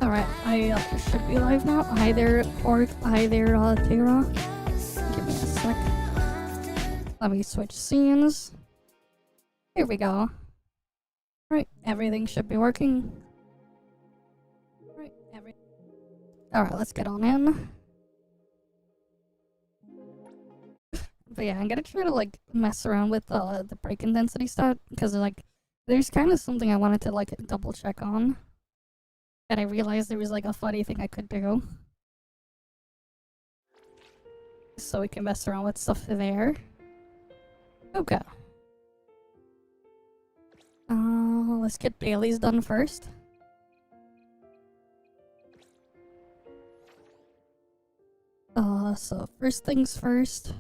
Alright, I should be live now. Hi there, Orc. Hi there, Tara. Give me a sec. Let me switch scenes. Here we go. Right, everything should be working. Alright, let's get on in. But yeah, I'm gonna try to like mess around with the break intensity stuff because like there's kind of something I wanted to like double check on. And I realized there was like a funny thing I could do. So we can mess around with stuff there. Okay. Let's get Bailey's done first. So first things first.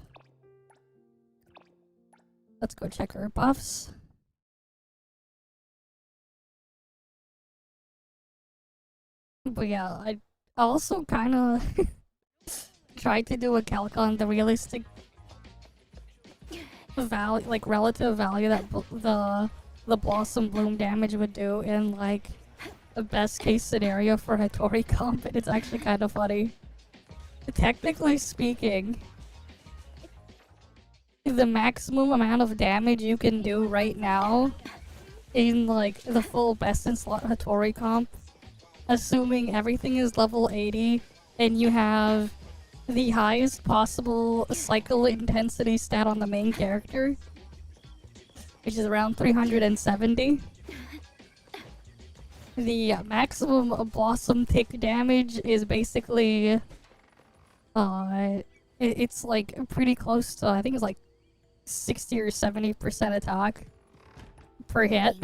Let's go check her buffs. But yeah, I also kind of tried to do a calc on the realistic value, like relative value that the Blossom Bloom damage would do in like the best case scenario for Hattori comp, and it's actually kind of funny. Technically speaking, the maximum amount of damage you can do right now in like the full best in slot Hattori comp, assuming everything is level 80 and you have the highest possible cycle intensity stat on the main character, which is around 370. The maximum Blossom tick damage is basically it's like pretty close to, I think it's like 60 or 70% attack per hit.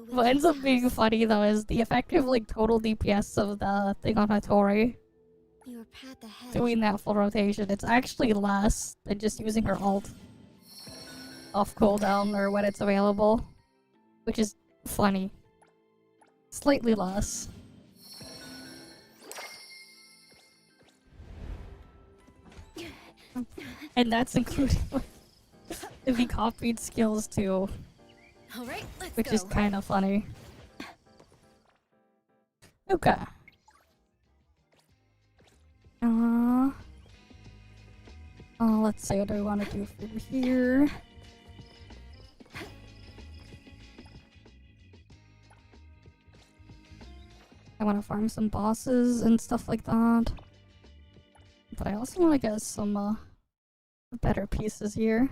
What ends up being funny though is the effective like total DPS of the thing on Hattori doing that full rotation. It's actually less than just using her ult off cooldown or when it's available, which is funny. Slightly less. And that's including the copied skills too. Alright, let's which go. is kind of funny. Okay. Let's see, what do we want to do from here? I want to farm some bosses and stuff like that. But I also want to get some better pieces here.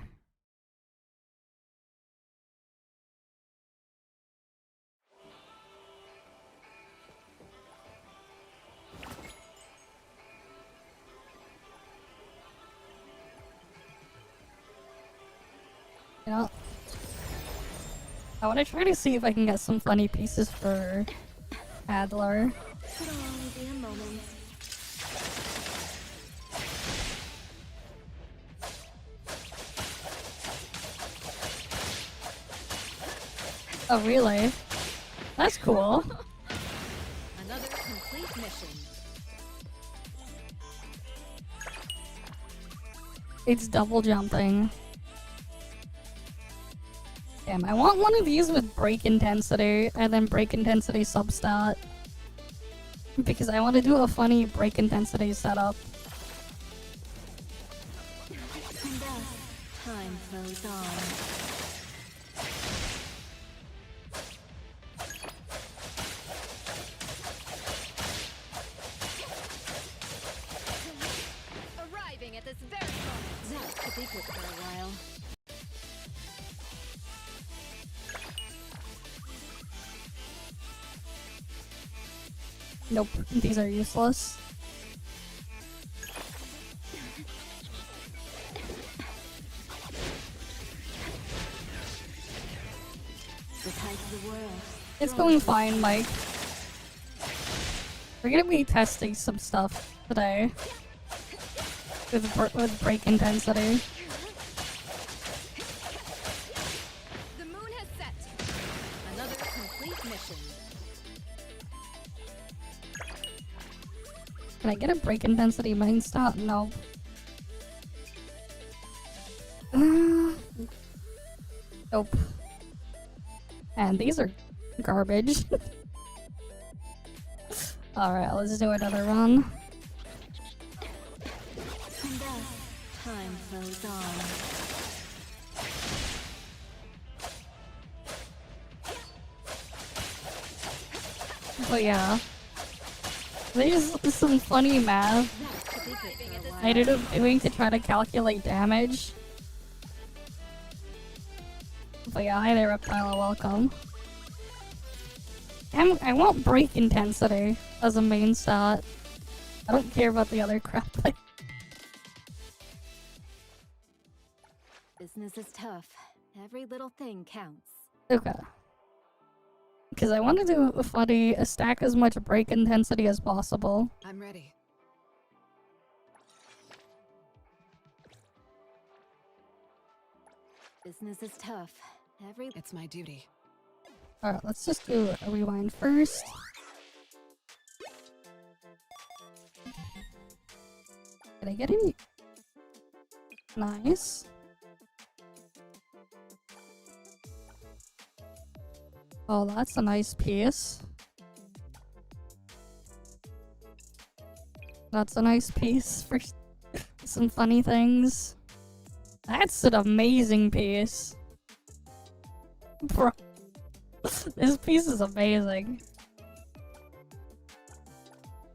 You know, I want to try to see if I can get some funny pieces for Adler. It'll only be a moment. Oh, really? That's cool. Another complete mission. It's double jumping. Damn, I want one of these with break intensity and then break intensity substat. Because I want to do a funny break intensity setup. And thus, time flows on. Arriving at this very moment. That could be good for a while. Nope, these are useless. The tide of the world. It's going fine, Mike. We're gonna be testing some stuff today. With break intensity. The moon has set. Another complete mission. Can I get a break intensity main stat? No. Nope. And these are garbage. Alright, let's do another run. And thus, time flows on. But yeah. There's some funny math That could be good for a while. I ended up doing to try to calculate damage. But yeah, hi there, Reptile, welcome. I want break intensity as a main stat. I don't care about the other crap. Business is tough. Every little thing counts. Okay. Because I want to do a funny, stack as much break intensity as possible. I'm ready. Business is tough. It's my duty. Alright, let's just do a rewind first. Did I get any? Nice. Oh, that's a nice piece. That's a nice piece for some funny things. That's an amazing piece. Bro. This piece is amazing.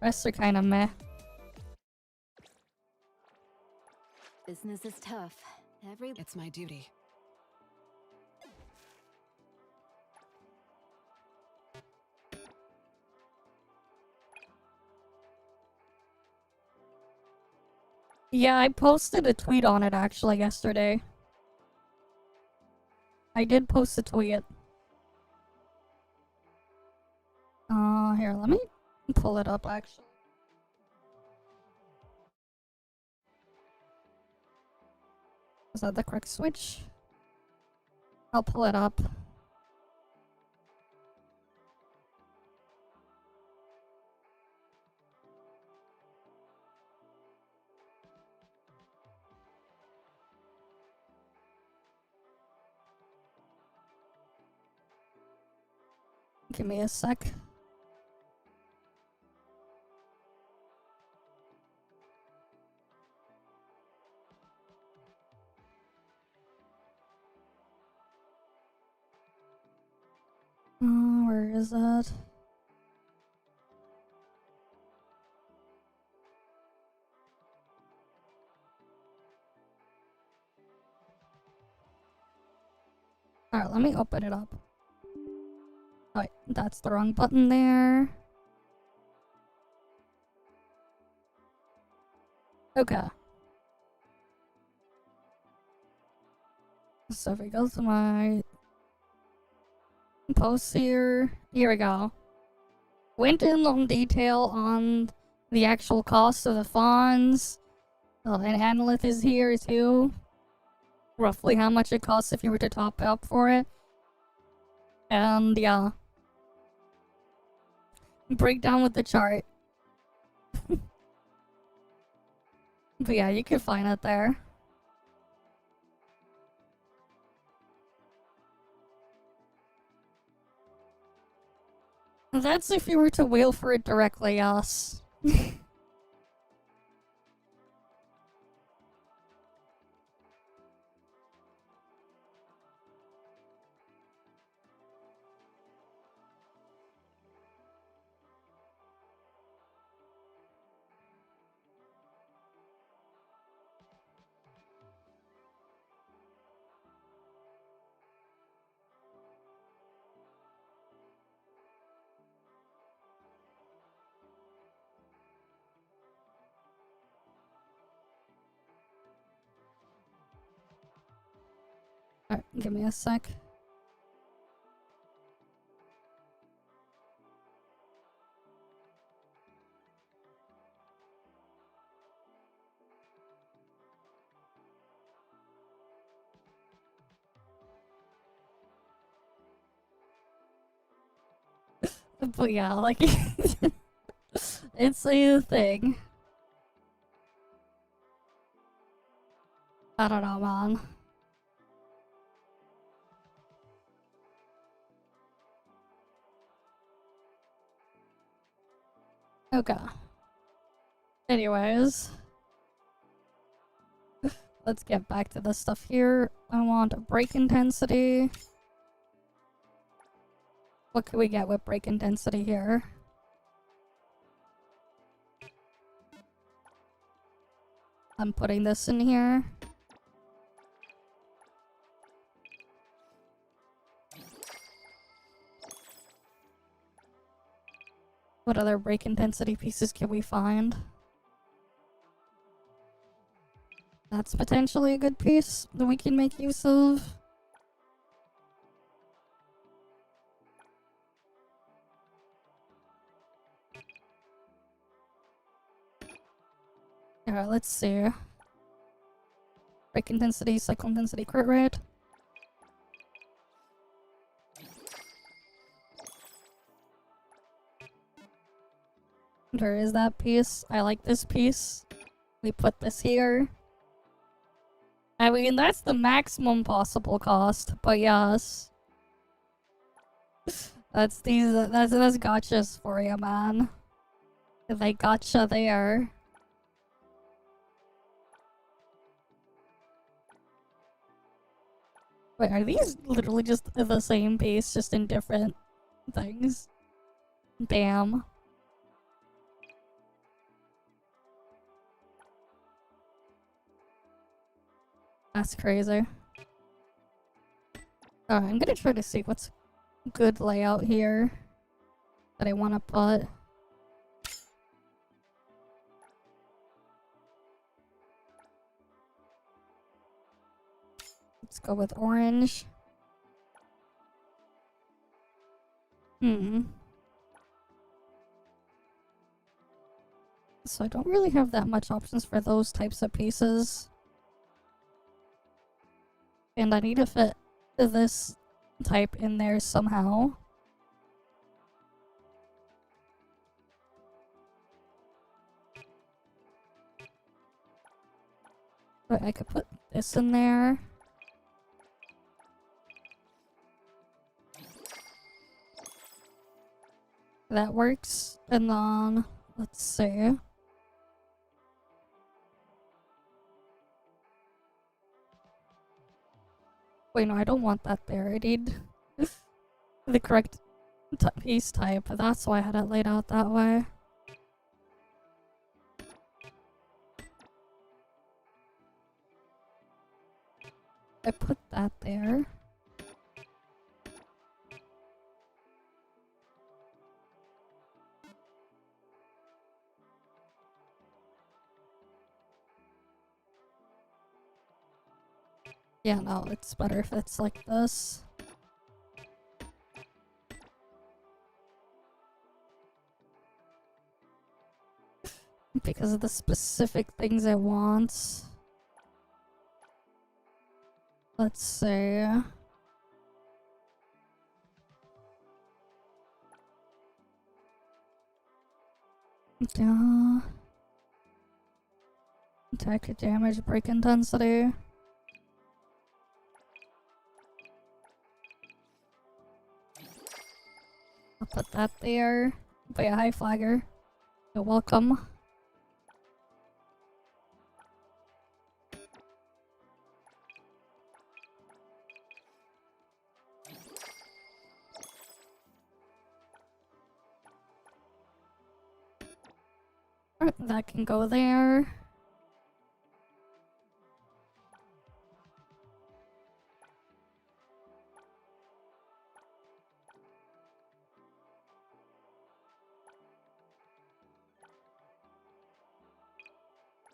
Rest are kind of meh. Business is tough. It's my duty. Yeah, I posted a tweet on it actually yesterday. I did post a tweet. Here, let me pull it up actually. Is that the correct switch? I'll pull it up. Give me a sec. Where is that? Alright, let me open it up. Alright, that's the wrong button there. Okay. So if we go to my posts here we go. Went in on detail on the actual cost of the fawns. And Analyth is here too. Roughly how much it costs if you were to top up for it. And yeah. Breakdown with the chart. But yeah, you can find it there. That's if you were to wheel for it directly, yes. Alright, give me a sec. But yeah, like, it's a thing. I don't know, man. Okay. Anyways. Let's get back to the stuff here. I want break intensity. What can we get with break intensity here? I'm putting this in here. What other break intensity pieces can we find? That's potentially a good piece that we can make use of. Alright, let's see. Break intensity, cycle intensity, crit rate. Where is that piece? I like this piece. We put this here. I mean, that's the maximum possible cost, but yes. That's gotchas for you, man. They gotcha there. Wait, are these literally just the same piece, just in different things? Damn. That's crazy. Alright, I'm gonna try to see what's good layout here that I want to put. Let's go with orange. So I don't really have that much options for those types of pieces. And I need to fit this type in there somehow. But I could put this in there. That works. And then, let's see. Wait, no, I don't want that there. I need the correct piece type. That's why I had it laid out that way. I put that there. Yeah, no, it's better if it's like this. Because of the specific things I want. Let's see. Attack damage, break intensity. I'll put that there. But yeah, hi Flagger. You're welcome. Alright, that can go there.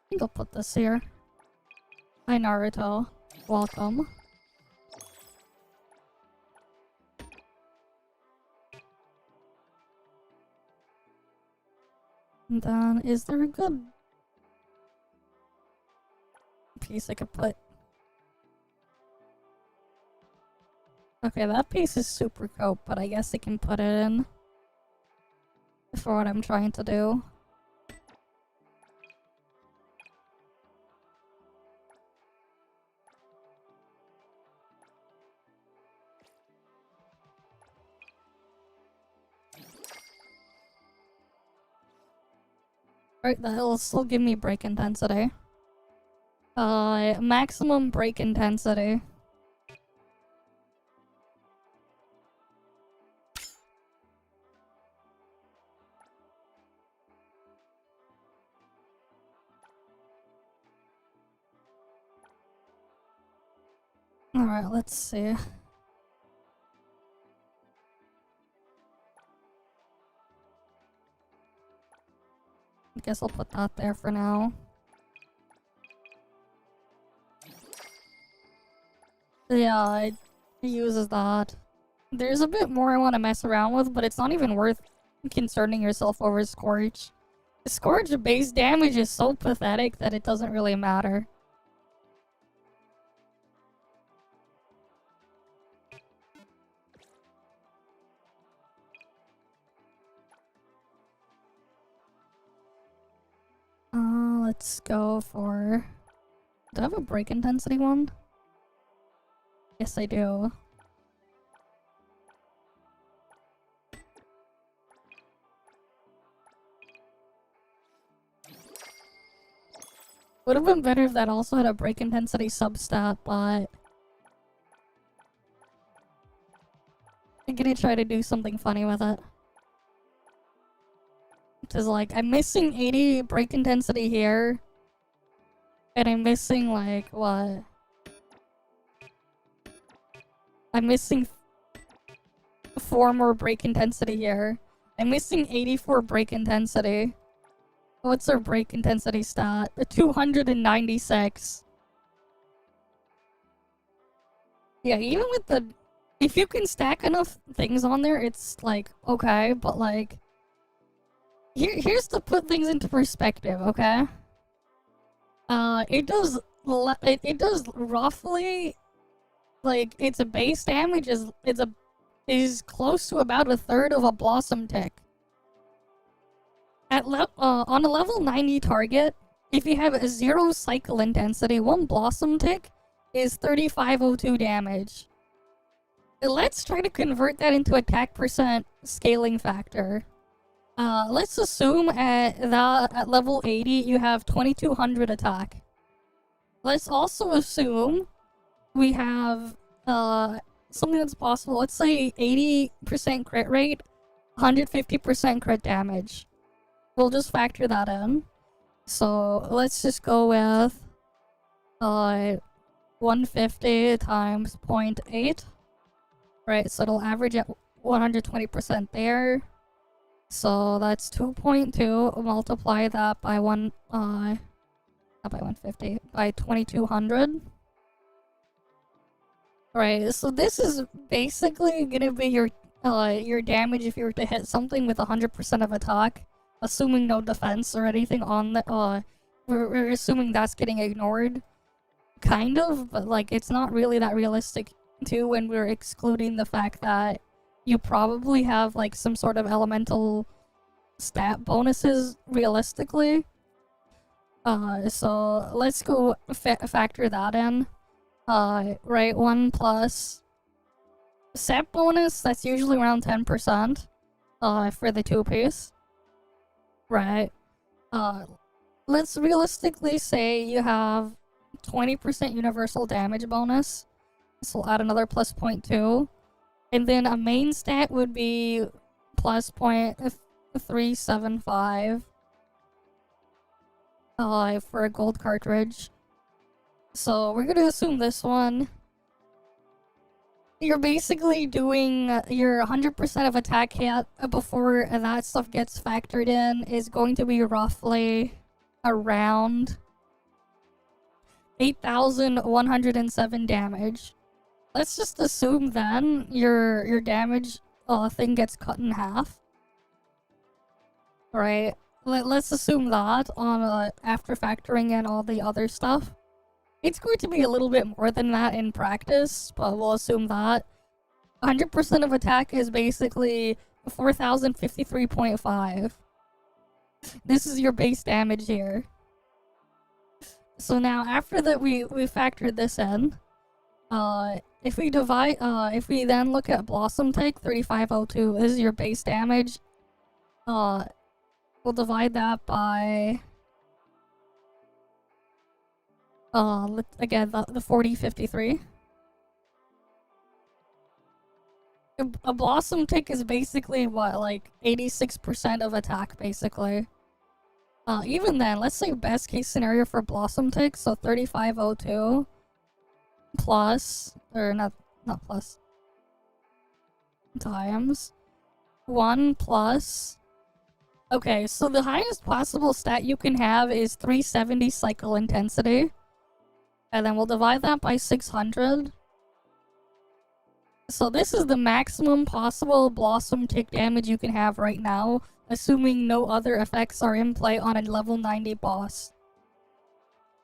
I think I'll put this here. Hi Naruto. Welcome. And then, is there a good piece I could put? Okay, that piece is super cope, but I guess I can put it in for what I'm trying to do. Right, that'll still give me break intensity. Maximum break intensity. Alright, let's see. I guess I'll put that there for now. Yeah, it uses that. There's a bit more I want to mess around with, but it's not even worth concerning yourself over Scorch. Scorch base damage is so pathetic that it doesn't really matter. Let's go for... Do I have a break intensity one? Yes, I do. Would have been better if that also had a break intensity substat, but... I'm gonna try to do something funny with it. Because, like, I'm missing 80 break intensity here. And I'm missing, like, what? I'm missing 4 more break intensity here. I'm missing 84 break intensity. What's our break intensity stat? 296. Yeah, even with the... If you can stack enough things on there, it's, like, okay, but, like... Here's to put things into perspective, okay? It does roughly, like, its a base damage is close to about a third of a Blossom Tick. On a level 90 target, if you have a 0 cycle intensity, 1 Blossom Tick is 3502 damage. Let's try to convert that into attack percent scaling factor. Let's assume at level 80 you have 2200 attack. Let's also assume we have something that's possible. Let's say 80% crit rate, 150% crit damage. We'll just factor that in. So let's just go with 150 times 0.8. Right, so it'll average at 120% there. So that's 2.2, multiply that by not by 150, by 2200. Right, so this is basically gonna be your damage if you were to hit something with 100% of attack, assuming no defense or anything on the, we're assuming that's getting ignored. Kind of, but like, it's not really that realistic too when we're excluding the fact that you probably have like some sort of elemental stat bonuses realistically. So let's go factor that in. Right, 1 plus set bonus, that's usually around 10% for the 2-piece. Right. Let's realistically say you have 20% universal damage bonus. So we'll add another plus 0.2. And then a main stat would be plus 0.375 for a gold cartridge. So we're gonna assume this one. You're basically doing your 100% of attack hit before that stuff gets factored in is going to be roughly around 8,107 damage. Let's just assume then your damage thing gets cut in half. Right? Let's assume that on after factoring in all the other stuff. It's going to be a little bit more than that in practice, but we'll assume that. 100% of attack is basically 4,053.5. This is your base damage here. So now after that we factored this in, if we then look at Blossom Tick, 3502 is your base damage. we'll divide that by again the 4053. A blossom tick is basically what, like 86% of attack basically. Even then, let's say best case scenario for blossom tick, so 3502 plus, or not plus, times 1 plus. Okay, so the highest possible stat you can have is 370 cycle intensity. And then we'll divide that by 600. So this is the maximum possible blossom tick damage you can have right now, assuming no other effects are in play on a level 90 boss.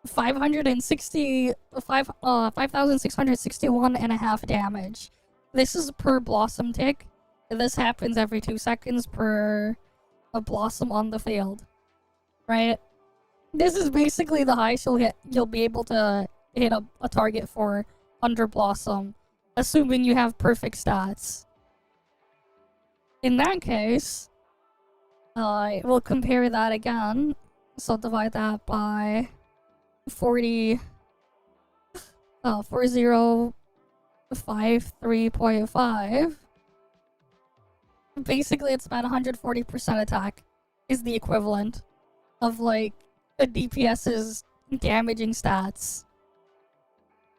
5,661 and a half damage. This is per blossom tick. This happens every 2 seconds per a blossom on the field, right? This is basically the highest you'll be able to hit a target for under blossom, assuming you have perfect stats. In that case, we'll compare that again. So divide that by 4053.5. Basically, it's about 140% attack is the equivalent of like a DPS's damaging stats.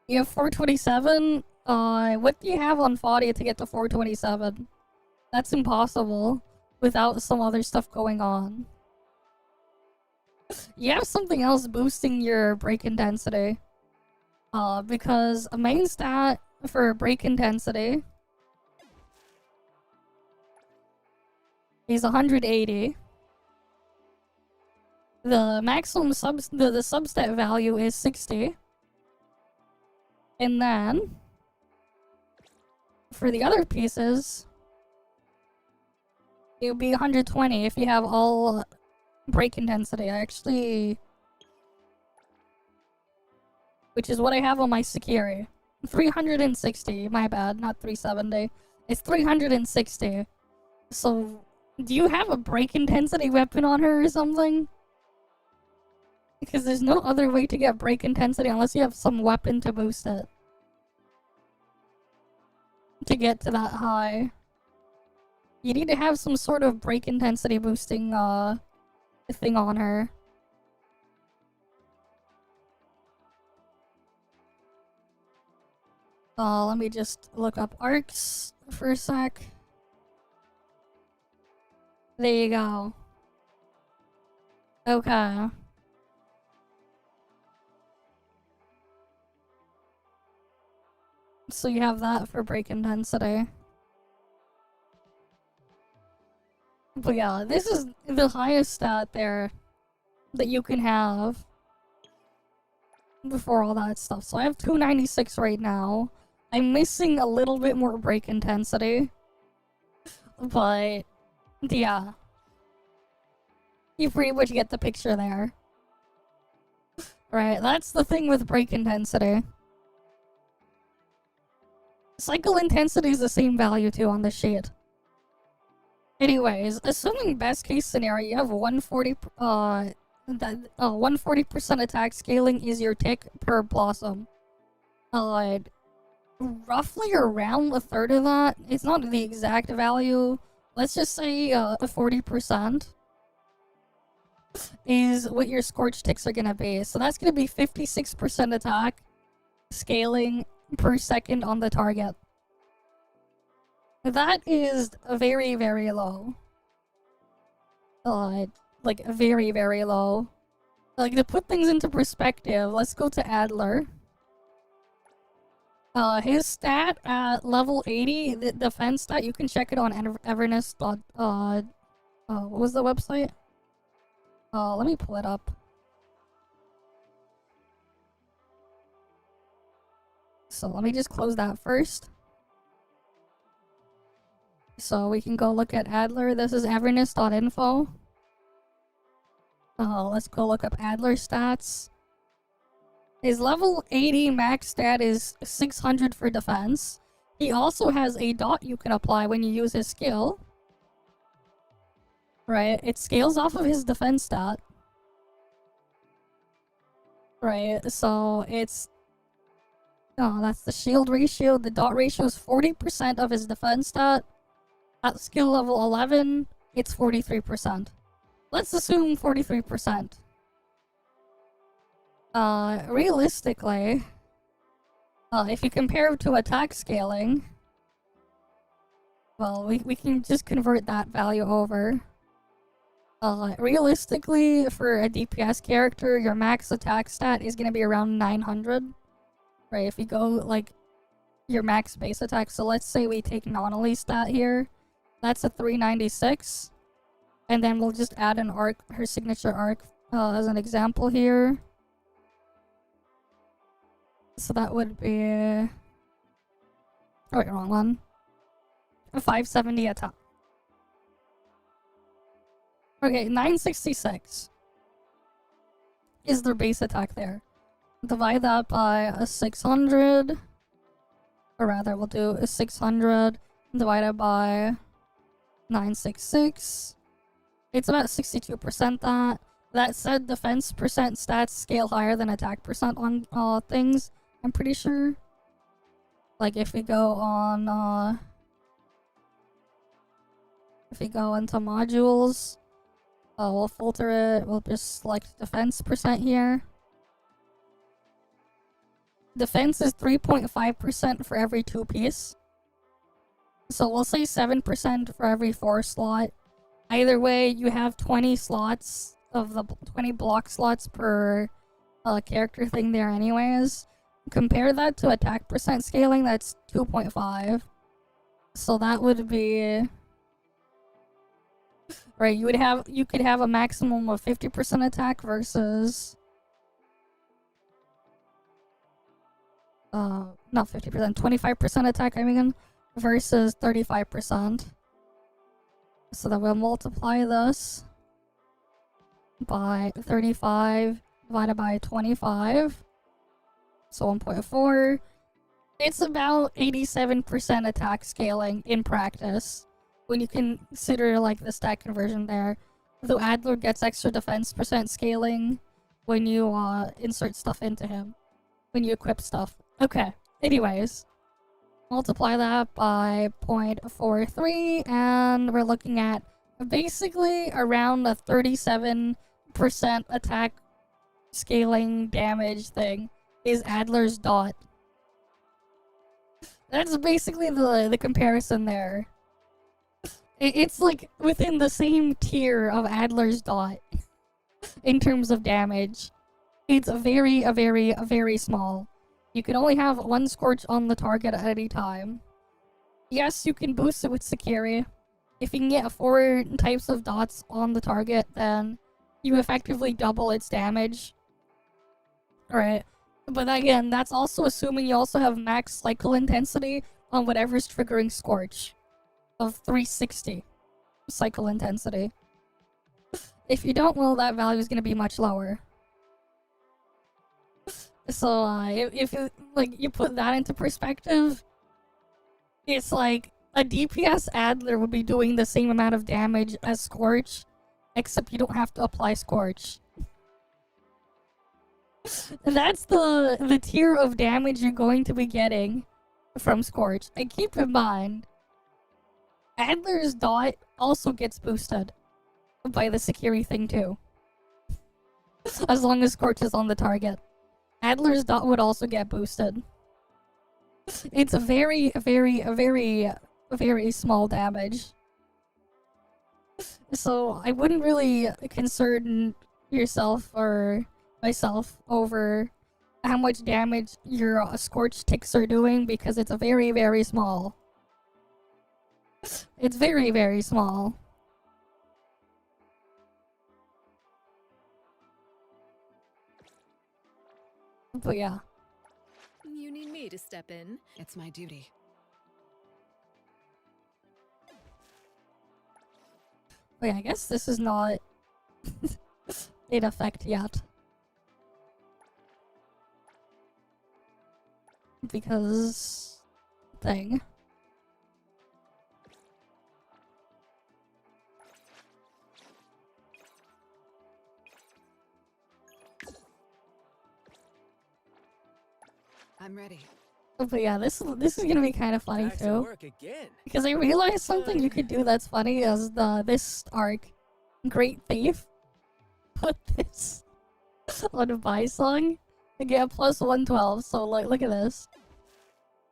You have 427. What do you have on Fadia to get to 427? That's impossible without some other stuff going on. You have something else boosting your break intensity. Because a main stat for break intensity is 180. The maximum the substat value is 60. And then for the other pieces, it would be 120 if you have all break intensity. Which is what I have on my Sekiri. 360, my bad, not 370. It's 360. So, do you have a break intensity weapon on her or something? Because there's no other way to get break intensity unless you have some weapon to boost it. To get to that high. You need to have some sort of break intensity boosting thing on her. Let me just look up arcs for a sec. There you go. Okay. So you have that for break intensity. But yeah, this is the highest stat there that you can have before all that stuff. So I have 296 right now. I'm missing a little bit more break intensity. But yeah. You pretty much get the picture there. Right, that's the thing with break intensity. Cycle intensity is the same value too on the sheet. Anyways, assuming best case scenario, you have 140% attack scaling is your tick per blossom. Roughly around a third of that. It's not the exact value. Let's just say 40% is what your scorch ticks are gonna be. So that's gonna be 56% attack scaling per second on the target. That is very, very low. Like very, very low. Like, to put things into perspective, let's go to Adler. His stat at level 80, the defense stat, you can check it on Everness. What was the website? Let me pull it up. So let me just close that first. So we can go look at Adler. This is everness.info. Let's go look up Adler stats. His level 80 max stat is 600 for defense. He also has a dot you can apply when you use his skill. right? It scales off of his defense stat. Right, so it's... Oh, that's the shield ratio. The dot ratio is 40% of his defense stat. At skill level 11, it's 43%. Let's assume 43%. Realistically, if you compare it to attack scaling, well, we can just convert that value over. Realistically, for a DPS character, your max attack stat is gonna be around 900. Right, if you go, like, your max base attack, so let's say we take Nonali's stat here, that's a 396, and then we'll just add an arc, her signature arc, as an example here. So that would be... Oh wait, wrong one. A 570 attack. Okay, 966 is their base attack there. Divide that by a 600, or rather we'll do a 600 divided by 966. It's about 62% that. That said, defense percent stats scale higher than attack percent on things, I'm pretty sure. Like if we go on if we go into modules, we'll filter it, we'll just select defense percent here. Defense is 3.5% for every 2 piece. So we'll say 7% for every 4 slot. Either way, you have 20 slots of the 20 block slots per character thing there anyways. Compare that to attack percent scaling, that's 2.5. So that would be... Right, you could have a maximum of 50% attack versus... not 50%, 25% attack, I mean, versus 35%. So then we'll multiply this by 35 divided by 25. So 1.4. It's about 87% attack scaling in practice. When you consider like the stat conversion there. Though Adler gets extra defense percent scaling when you insert stuff into him. When you equip stuff. Okay, anyways. Multiply that by 0.43 and we're looking at basically around a 37% attack scaling damage thing is Adler's dot. That's basically the comparison there. It's like within the same tier of Adler's dot in terms of damage. It's very small. You can only have 1 Scorch on the target at any time. Yes, you can boost it with Security. If you can get 4 types of dots on the target, then you effectively double its damage. Alright. But again, that's also assuming you also have max cycle intensity on whatever's triggering Scorch. Of 360 cycle intensity. If you don't, well, that value is going to be much lower. So, if you, like, you put that into perspective, it's like a DPS Adler would be doing the same amount of damage as Scorch, except you don't have to apply Scorch. That's the tier of damage you're going to be getting from Scorch. And keep in mind, Adler's dot also gets boosted by the security thing too. As long as Scorch is on the target. Adler's dot would also get boosted. It's a very small damage. So I wouldn't really concern yourself or myself over how much damage your Scorch ticks are doing because it's a very small. It's very small. But yeah. You need me to step in? It's my duty. Wait, I guess this is not in effect yet. Because... thing. I'm ready. But yeah, this is gonna be kind of funny Back to too. work again. Because I realized something you could do that's funny is this arc, Great Thief, put this on a buy song and get plus 112. So like, look at this.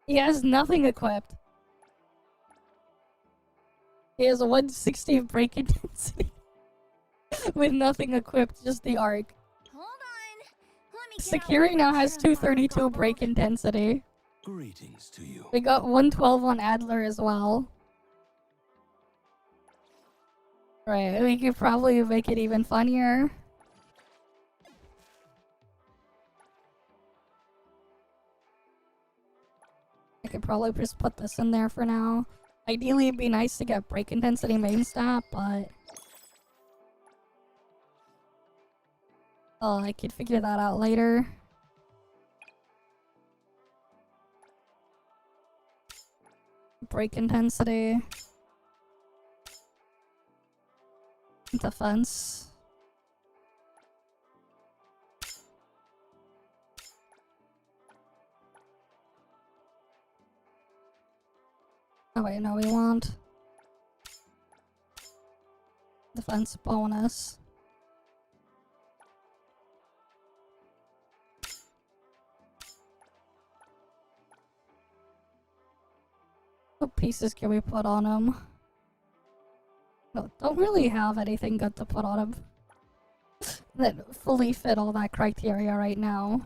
He has nothing equipped. He has a 160 break intensity with nothing equipped, just the arc. Hold on. Let me get Security now has 232 break intensity. Greetings to you. We got 112 on Adler as well. Right, we could probably make it even funnier. I could probably just put this in there for now. Ideally, it'd be nice to get break intensity main stat, but... oh, I could figure that out later. Break intensity. Defense. Oh wait, no, we want defense bonus. What pieces can we put on him? No, don't really have anything good to put on him that fully fit all that criteria right now.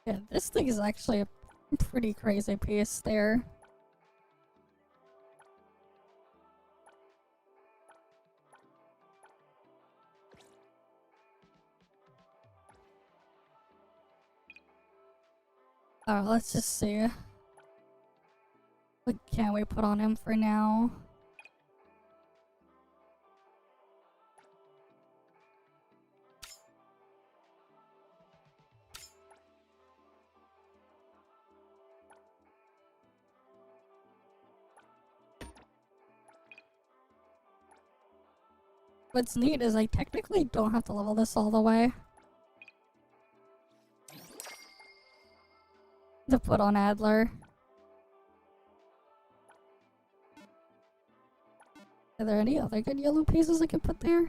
Yeah, this thing is actually a pretty crazy piece there. Alright, let's just see. What can we put on him for now? What's neat is I technically don't have to level this all the way to put on Adler. Are there any other good yellow pieces I can put there?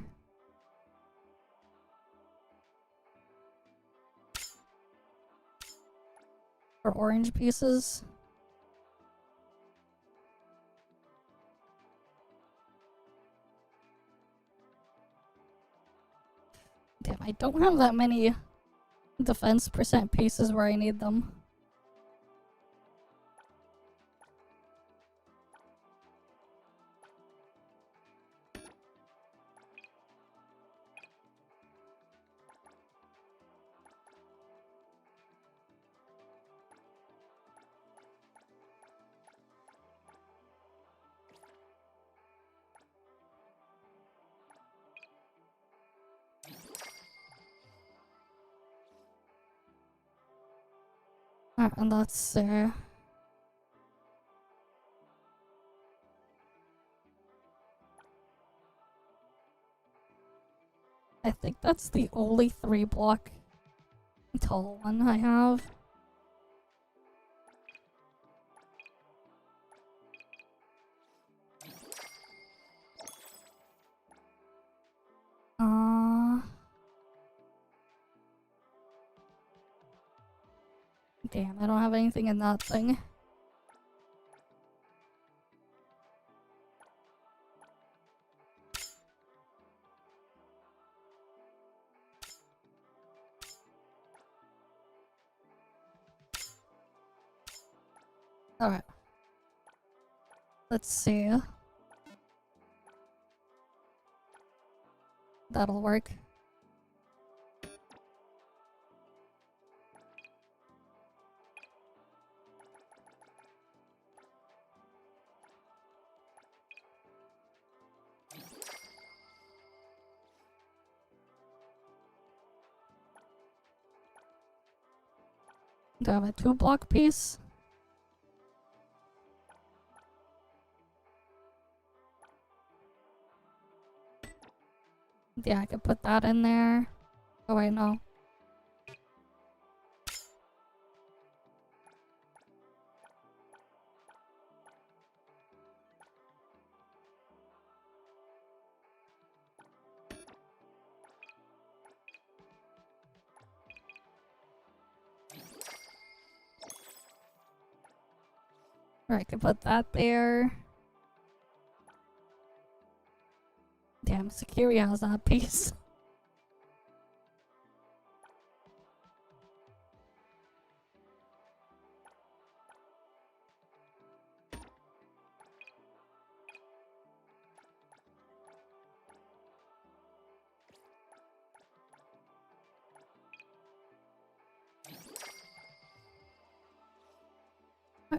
Or orange pieces? Damn, I don't have that many defense percent pieces where I need them. Alright, and let's I think that's the only 3-block tall one I have. Damn, I don't have anything in that thing. Alright. Let's see. That'll work. to have a 2-block piece. Yeah, I could put that in there. Oh wait, no. Or I could put that there. Damn, Security has that piece.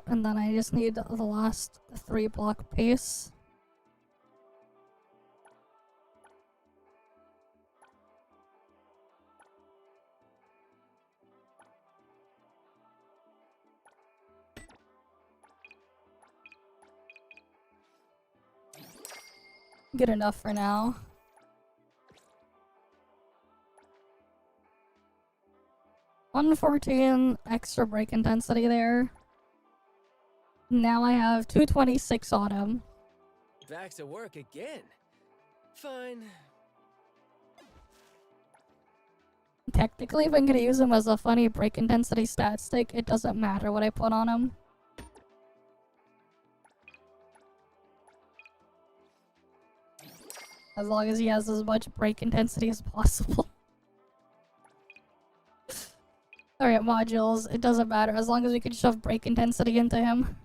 And then I just need the last 3-block piece. Good enough for now. $114 extra break intensity there. Now I have 226 on him. Back to work again. Fine. Technically, if I'm gonna use him as a funny break intensity stat stick, it doesn't matter what I put on him. As long as he has as much break intensity as possible. Alright, modules, it doesn't matter as long as we can shove break intensity into him.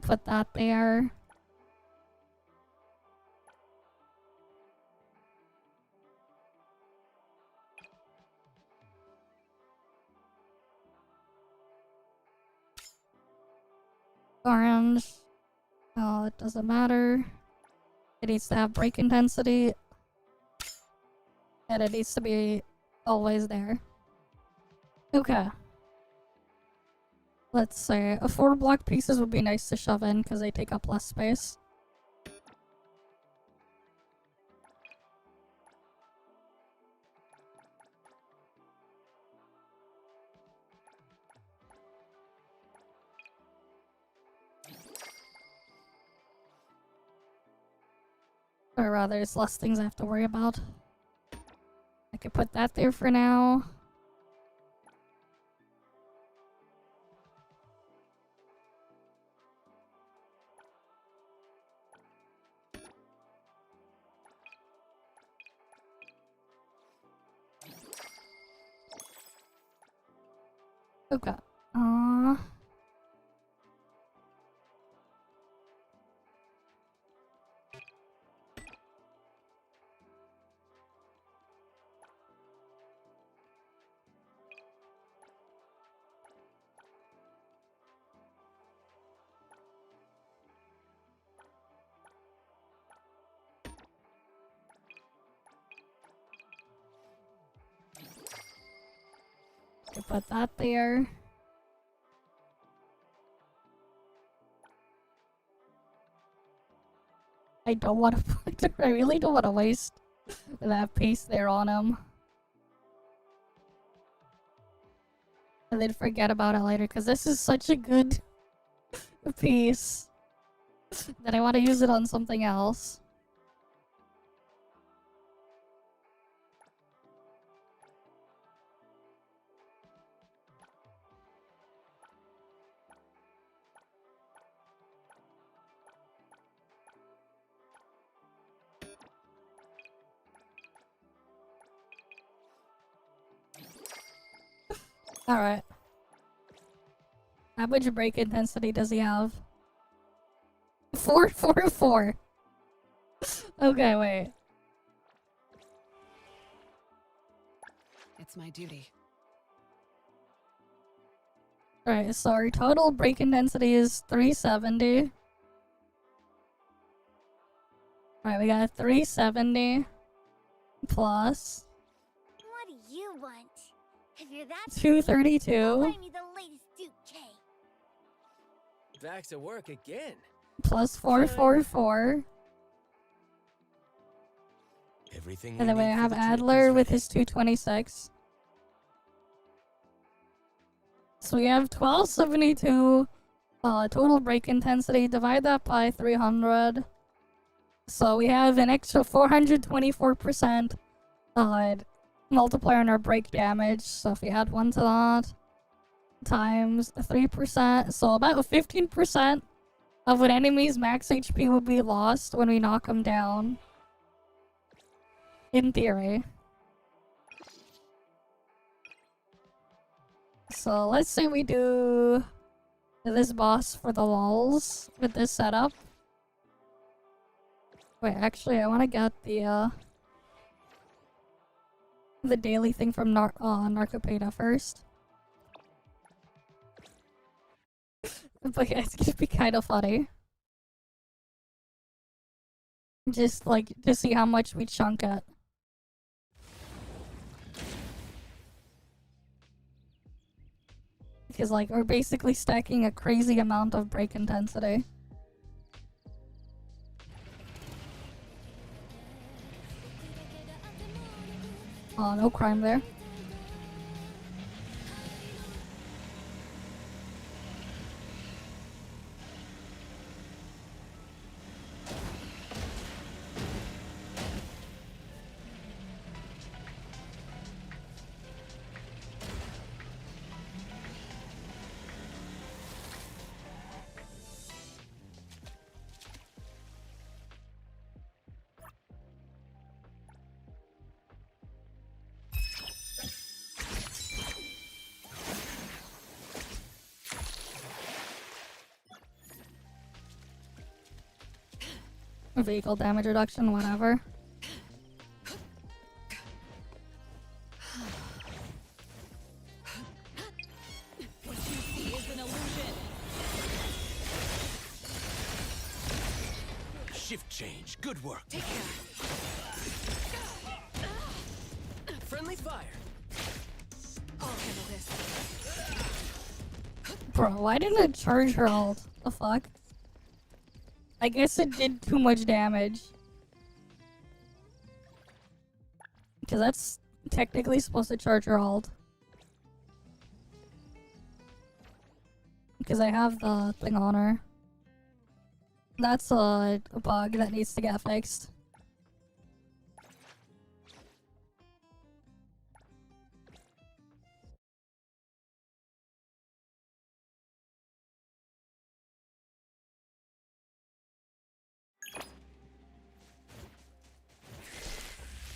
Put that there. Orange. Oh, it doesn't matter. It needs to have break intensity. And it needs to be always there. Okay. Let's say 4-block pieces would be nice to shove in because they take up less space. Or rather, there's less things I have to worry about. I could put that there for now. Okay. Put that there. I don't want to put. I really don't want to waste that piece there on him. And then forget about it later, because this is such a good piece that I want to use it on something else. Alright. How much break intensity does he have? 444. Okay, wait. It's my duty. Alright, so our total break intensity is 370. Alright, we got 370 plus. What do you want? If you're that 232 buy me the latest Duke K. Back to work again. plus 444. Everything And then we need for have the trip Adler is with ready. his 226. So we have 1272 total break intensity. Divide that by 300. So we have an extra 424% multiplier on our break damage. So if we add 1 to that, times 3%, so about 15% of an enemy's max HP will be lost when we knock them down. In theory. So let's say we do this boss for the lulz with this setup. Wait, actually, I want to get the daily thing from Narcopeda first. But yeah, it's gonna be kind of funny. Just like to see how much we chunk it. Because like we're basically stacking a crazy amount of break intensity. Oh, no crime there. Vehicle damage reduction, whatever. What you see is an illusion. Shift change. Good work. Take care. Friendly fire. I'll handle this. Bro, why didn't it charge her ult? The fuck? I guess it did too much damage. Because that's technically supposed to charge her ult. Because I have the thing on her. That's a bug that needs to get fixed.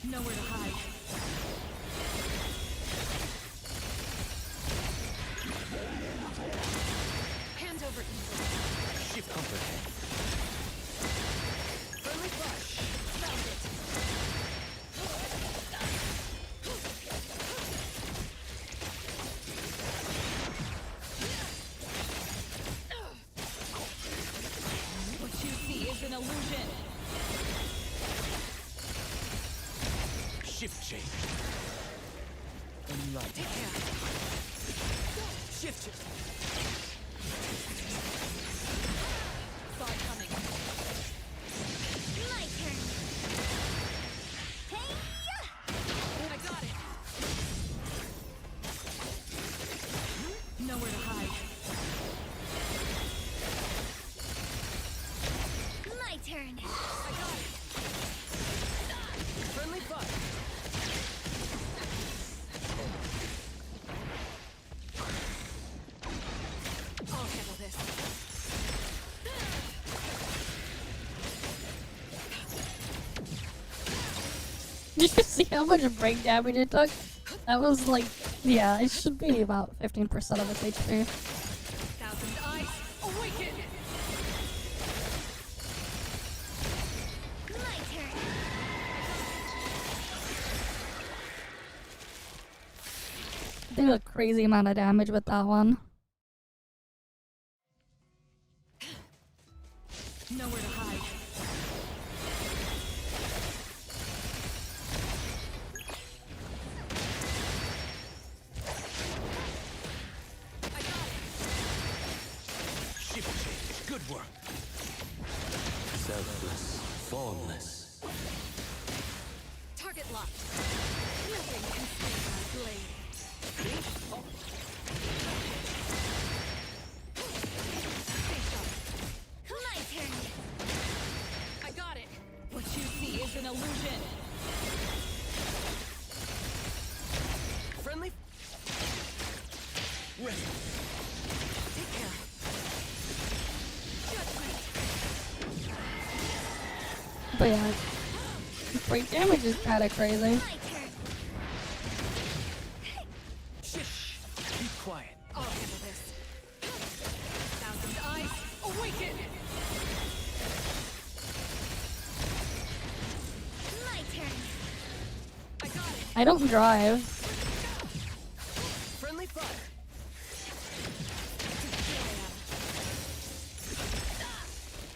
Nowhere to hide. Hand over evil. Shift comprehend. Friendly fire. Found it. What you see is an illusion. Shift change. Enlighten. Take care. Shift it. Saw it coming. My turn. Hey! I got it. Nowhere to hide. My turn. I got it. Friendly fire. I'll handle this. Did you see how much break damage it took? That was like, yeah, it should be about 15% of its HP. Thousand eyes awaken. My turn. Did a crazy amount of damage with that one. Nowhere to hide. Good work. Selfless, formless. Target locked. Nothing can stay my blade. Stay sharp. My turn. I got it. What you see is an illusion. Friendly. Ready. Take care. Judgment. But yeah, break damage is kind of crazy. My turn. Shh. Be quiet. I'll handle this. Thousand eyes, awaken! My turn. I got it. I don't drive. Friendly fire.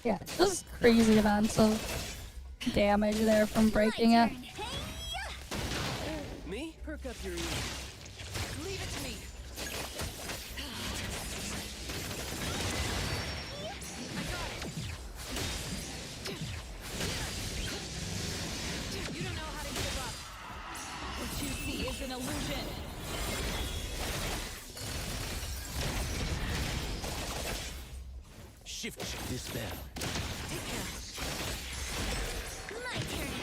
Yeah, just crazy amounts of damage there from breaking My it. turn. Hey-ya! Me? Perk up your ears. Leave it to me. I got it. You don't know how to give up. What you see is an illusion. Shift. Dispel. Take care. My turn.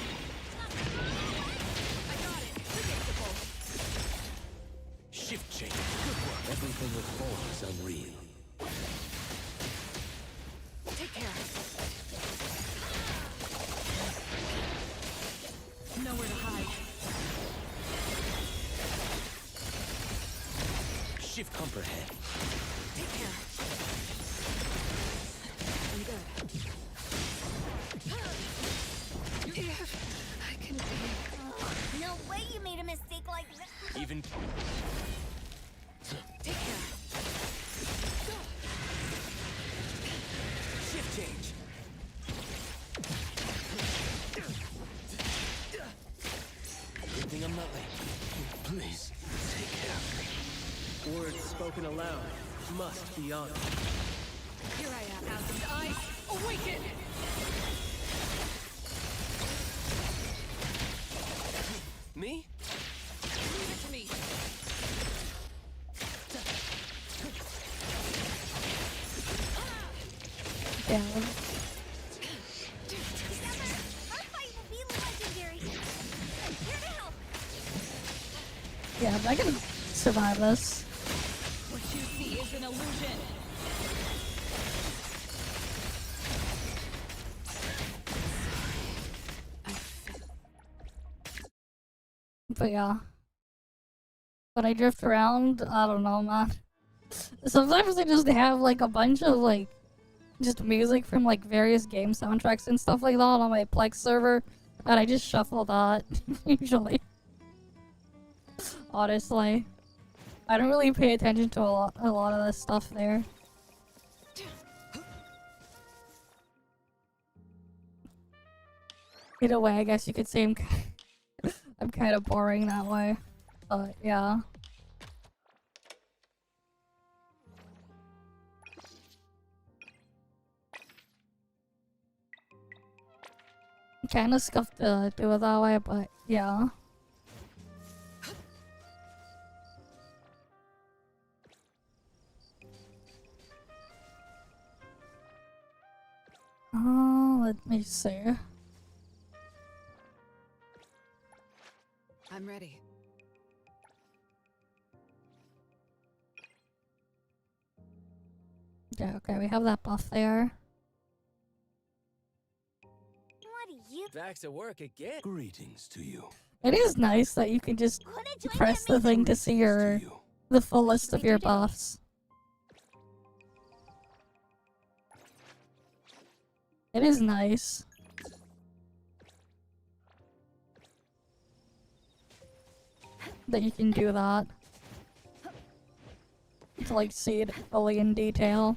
I got it. Predictable. Shift change. Good work. Everything with form is unreal. Take care. Nowhere to hide. Shift comprehend. Take care. I'm good. I can be. No way you made a mistake like that. Even. Take care. Shift change. Good thing I'm not late. Please, take care. Words spoken aloud must be honored. Here I am. Thousand eyes, awaken! Me? Leave it to me. Yeah. Together, our fight will be legendary. I'm here to help. Yeah, I can survive this. What you see is an illusion. But yeah. When I drift around, I don't know, man. Sometimes they just have like a bunch of like just music from like various game soundtracks and stuff like that on my Plex server, and I just shuffle that usually. Honestly, I don't really pay attention to a lot of this stuff there. In a way, I guess you could say I'm kind of boring that way, but yeah. Kind of scuffed to do it that way, but yeah. Let me see. I'm ready. Yeah, okay, we have that buff there. What do you Back to work again. Greetings to you. It is nice that you can just wanna join press me? the thing to see your To you. the full list of your buffs. It is nice. That you can do that. To like see it fully in detail.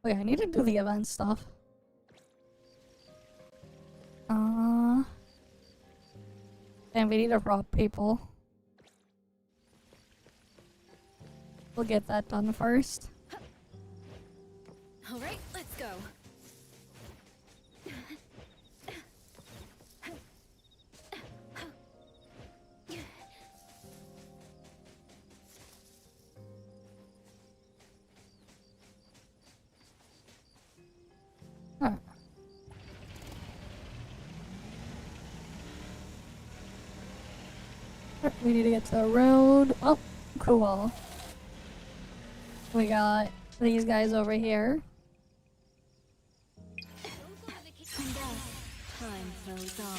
Wait, I need to do the event stuff. And we need to rob people. We'll get that done first. All right, let's go. Alright. We need to get to the road. Oh, cool. We got these guys over here. And time flows on.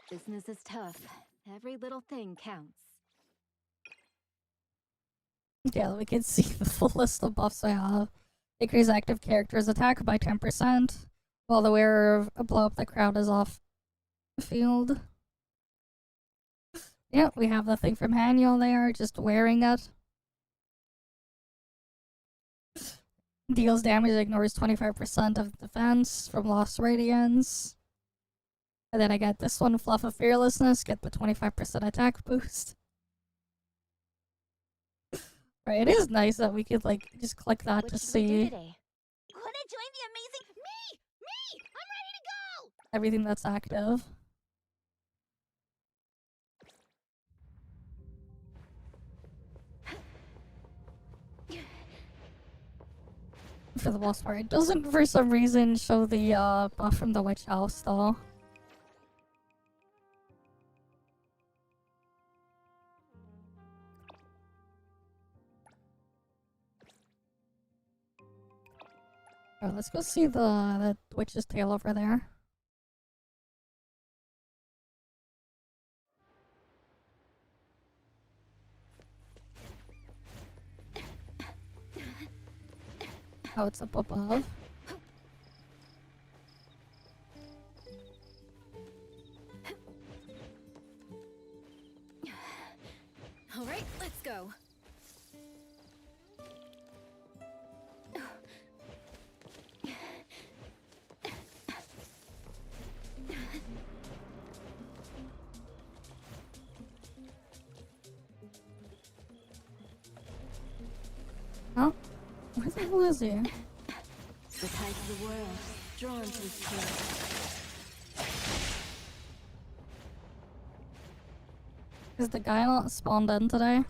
Business is tough. Every little thing counts. Yeah, we can see the full list of buffs I have. Increase active characters' attack by 10%, while the wearer of a blow up the crowd is off the field. Yeah, we have the thing from Haniel there, just wearing it. Deals damage, ignores 25% of defense from lost radiance. And then I got this one, Fluff of Fearlessness, get the 25% attack boost. Right, it is nice that we could, like, just click that to see Wanna join the amazing me? I'm ready to go! everything that's active. For the most part, it doesn't for some reason show the buff from the witch house though. Alright, let's go see the witch's tail over there. Oh, it's up above. All right, let's go. Oh, where the hell is he? The tide of the world, drawn to his tail. Is the guy not spawned in today?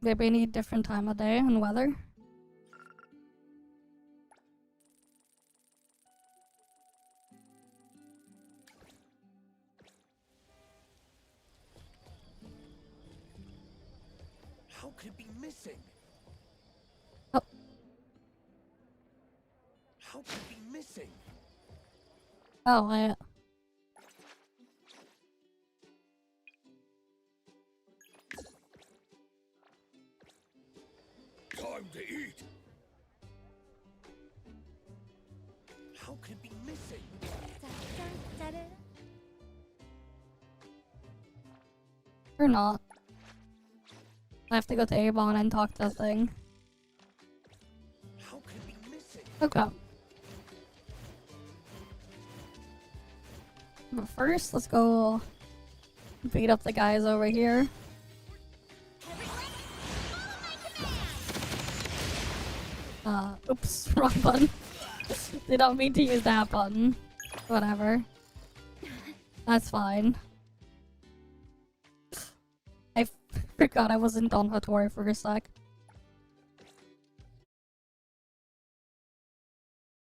Maybe we need different time of day and weather. How could it be missing? Oh. How could it be missing? Oh, I... Time to eat. How could it be missing? Or not. I have to go to Avon and talk to the thing. How could it be missing? Okay. But first, let's go beat up the guys over here. Oops, wrong button. Did not mean to use that button. Whatever. That's fine. I forgot I wasn't on Hattori for a sec.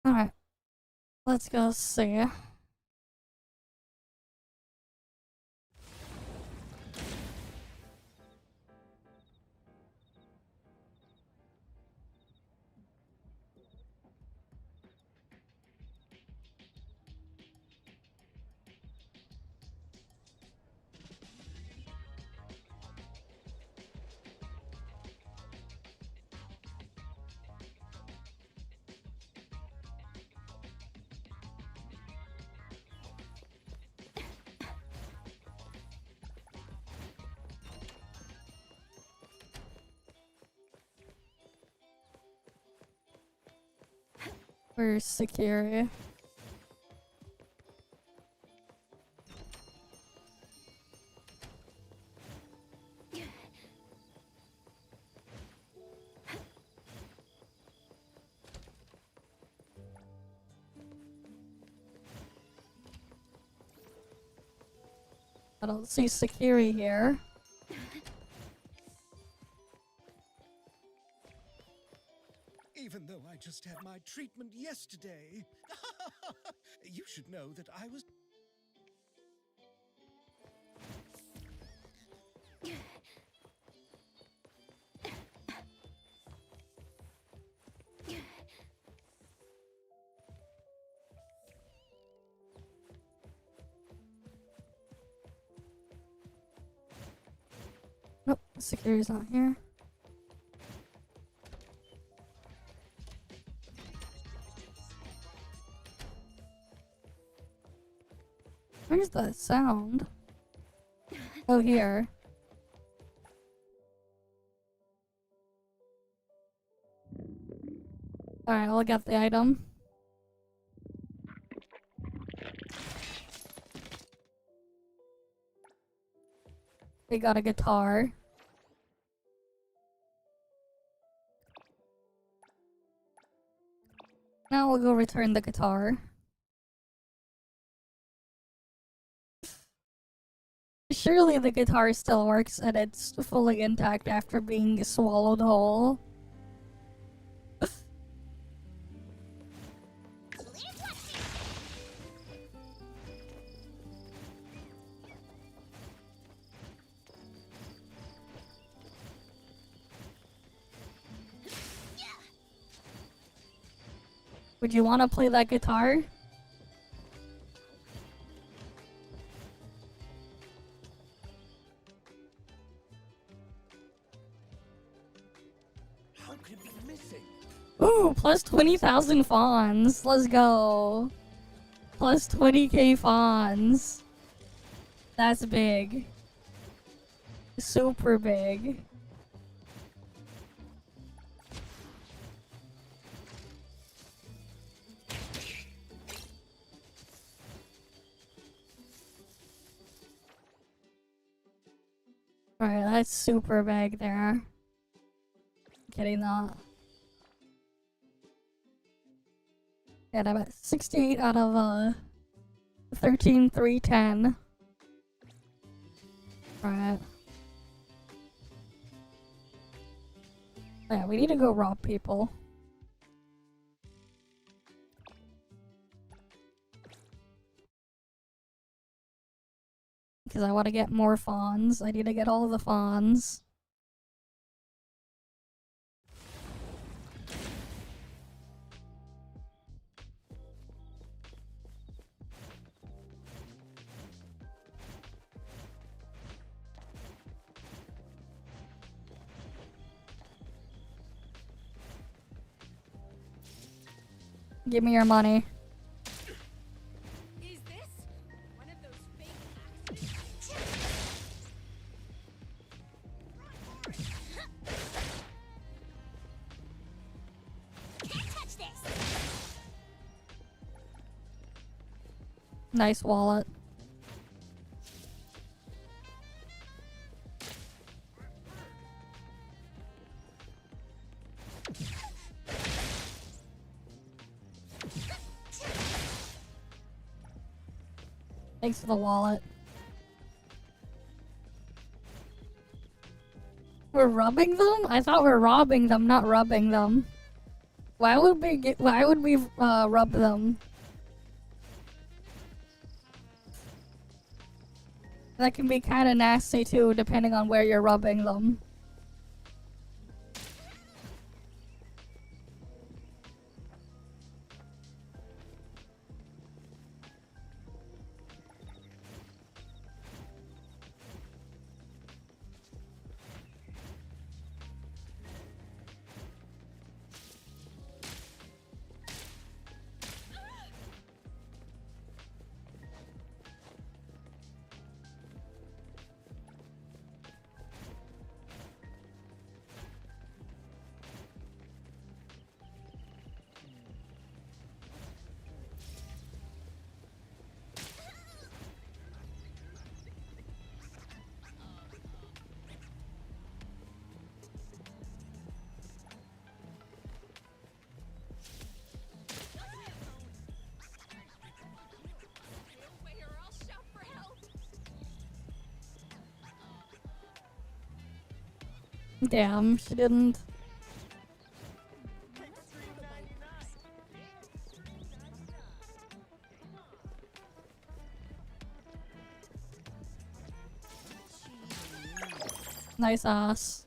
Alright. Let's go see. Where's security? I don't see security here. Even though I just had my treatment yesterday. You should know that I was... Nope, security's not here. Where's that sound? Oh, here. Alright, I'll get the item. We got a guitar. Now we'll go return the guitar. Surely the guitar still works and it's fully intact after being swallowed whole. Would you want to play that guitar? How could it be missing? Ooh, plus 20,000 fawns. Let's go. Plus 20k fawns. That's big. Super big. Alright, that's super big there. Getting that. Yeah, I'm at 68 out of 13,310. Right. Yeah, we need to go rob people. Because I want to get more fawns. I need to get all the fawns. Give me your money. Is this one of those fake Can't touch this! Nice wallet. Thanks for the wallet. We're rubbing them? I thought we were robbing them, not rubbing them. Why would we rub them? That can be kind of nasty too, depending on where you're rubbing them. Damn, she didn't. Nice ass.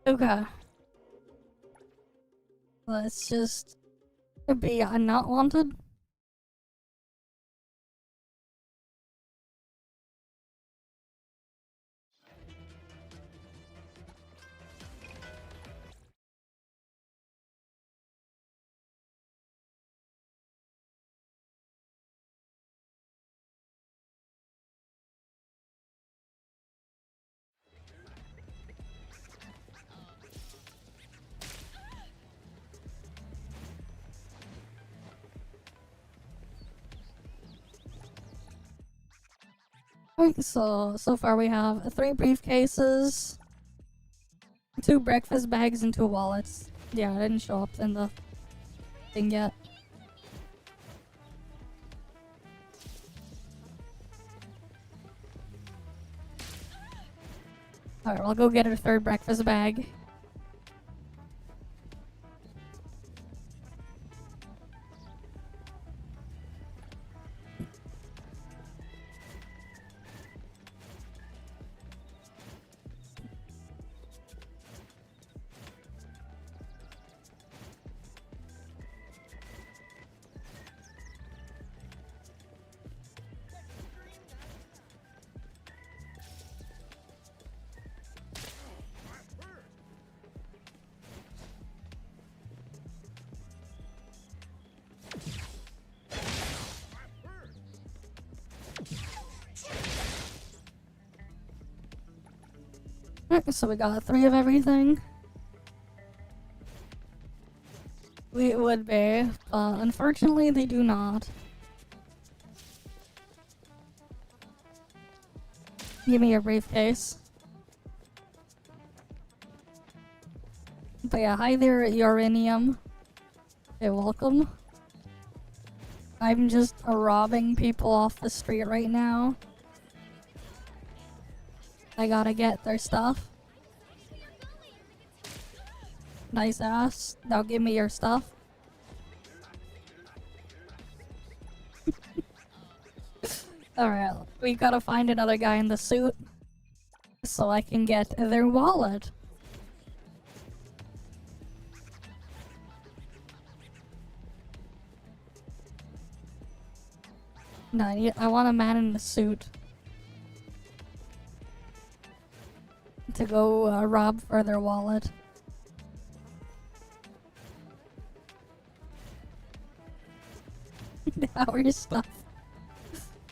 Okay. Let's just be not wanted. Alright, so far we have 3 briefcases, 2 breakfast bags, and 2 wallets. Yeah, it didn't show up in the thing yet. Alright, I'll go get her 3rd breakfast bag. Alright, so we got 3 of everything. We would be, but unfortunately they do not. Give me your briefcase. But yeah, hi there, Uranium. Hey, welcome. I'm just robbing people off the street right now. I gotta get their stuff. Nice ass. Now give me your stuff. Alright, we gotta find another guy in the suit so I can get their wallet. No, I want a man in the suit to go rob for their wallet. Our stuff.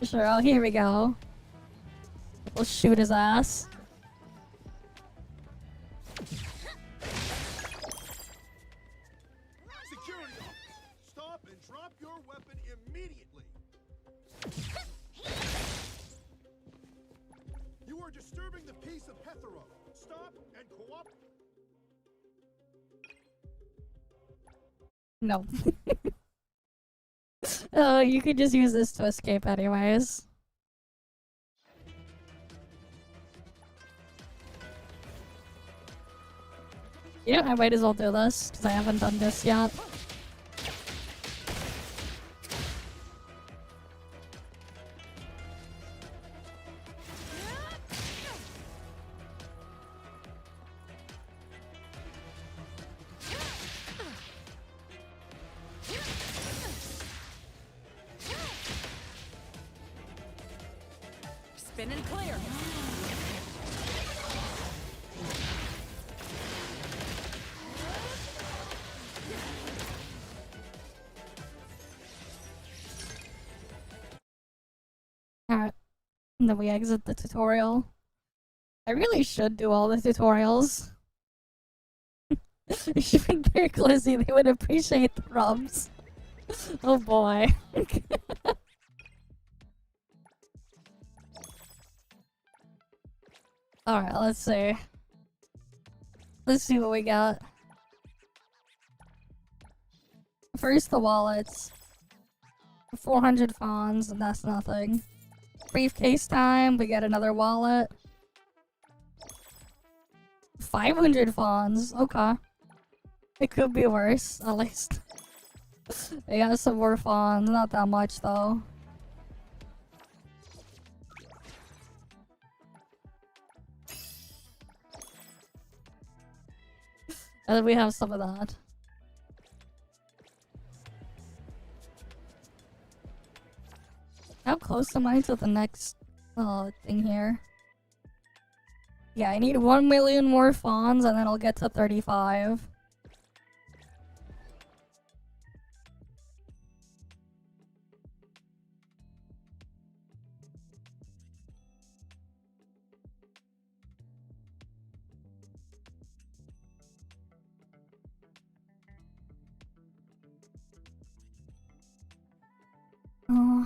Sure, oh, here we go. We'll shoot his ass. Security officer, stop and drop your weapon immediately. You are disturbing the peace of Hetero. Stop and cooperate. No. Oh, you could just use this to escape anyways. Yeah, I might as well do this, because I haven't done this yet. Spin and clear. Alright. And then we exit the tutorial. I really should do all the tutorials. Even they're glizzy, they would appreciate the rubs. Oh boy. Alright, let's see. Let's see what we got. First, the wallets. 400 fawns, and that's nothing. Briefcase time, we get another wallet. 500 fawns, okay. It could be worse, at least. We got some more fawns, not that much though. And then we have some of that. How close am I to the next thing here? Yeah, I need 1 million more fawns and then I'll get to 35. Uh,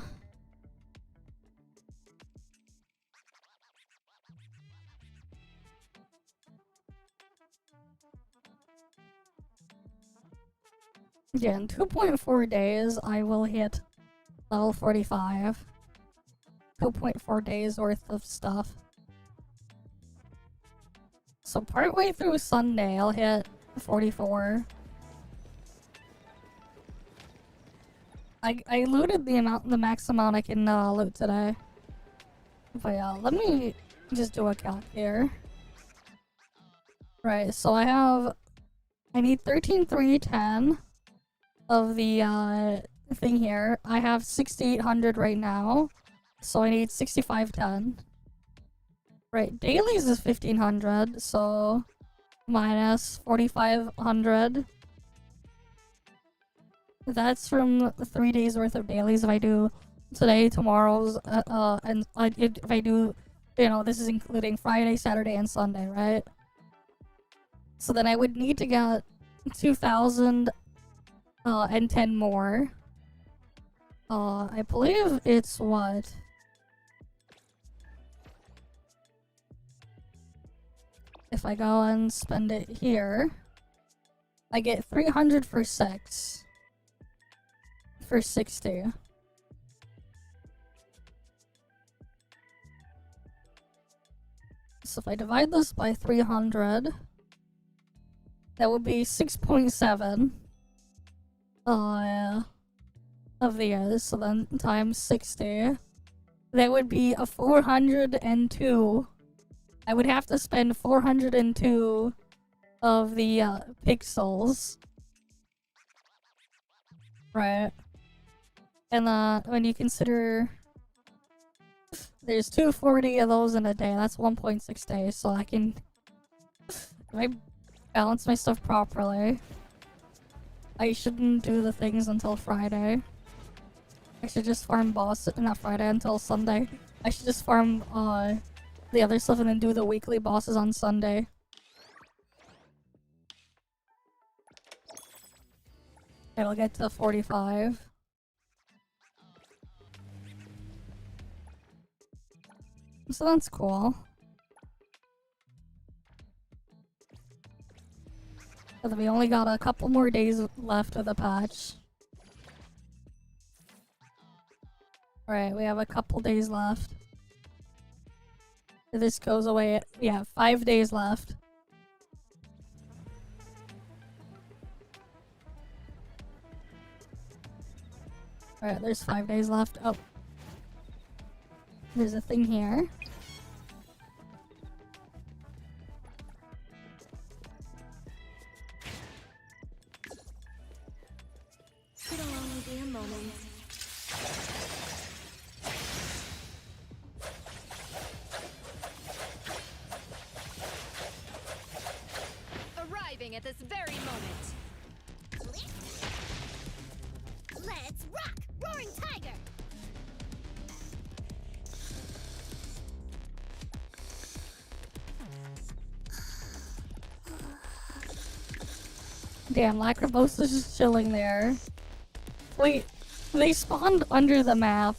yeah, in 2.4 days, I will hit level 45. 2.4 days worth of stuff. So partway through Sunday, I'll hit 44. I looted the max amount I can loot today. But yeah, let me just do a calc here. Right, so I need 13,310 of the thing here. I have 6,800 right now, so I need 6,510. Right, dailies is 1,500, so minus 4,500. That's from 3 days worth of dailies if I do today, tomorrow's, and if I do, you know, this is including Friday, Saturday, and Sunday, right? So then I would need to get 2,000 and 10 more. I believe it's what? If I go and spend it here, I get 300 for 6. For 60. So if I divide this by 300, that would be 6.7 of the years. So then times 60, that would be a 402. I would have to spend 402 of the pixels. Right. And when you consider there's 240 of those in a day, that's 1.6 days, so I can, if I balance my stuff properly, I shouldn't do the things until Friday. I should just farm boss, not Friday, until Sunday. I should just farm the other stuff and then do the weekly bosses on Sunday. It'll get to 45. So that's cool. But we only got a couple more days left of the patch. Alright, we have a couple days left. This goes away at, yeah, 5 days left. Alright, there's 5 days left. Oh. There's a thing here. It'll only be a moment. Arriving at this very moment. Let's rock! Roaring Tiger! Damn, Lacrobosa's just chilling there. Wait, they spawned under the map.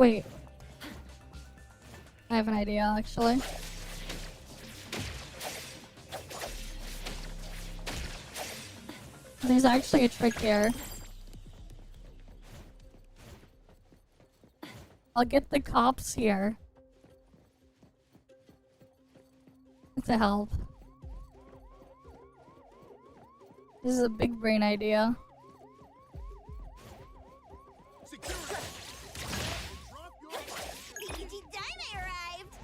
Wait. I have an idea, actually. There's actually a trick here. I'll get the cops here to help. This is a big brain idea. Security! Drop your weapon. Pikachu Dynamite arrived!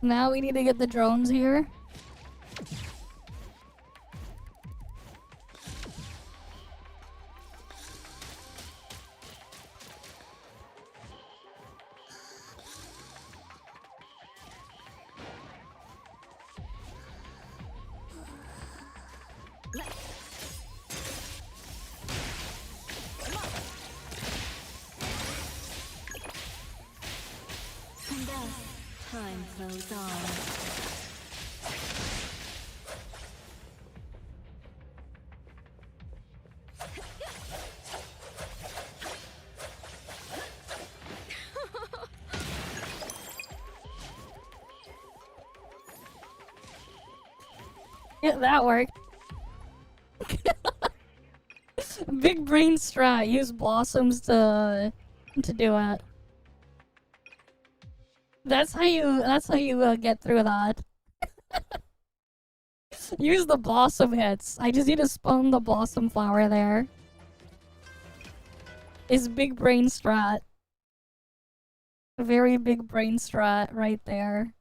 Now we need to get the drones here. And thus, time flows on. Yeah, that worked. Big brain strat. Use blossoms to do it. That's how you get through that. Use the blossom hits. I just need to spawn the blossom flower there. Is big brain strat. Very big brain strat right there.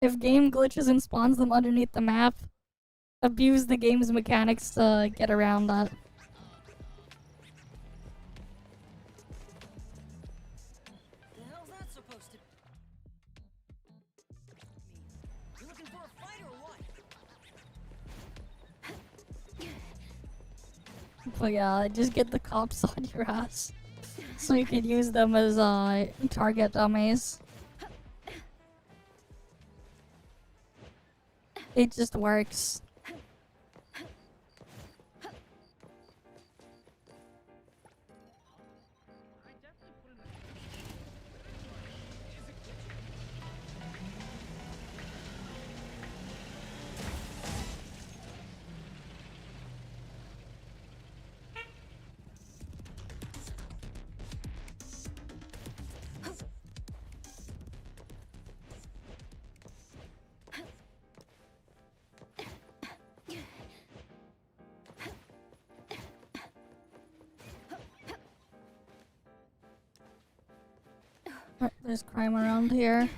If game glitches and spawns them underneath the map, abuse the game's mechanics to get around that. The hell's that supposed to be? You looking for a fight or what? But yeah, just get the cops on your ass. So you can use them as target dummies. It just works. There's crime around here.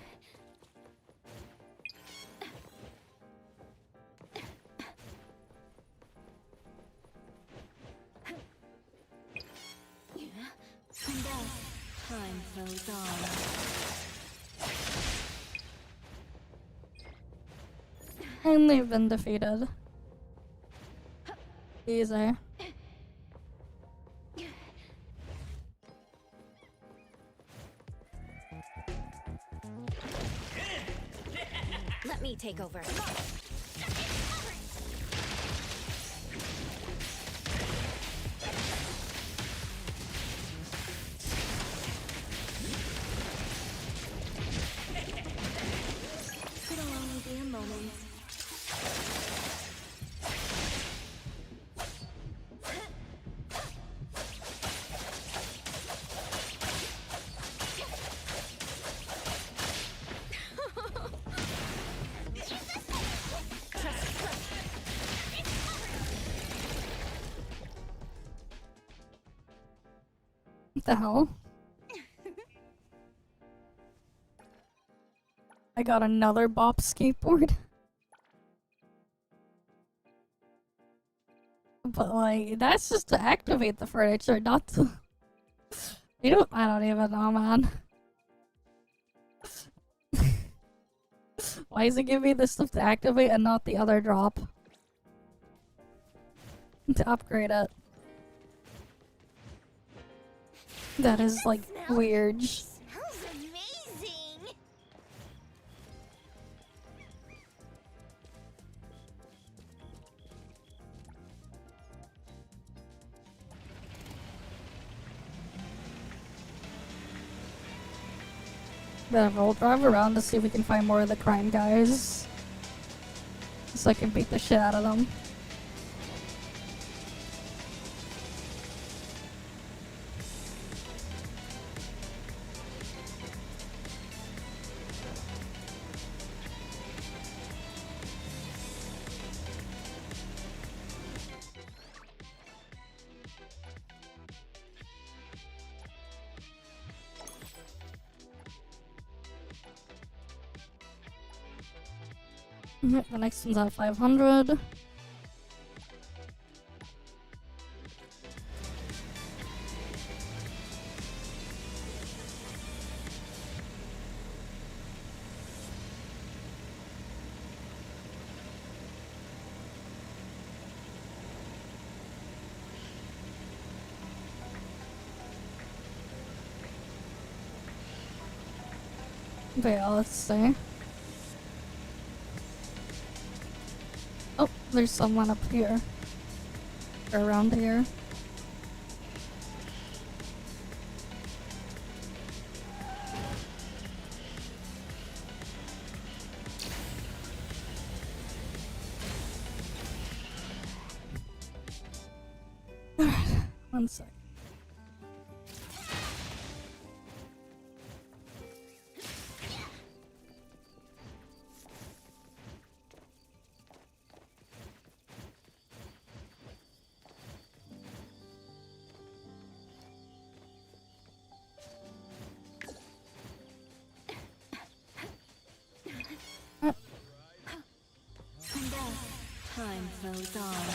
And thus, time flows on. And they've been defeated. Easy. Let me take over. It'll only be a moment. What the hell? I got another bop skateboard. But like, that's just to activate the furniture, not to... I don't even know, man. Why is it giving me this stuff to activate and not the other drop? To upgrade it. That is like Smell? weird. Smells amazing. Then we'll drive around to see if we can find more of the crime guys. So I can beat the shit out of them. Yep, the next one's at 500. But yeah, let's see. Oh, there's someone up here. Or around here. Alright, 1 sec. And as time flows on.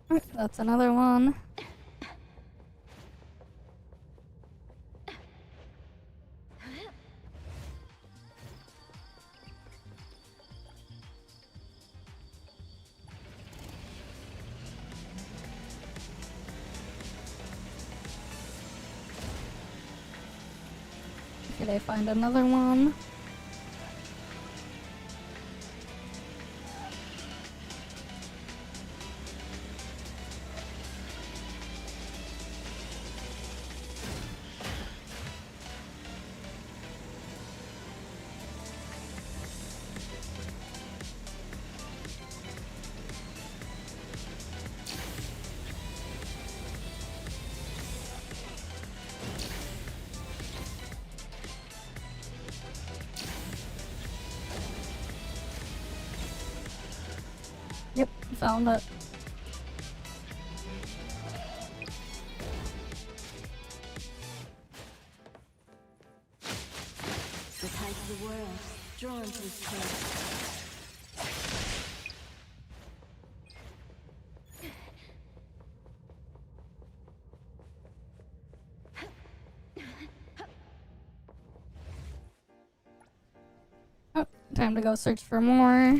Alright, that's another one. Did I find another one? Yep, found it. The tide of the world, drawn to this place. Oh, time to go search for more.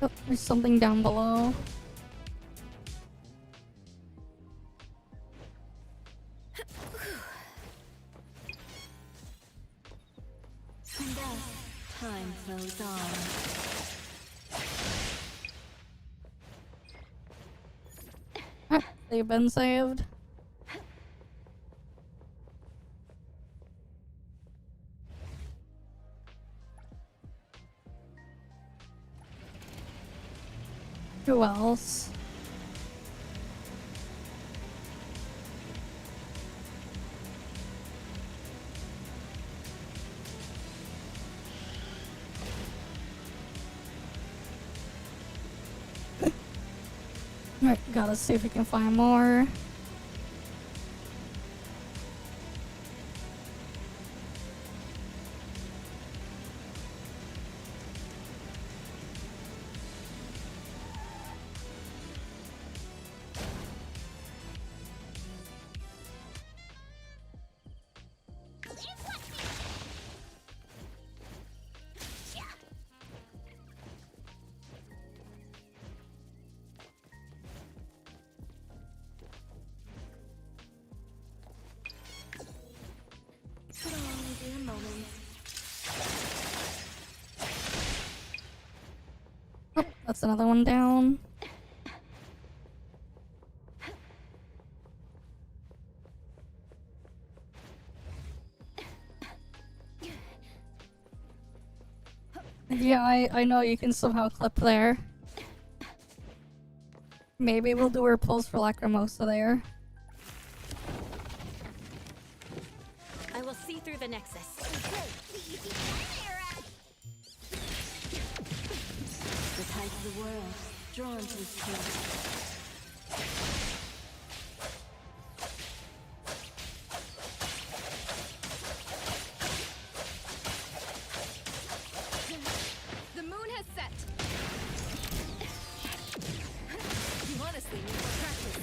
Oh, there's something down below. And as time flows on. Ah, they've been saved. Who else? Right, gotta see if we can find more. Could only be a moment. Oh, that's another one down. Yeah, I know you can somehow clip there. Maybe we'll do our pulls for Lacrimosa there. I will see through the nexus. The tides of the world, drawn to his kill. The moon has set. You honestly need more practice.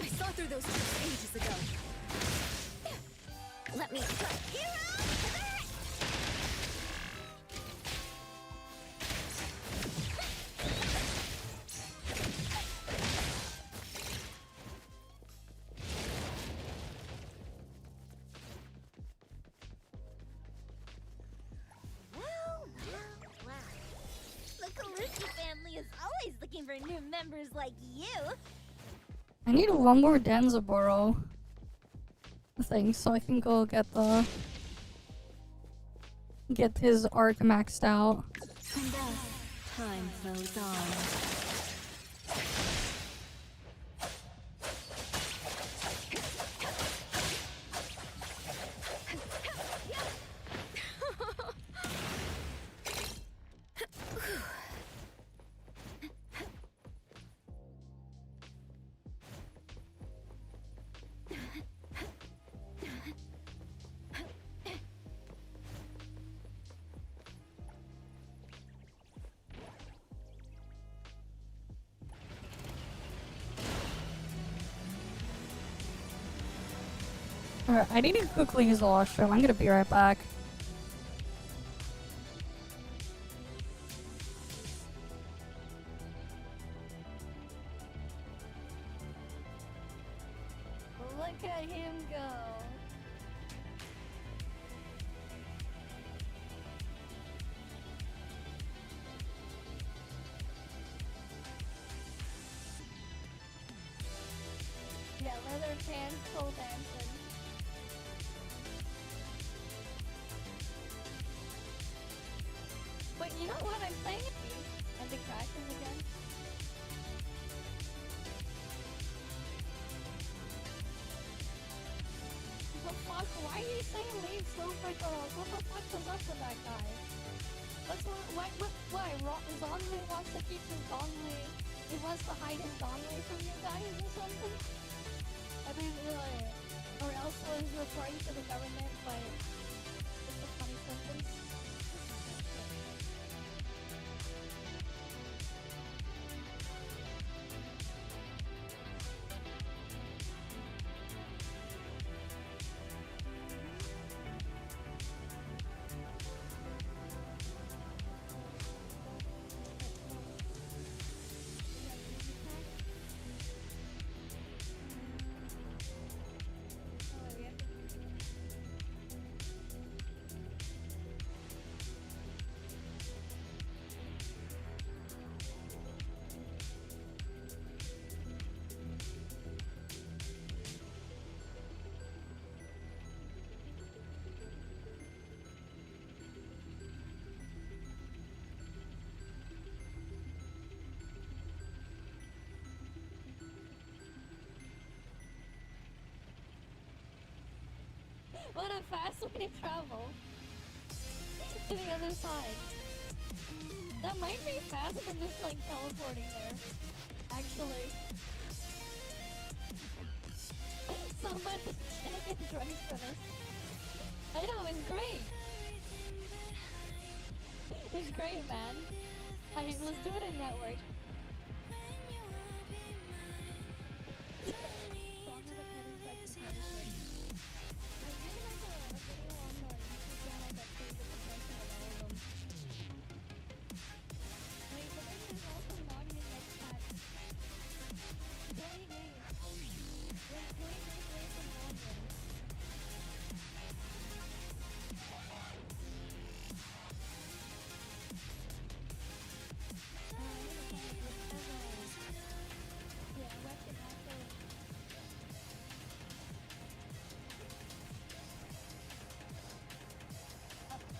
I saw through those tricks ages ago. Let me The Calucci family is always looking for new members like you. I need one more Denzaburo thing so I can go get his arc maxed out. And thus, time flows on. Alright, I need to quickly use the washroom. I'm gonna be right back. Look at him go. Yeah, leather pants, pole dancing. But you know what I'm saying? And the crashes again. The fuck? Why are you saying leave so freaking off? What the fuck was up with that guy? What's why? Zonley wants to keep his Donley. He wants to hide his Donley from you guys or something? I mean, really. Or else was referring to the government, but it's a funny sentence. What a fast way to travel to the other side. That might be faster than just like teleporting there. Actually. Somebody taking drugs for this. I know, it's great. It's great, man. I mean, let's do it in network.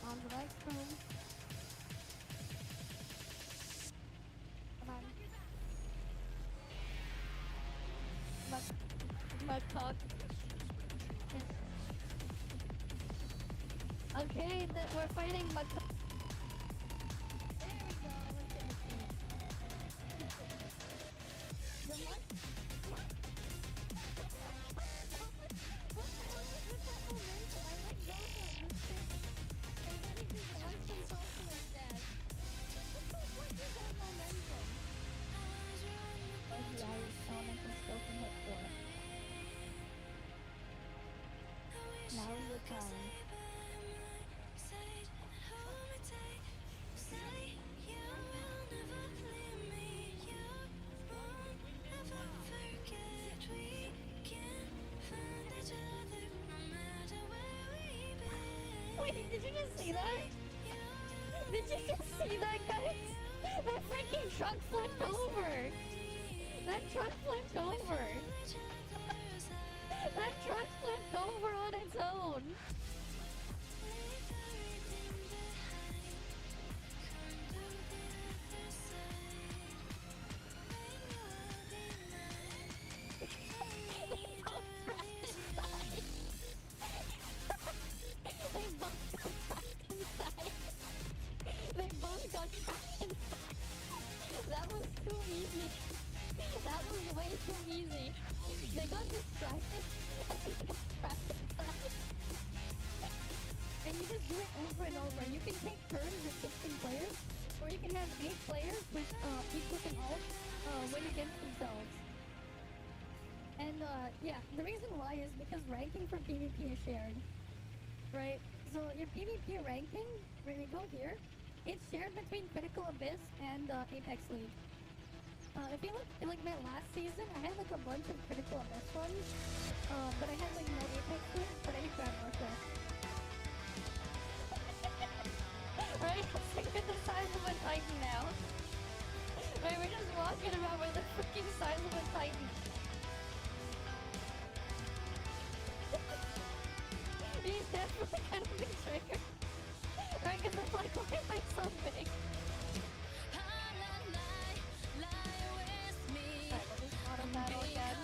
On the right room. Come on. Mud talk. Okay, we're fighting mud talk. There we go. The mud. What the hell is with that momentum? I let go of this thing. And then it just wants me talking like that. What is that momentum? The Irish momentum still can hit for it. Now's the time. Wait, did you just see that? Did you just see that, guys? That freaking truck flipped over! That truck flipped over! That truck flipped over on its own! They both got trapped inside! They both got trapped inside! That was too easy! That was way too easy! They got distracted and they got trapped inside! And you just do it over and over. You can take turns with 16 players, or you can have 8 players with each with an alt win against themselves. And yeah, the reason why is because ranking for PvP is shared. Right? So your PvP ranking, when you go here, it's shared between Critical Abyss and Apex League. If you look at like my last season, I had like a bunch of Critical Abyss ones, but I had like no Apex League, but I did grab more stuff. Right? It's like we're the size of a Titan now. Right? We're just walking around with the freaking size of a Titan. He's definitely kind of big trigger. Right, because it's like, why am I so big? Alright, we'll just auto battle again.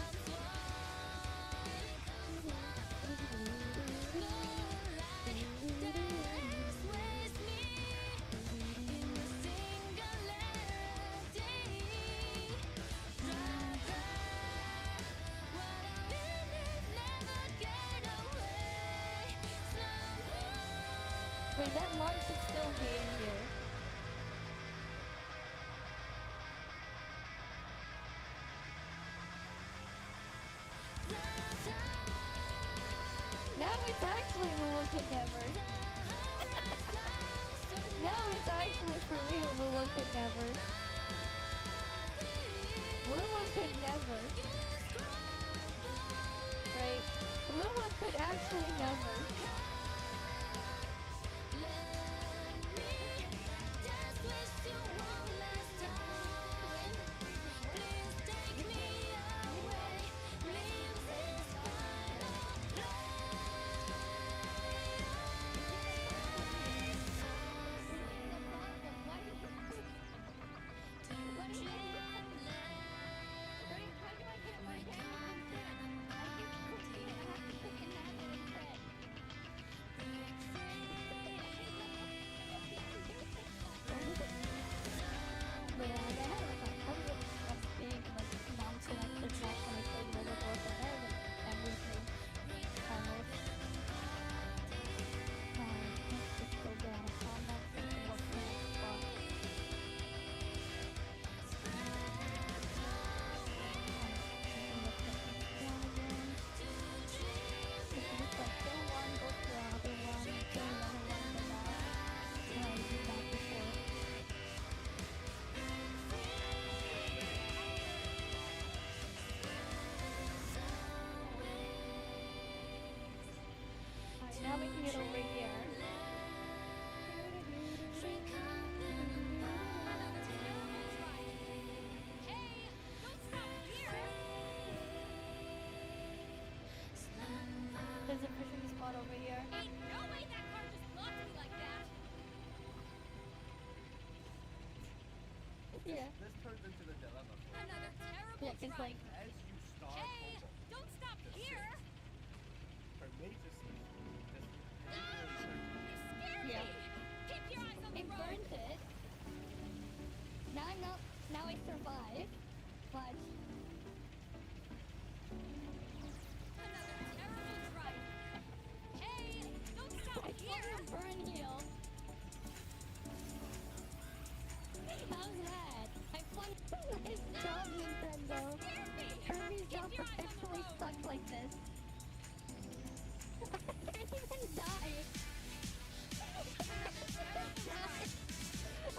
Wait, that launch should still be in here. Now it's actually Luluka Never. Now it's actually for real Luluka Never. Luluka Never. Right? Luluka actually never. Yeah. This turns into the dilemma for you. Another terrible Yeah, 'cause, like, driver. As you star Hey, Cobalt, don't stop the here. sixth, her major season just You scared Yeah. me. Keep your eyes on the It road. burnt it. Now I'm not. Now I survive. But Another terrible drive. Hey, don't stop I here. flung a burn heal. How's that? I flung. Nice job, Nintendo. Scared me. Kirby's Keep not your eyes on the perpetually road. stuck like this. I can't even die.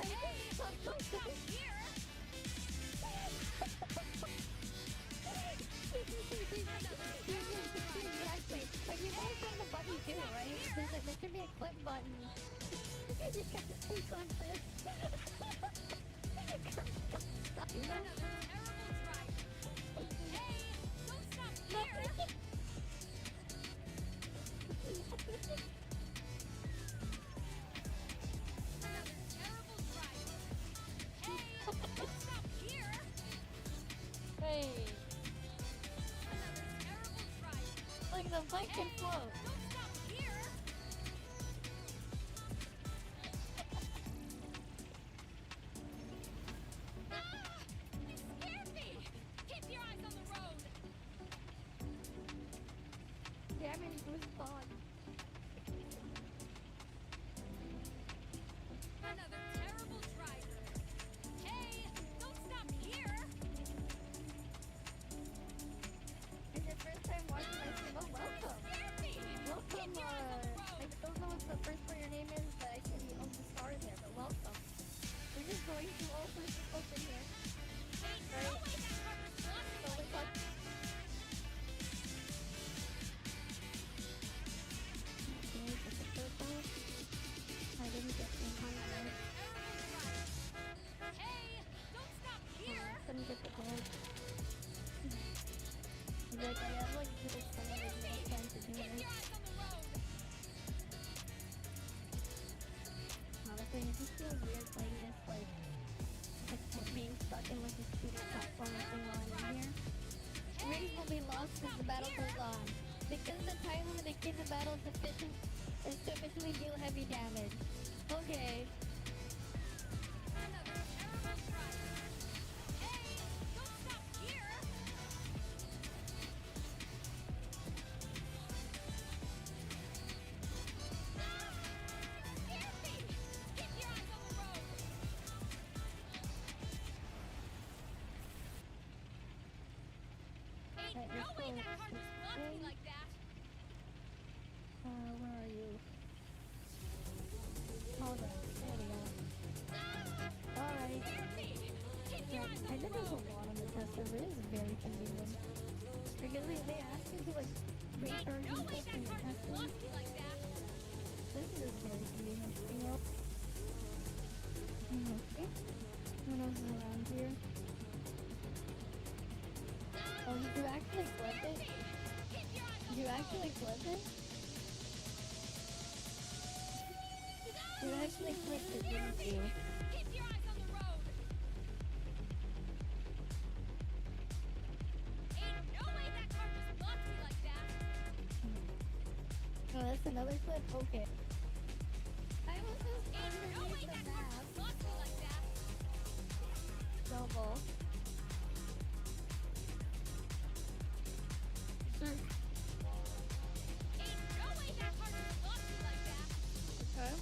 Hey, don't stop here. Exactly. But you guys have the button too, right? There should be a clip button. You can click on this. Another terrible drive. Hey, don't stop here. Another terrible drive. Hey, don't stop here. Hey, Another terrible drive. like the bike can Hey, float. don't stop here. Ah, you scared me. Keep your eyes on the road. Damage was gone. Another terrible driver. Hey, don't stop here. It's your first time watching my stream. Oh, welcome. Scared me. Welcome, Keep your eyes on the I road. don't know what the first part of your name is, but I see you the star there, but welcome. We're just going through all sorts of stuff in here. Ain't no way that carpet's blocking So like it's that. like, okay, get the purple. I didn't get the Another hundred. terrible drive. Hey, don't stop here. Couldn't get the gold. Like, I have like little something that you don't plan to do, Keep your right? eyes on the road. Honestly, it just feels weird playing this, like being stuck in like a stupid platformer thing while I'm in here. Rings will be lost as the battle goes on. Because the time limit to keep the battle is to efficiently deal heavy damage. Okay. Another terrible drive. Hey, don't stop here. Ah, you scared me. Keep your eyes on the road. Ain't Right, no let's way go. that car just blocked me like that. Where are you? Hold on. There we go. Ah, Alright. scared me. Keep your eyes I on the think there's a road. lot on the test server. It is very convenient. Because they ask you to like rate Ain't or no way that in car just testing. blocked me like that. This is very convenient, you know. Okay. What else is around here? Oh, did you actually flip it? Keep your eyes on Did you the actually road. flip it? You actually flipped it, didn't you? Keep your eyes on the road. Ain't no way that car just blocked me like that. Oh, that's another flip? Okay. I was just Ain't no way underneath that the car map. just blocked me like that. Double. Sure. Ain't no way that car just blocked me like that. Okay.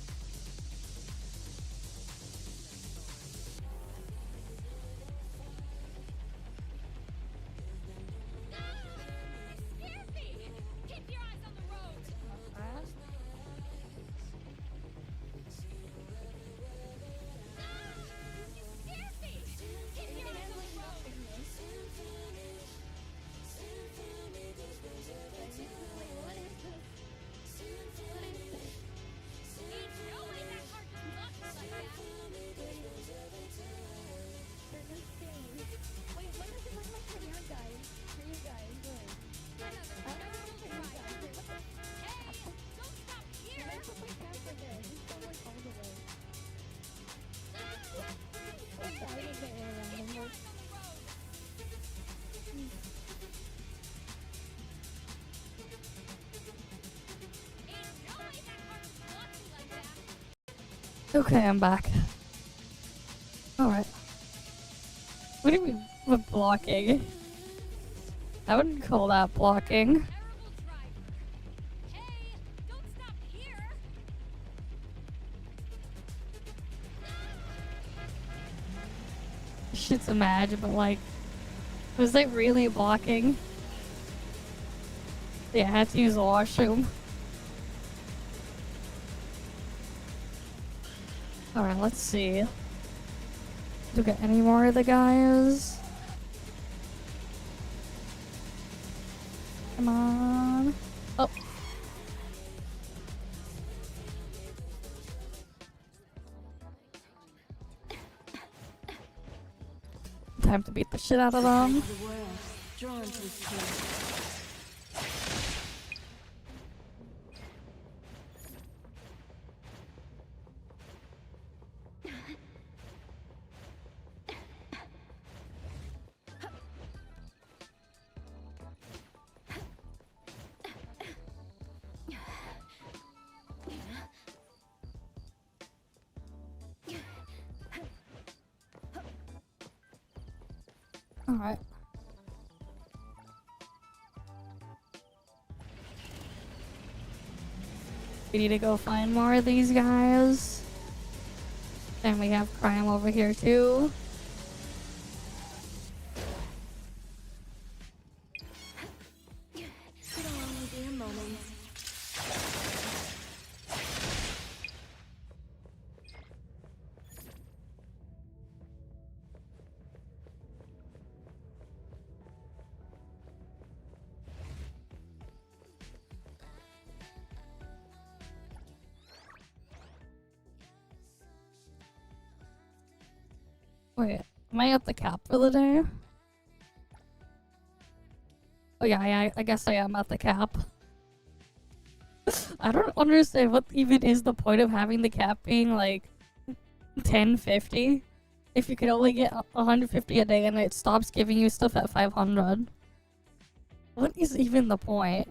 Ah, you scared me. Keep your eyes on the road. Fast. Ah, you scared me. Keep your eyes on Okay, I'm back. Alright. What do you mean with blocking? I wouldn't call that blocking. Terrible driver. Hey, don't stop here. Shit's a match, but like, was it really blocking? Yeah, I had to use the washroom. Alright, let's see. Do we get any more of the guys? Come on. Oh. Time to beat the shit out of them. The world, drawn to his kill. Alright. We need to go find more of these guys. And we have crime over here too. It'll only be a moment. Wait, am I at the cap for the day? Oh yeah, I guess I am at the cap. I don't understand what even is the point of having the cap being like 1050 if you can only get 150 a day and it stops giving you stuff at 500. What is even the point?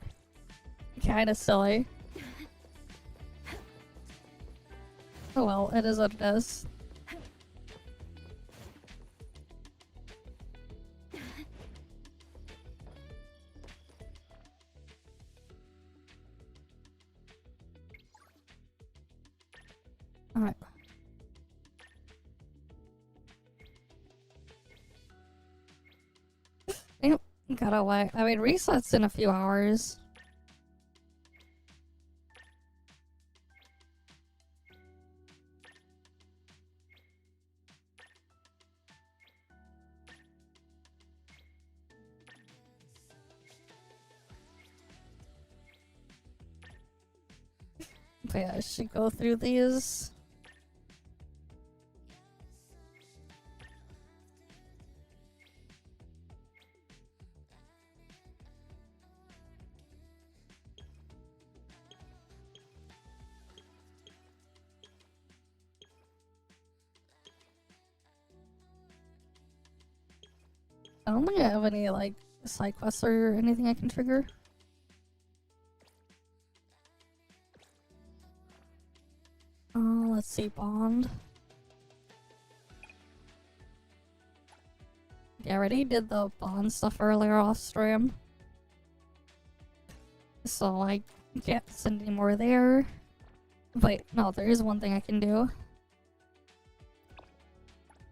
Kinda silly. Oh well, it is what it is. Alright. Yep, gotta wait. I mean, resets in a few hours. But yeah, I should go through these. I don't think I have any, like, side quests or anything I can trigger. Let's see, Bond. Yeah, I already did the Bond stuff earlier off stream. So I can't send any more there. Wait, no, there is one thing I can do.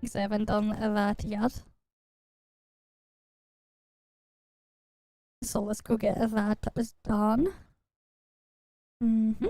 Because I haven't done that yet. So let's go get that done. Mm-hmm.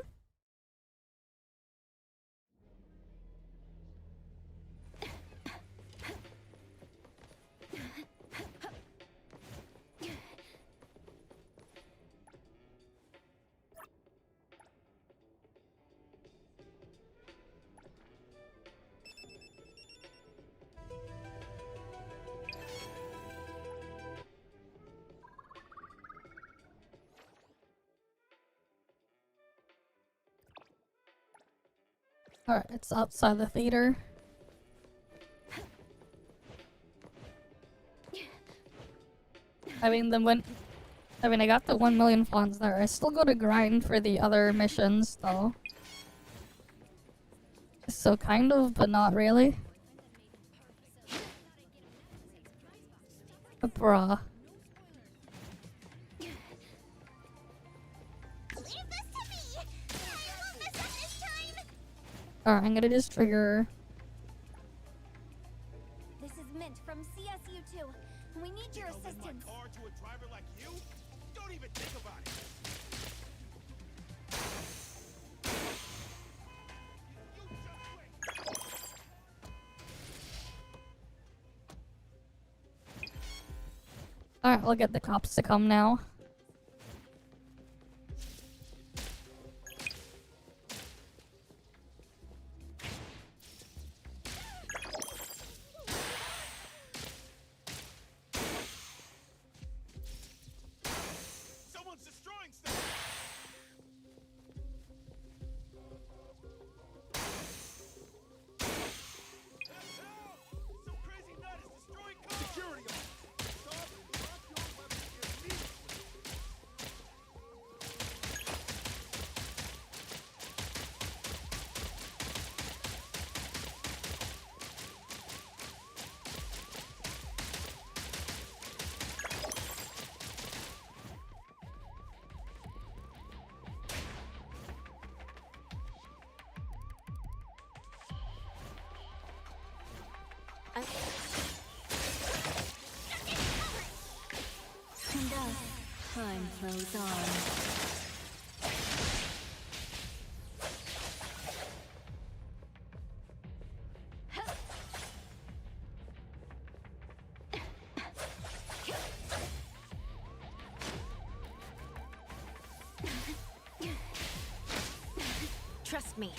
Alright, it's outside the theater. I mean, I got the 1 million funds there. I still go to grind for the other missions, though. So kind of, but not really. Bruh. Leave this to me! I won't mess up this time! Alright, I'm gonna just trigger. This is Mint from CSU2. We need your Lend my assistance. car to a driver like you? Don't even think about it. You just wait. Alright, we'll get the cops to come now. Someone's destroying stuff. Help! Some crazy nut is destroying cars. Security officer, stop and drop your weapon immediately. And thus, time flows on. Trust me.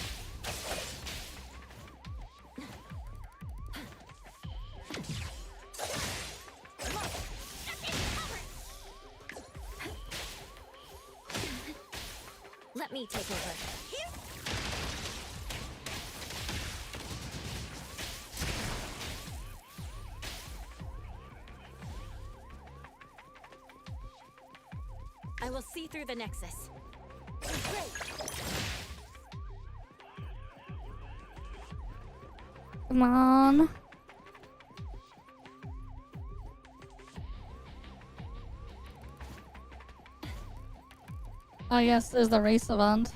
Let me take over. I will see through the Nexus. Come on. Oh yes, there's the race event.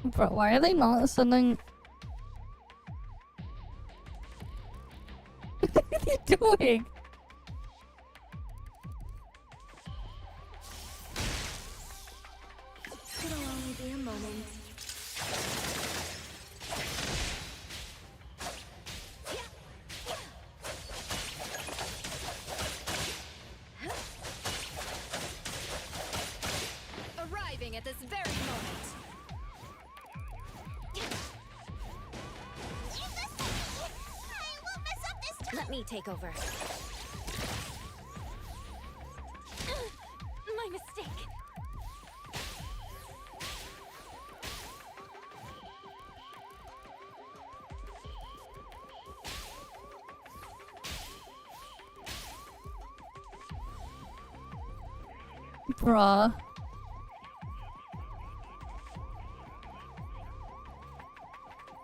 Bro, why are they not sending... What are they doing? It'll only be a moment. Arriving at this very moment. Leave this to me! I won't mess up this time! Let me take over. My mistake. Bruh.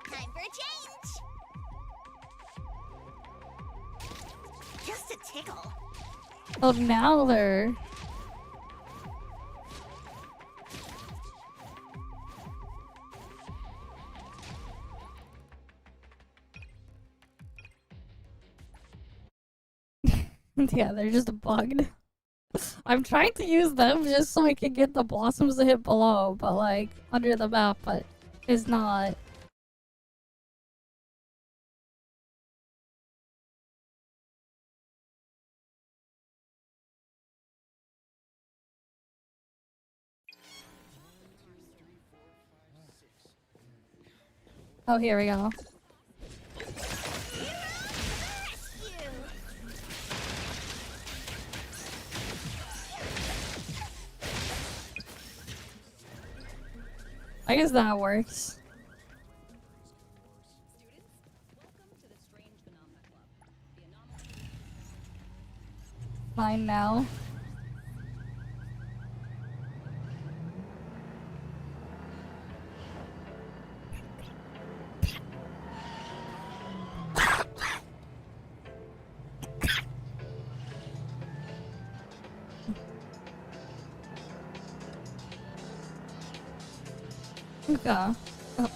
Time for a change! Just a tickle. Oh, now they're... Yeah, they're just bugged. I'm trying to use them just so I can get the blossoms to hit below, but like, under the map, but it's not. Oh, here we go. I guess that works. Mine now. Okay. Oh.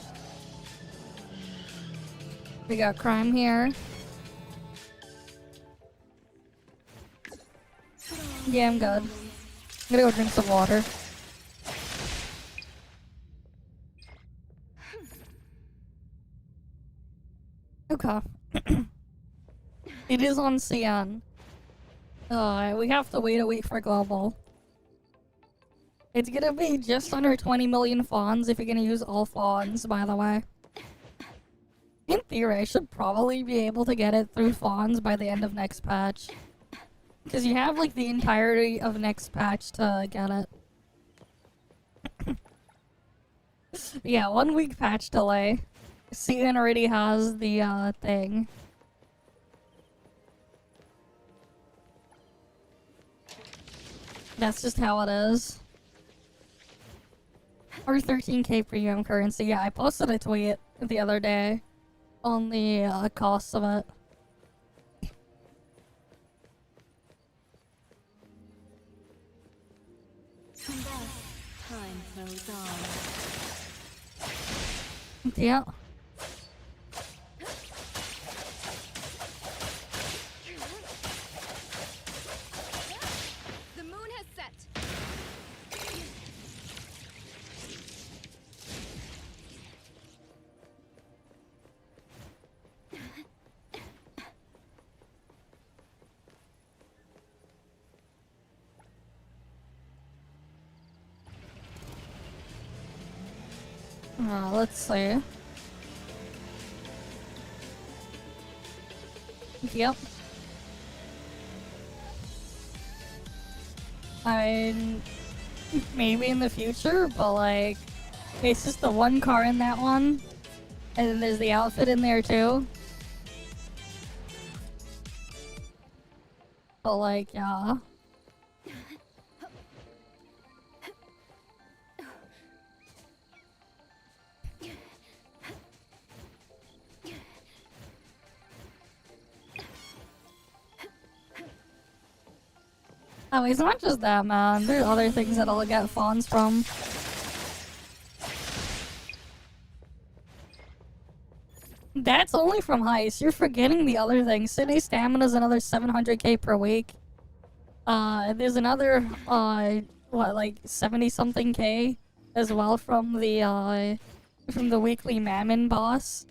We got crime here. Yeah, I'm good. I'm gonna go drink some water. Okay. It is on CN. We have to wait a week for global. It's gonna be just under 20 million fawns if you're gonna use all fawns, by the way. In theory, I should probably be able to get it through fawns by the end of next patch. Because you have, like, the entirety of next patch to get it. Yeah, 1 week patch delay. CN already has the, thing. That's just how it is. Or 13k premium currency. Yeah, I posted a tweet the other day on the cost of it. Come back. Time flows on. Yeah. The moon has set. Let's see. Yep. Maybe in the future, but like, it's just the one car in that one, and then there's the outfit in there too. But like, yeah. Oh, it's not just that, man. There's other things that I'll get fawns from. That's only from heist. You're forgetting the other things. City Stamina's another 700k per week. There's another, what, like 70-something k as well from the weekly Mammon boss.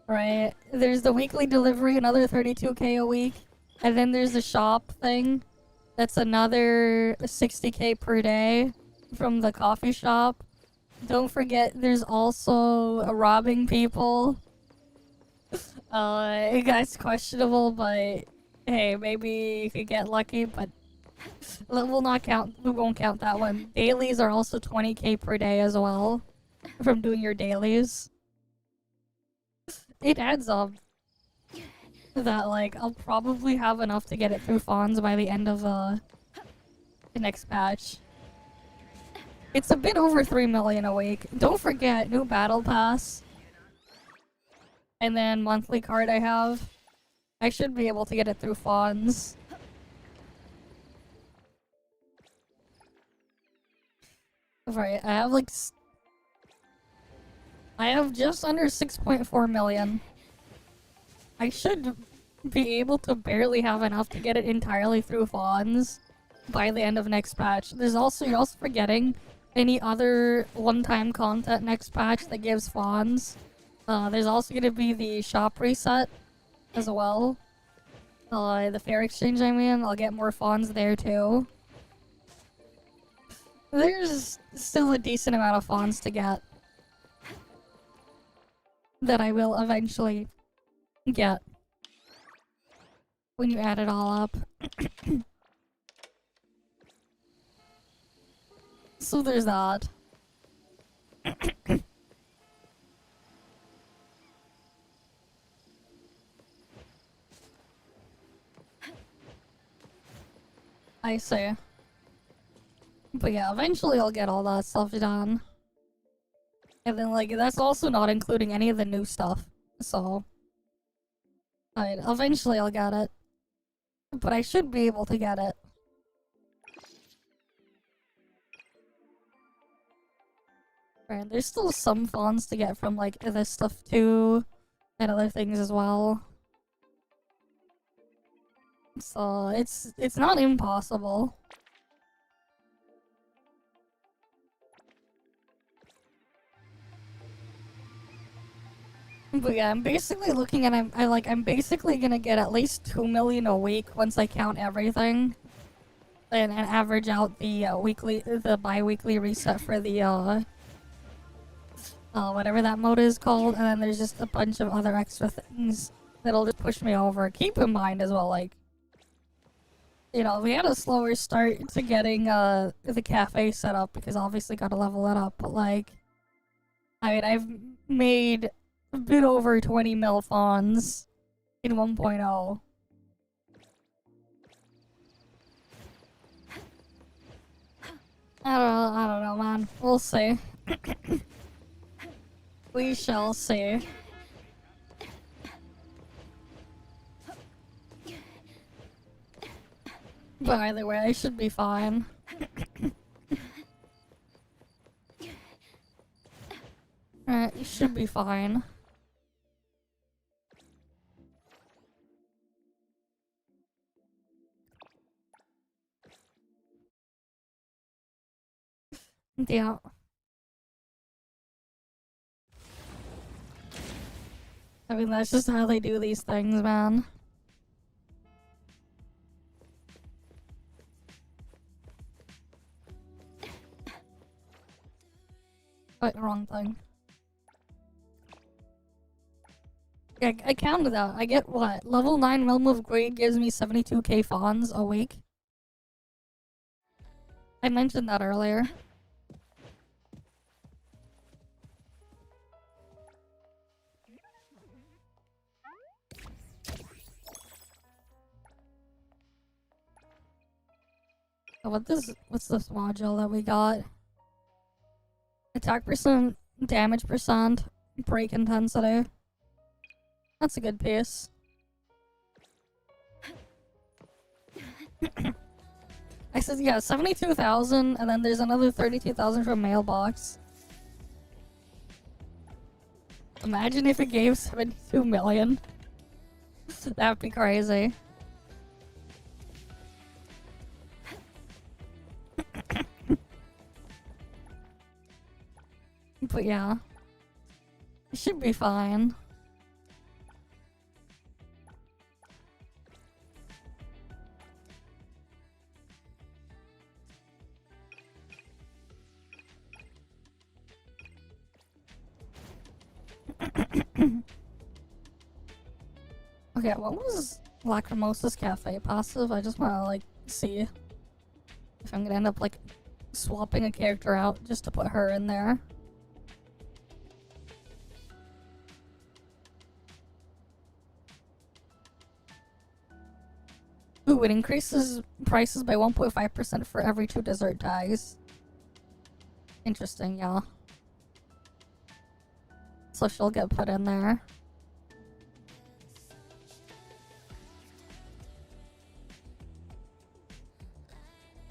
Right? There's the weekly delivery, another 32k a week. And then there's the shop thing. That's another 60k per day from the coffee shop. Don't forget, there's also robbing people. That's questionable, but hey, maybe you could get lucky, but we'll not count, we won't count that one. Dailies are also 20k per day as well from doing your dailies. It adds up. That, like, I'll probably have enough to get it through fawns by the end of, the next patch. It's a bit over 3 million a week. Don't forget, new battle pass. And then monthly card I have. I should be able to get it through fawns. Right, I have, like, I have just under 6.4 million. I should be able to barely have enough to get it entirely through fawns by the end of next patch. You're also forgetting any other one-time content next patch that gives fawns. There's also gonna be the shop reset as well. The fair exchange, I mean, I'll get more fawns there too. There's still a decent amount of fawns to get that I will eventually get when you add it all up. So there's that. I see. But yeah, eventually I'll get all that stuff done. And then, like, that's also not including any of the new stuff. So, eventually I'll get it. But I should be able to get it. Right, there's still some fawns to get from like this stuff too, and other things as well. So it's not impossible. But yeah, I'm basically looking at I'm basically gonna get at least 2 million a week once I count everything. And average out the bi-weekly reset for the whatever that mode is called, and then there's just a bunch of other extra things that'll just push me over. Keep in mind as well, like, you know, we had a slower start to getting the cafe set up because obviously gotta level it up, but like, I mean, I've made a bit over 20 mil fawns in 1.0. I don't know, man. We'll see. We shall see. But either way, I should be fine. Alright, you should be fine. Yeah. I mean, that's just how they do these things, man. Wait, wrong thing. Yeah, I counted that. I get what? Level 9 Realm of Greed gives me 72k fawns a week. I mentioned that earlier. Oh, what's this module that we got? Attack percent, damage percent, break intensity. That's a good piece. I said, yeah, 72,000, and then there's another 32,000 from mailbox. Imagine if it gave 72 million. That'd be crazy. But yeah, it should be fine. Okay, what was Lacrimosa's Cafe passive? I just wanna like see if I'm gonna end up like swapping a character out just to put her in there. Ooh, it increases prices by 1.5% for every 2 dessert tags. Interesting, yeah. So she'll get put in there.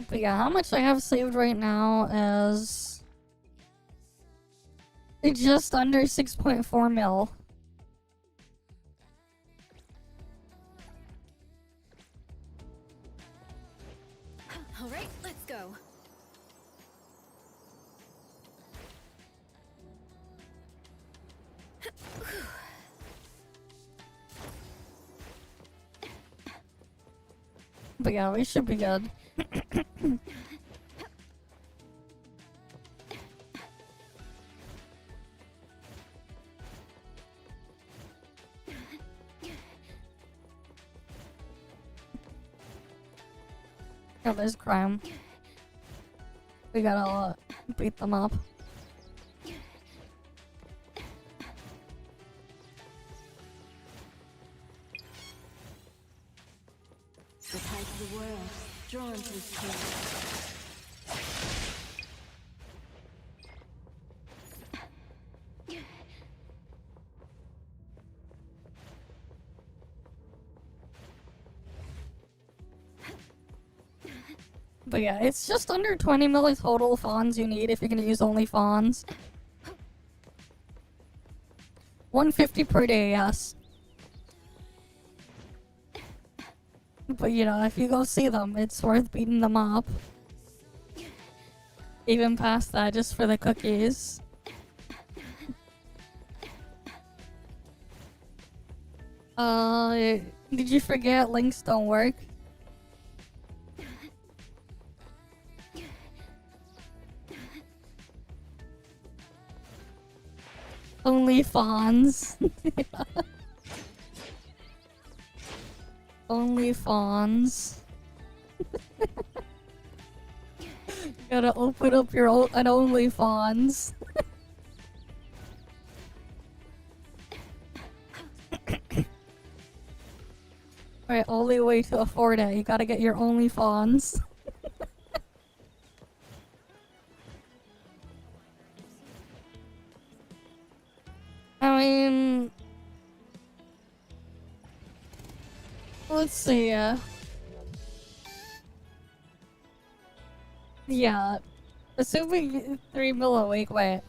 But yeah, how much I have saved right now is just under 6.4 mil. All right, let's go. But yeah, we should be good. Oh, there's crime. We gotta beat them up. The tide of the world, drawn to this place. But yeah, it's just under 20 milli total fawns you need if you're gonna use only fawns. 150 per day, yes. But you know, if you go see them, it's worth beating them up. Even past that, just for the cookies. Did you forget links don't work? Only fawns. Only fawns. Gotta open up your an OnlyFans. Alright, only way to afford it. You gotta get your OnlyFans. I mean... Let's see, yeah. Assuming 3 mil a week, wait.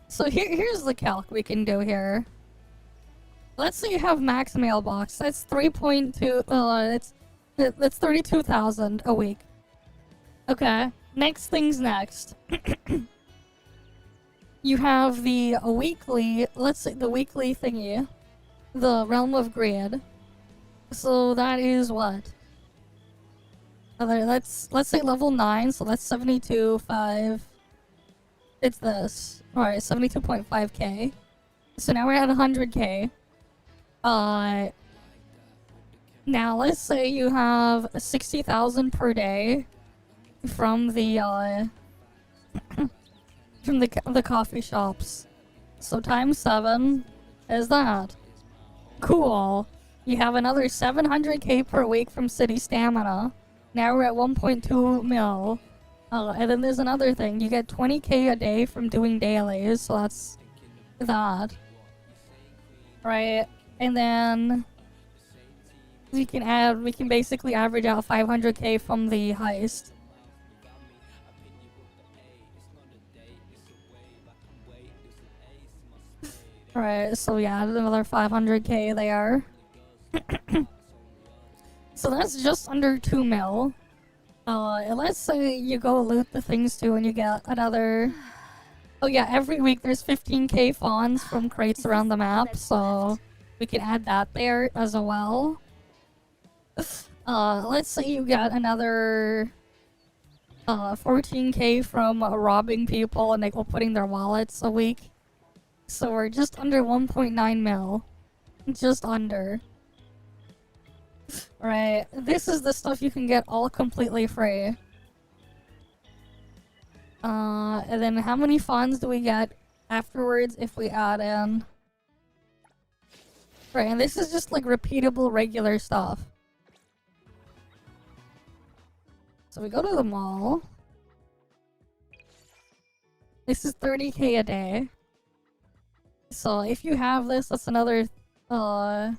So here's the calc we can do here. Let's say you have max mailbox. That's 3.2. That's 32,000 a week. Okay. Next thing's next. You have the weekly. Let's say the weekly thingy, the Realm of Greed. So that is what? Let's say level 9. So that's 72.5. It's this. All right, 72.5k. So now we're at 100k. Now let's say you have 60,000 per day from the from the coffee shops. So times 7 is that. Cool. You have another 700k per week from City Stamina. Now we're at 1.2 mil. And then there's another thing. You get 20k a day from doing dailies, so that's that. Right? And then we can basically average out 500k from the heist. Right, so yeah, another 500k there. So that's just under 2 mil. And let's say you go loot the things too and you get another... Oh yeah, every week there's 15k fawns from crates around the map, so we can add that there as well. Let's say you get another 14k from robbing people and like putting their wallets a week. So we're just under 1.9 mil. Just under. Right, this is the stuff you can get all completely free. And then how many funds do we get afterwards if we add in? Right, and this is just like repeatable regular stuff. So we go to the mall. This is 30k a day. So if you have this, that's another, I'll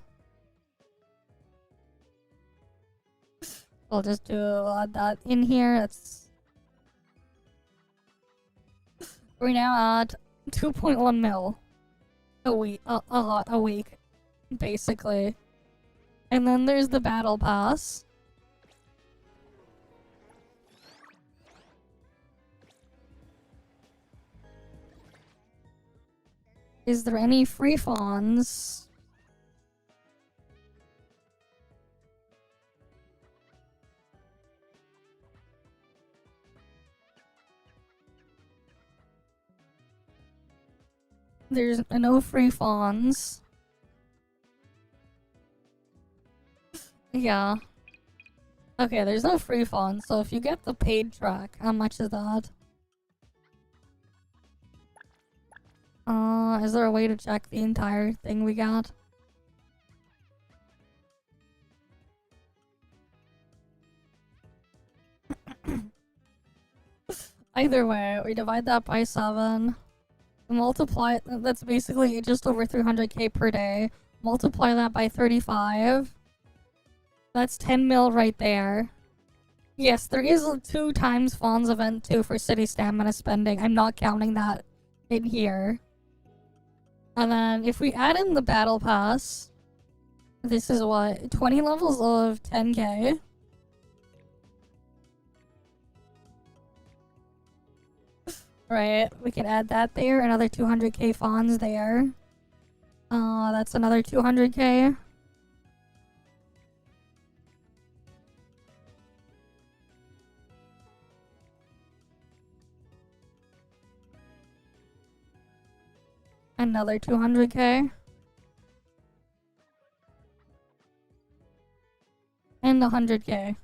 just do that in here. That's... We're now at 2.1 mil a week, a week, basically. And then there's the battle pass. Is there any free fawns? There's no free fawns. Yeah. Okay, there's no free fawns, so if you get the paid track, how much is that? Is there a way to check the entire thing we got? Either way, we divide that by 7. Multiply, that's basically just over 300k per day. Multiply that by 35. That's 10 mil right there. Yes, there is a 2 times Fawn's event too for city stamina spending. I'm not counting that in here. And then if we add in the battle pass, this is what, 20 levels of 10k. Right, we can add that there, another 200k fawns there. That's another 200k. Another 200k. And 100k.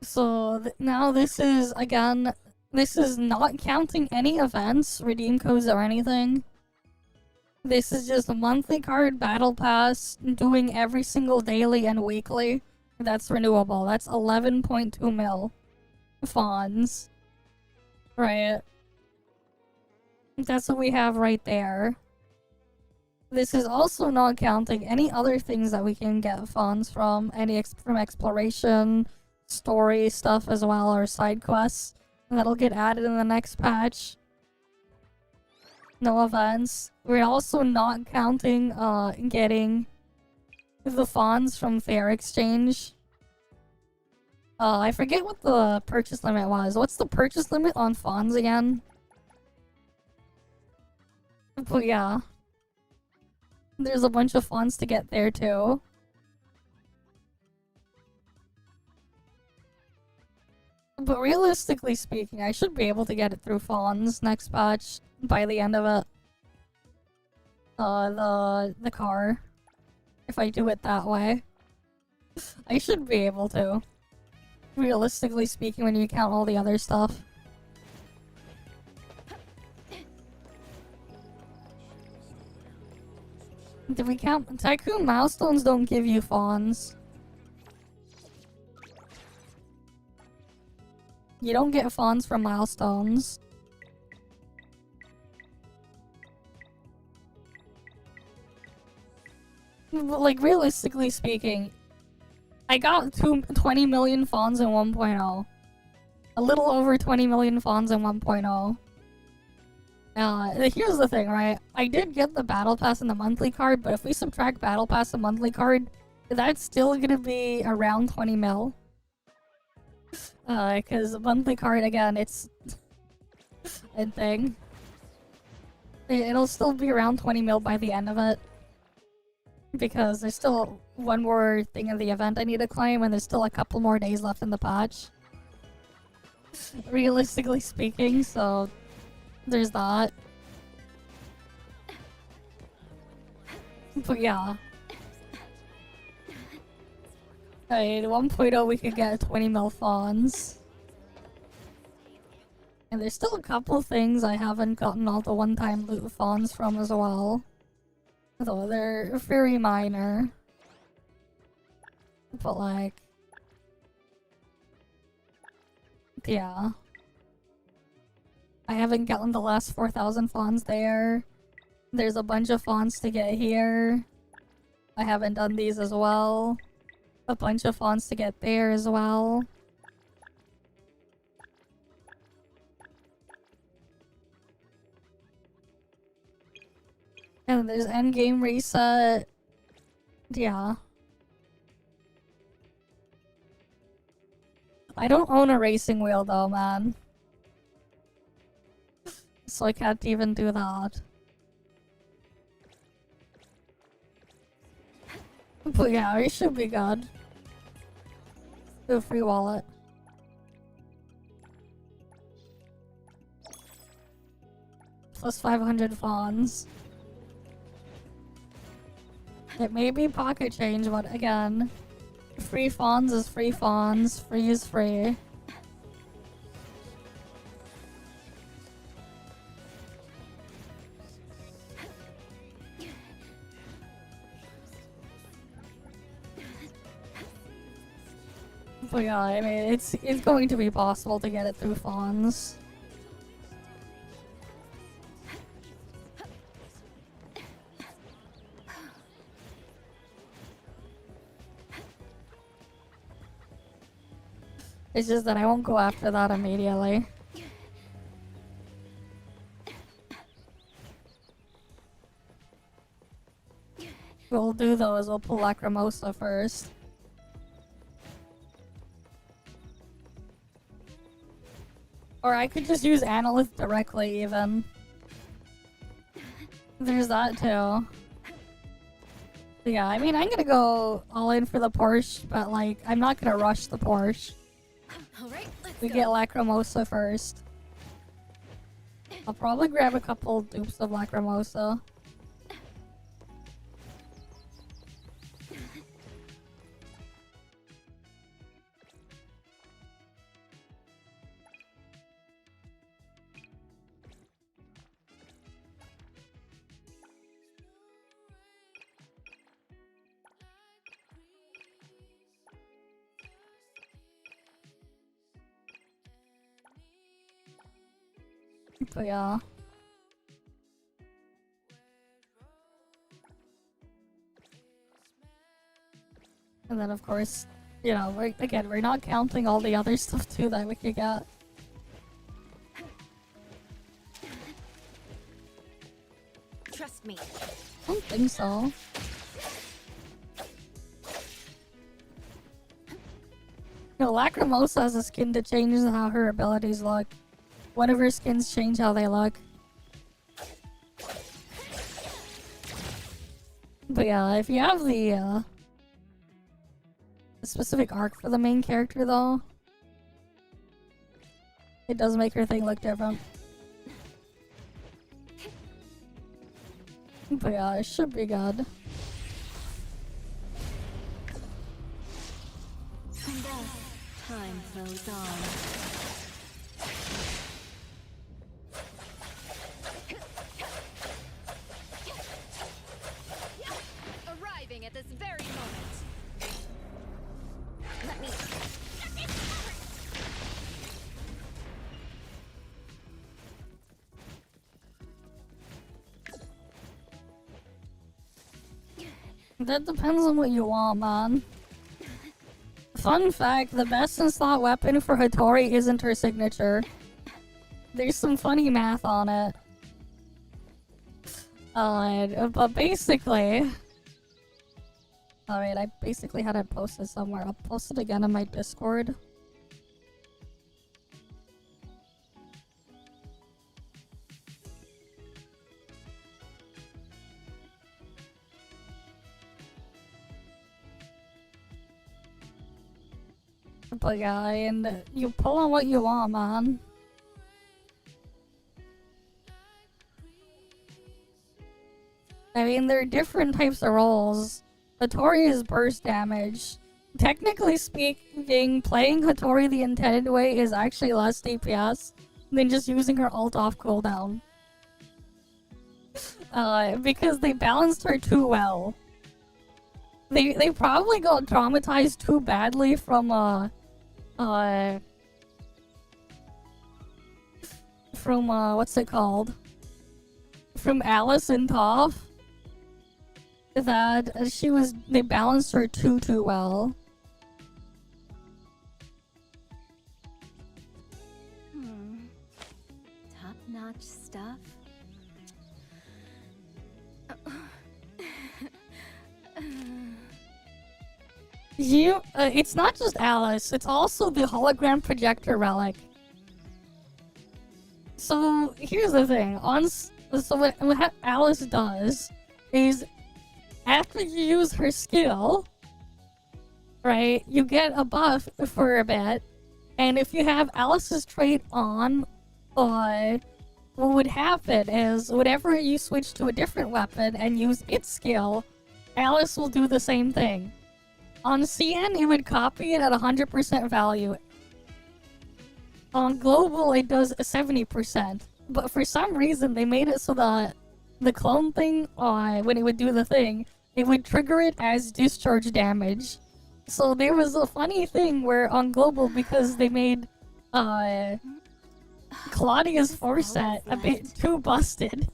So now this is, again, this is not counting any events, redeem codes, or anything. This is just a monthly card battle pass, doing every single daily and weekly. That's renewable. That's 11.2 mil fawns. Right. That's what we have right there. This is also not counting any other things that we can get fawns from, from exploration, story stuff as well, or side quests. And that'll get added in the next patch. No events. We're also not counting getting the fawns from Fair Exchange. I forget what the purchase limit was. What's the purchase limit on fawns again? But yeah. There's a bunch of fawns to get there too. But realistically speaking, I should be able to get it through fawns next patch by the end of it. The car. If I do it that way. I should be able to. Realistically speaking, when you count all the other stuff. Did we count? Tycoon milestones don't give you fawns. You don't get fawns from milestones. But like, realistically speaking, I got 20 million fawns in 1.0. A little over 20 million fawns in 1.0. Here's the thing, right? I did get the battle pass and the monthly card, but if we subtract battle pass and monthly card, that's still gonna be around 20 mil. Cause the monthly card, again, it's a thing. It'll still be around 20 mil by the end of it. Because there's still one more thing in the event I need to claim, and there's still a couple more days left in the patch. Realistically speaking, so there's that. But yeah. At 1.0 we could get 20 mil fawns. And there's still a couple things I haven't gotten all the one-time loot fawns from as well. Though they're very minor. But like... yeah. I haven't gotten the last 4,000 fawns there. There's a bunch of fawns to get here. I haven't done these as well. A bunch of fawns to get there as well. And there's endgame reset. Yeah. I don't own a racing wheel though, man. So I can't even do that. But yeah, we should be good. Do a free wallet. Plus 500 fawns. It may be pocket change, but again, free fawns is free fawns, free is free. But yeah, I mean, it's going to be possible to get it through fawns. It's just that I won't go after that immediately. what we'll do though is we'll pull Lacrimosa first. Or I could just use Analyth directly even. There's that too. Yeah, I mean, I'm gonna go all in for the Porsche, but like, I'm not gonna rush the Porsche. Alright, let's We go. get Lacrimosa first. I'll probably grab a couple dupes of Lacrimosa. But yeah. And then of course, you know, we're not counting all the other stuff too that we could get. Trust me. I don't think so. No, Lacrimosa has a skin that changes how her abilities look. One of her skins change how they look. But yeah, if you have the specific arc for the main character though, it does make her thing look different. But yeah, it should be good. And thus, time flows on. Arriving at this very moment. Let me. That depends on what you want, man. Fun fact, the best in slot weapon for Hattori isn't her signature. There's some funny math on it. But basically... Alright, I basically had it posted somewhere. I'll post it again in my Discord. But yeah, and you pull on what you want, man. I mean, there are different types of rolls. Hattori is burst damage. Technically speaking, playing Hattori the intended way is actually less DPS than just using her ult off cooldown. Because they balanced her too well. They probably got traumatized too badly from what's it called? From Alice and Toph. That they balanced her too well. Top-notch stuff. It's not just Alice, it's also the hologram projector relic. So, here's the thing. What Alice does is, after you use her skill, right, you get a buff for a bit, and if you have Alice's trait on, what would happen is, whenever you switch to a different weapon and use its skill, Alice will do the same thing. On CN, it would copy it at 100% value. On Global, it does 70%. But for some reason, they made it so that the clone thing, when it would do the thing, it would trigger it as discharge damage. So there was a funny thing where on Global, because they made Claudia's force set a bit too busted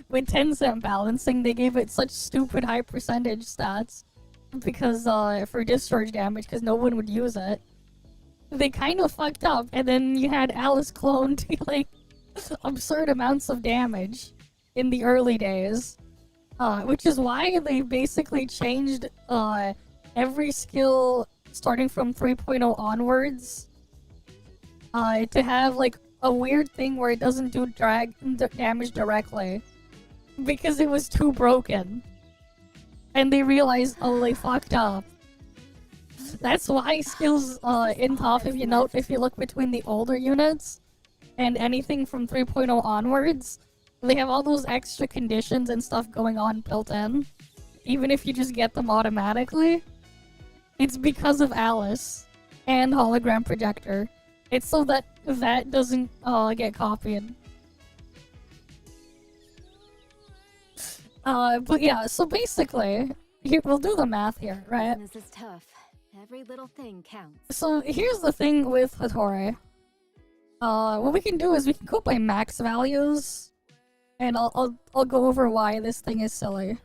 with 10-cent balancing, they gave it such stupid high percentage stats because for discharge damage, because no one would use it. They kind of fucked up, and then you had Alice clone to like absurd amounts of damage in the early days. Which is why they basically changed every skill starting from 3.0 onwards to have like a weird thing where it doesn't do damage directly because it was too broken. And they realized, oh, they fucked up. That's why skills in top, if you look between the older units and anything from 3.0 onwards, they have all those extra conditions and stuff going on built in. Even if you just get them automatically. It's because of Alice and Hologram Projector. It's so that that doesn't get copied. But yeah, so basically, here, we'll do the math here, right? This is tough. Every little thing counts. So here's the thing with Hattori. What we can do is we can go by max values, and I'll go over why this thing is silly.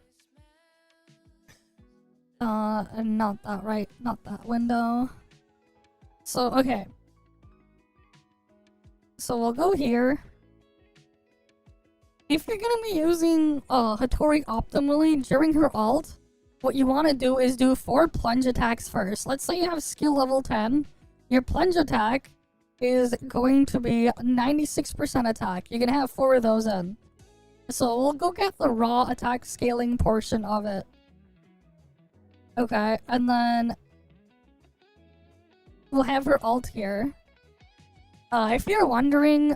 And not that right, not that window. So okay. So we'll go here. If you're gonna be using Hattori optimally during her ult, what you want to do is do 4 plunge attacks first. Let's say you have skill level 10. Your plunge attack is going to be 96% attack. You're gonna have 4 of those in. So we'll go get the raw attack scaling portion of it. Okay, and then we'll have her ult here. If you're wondering,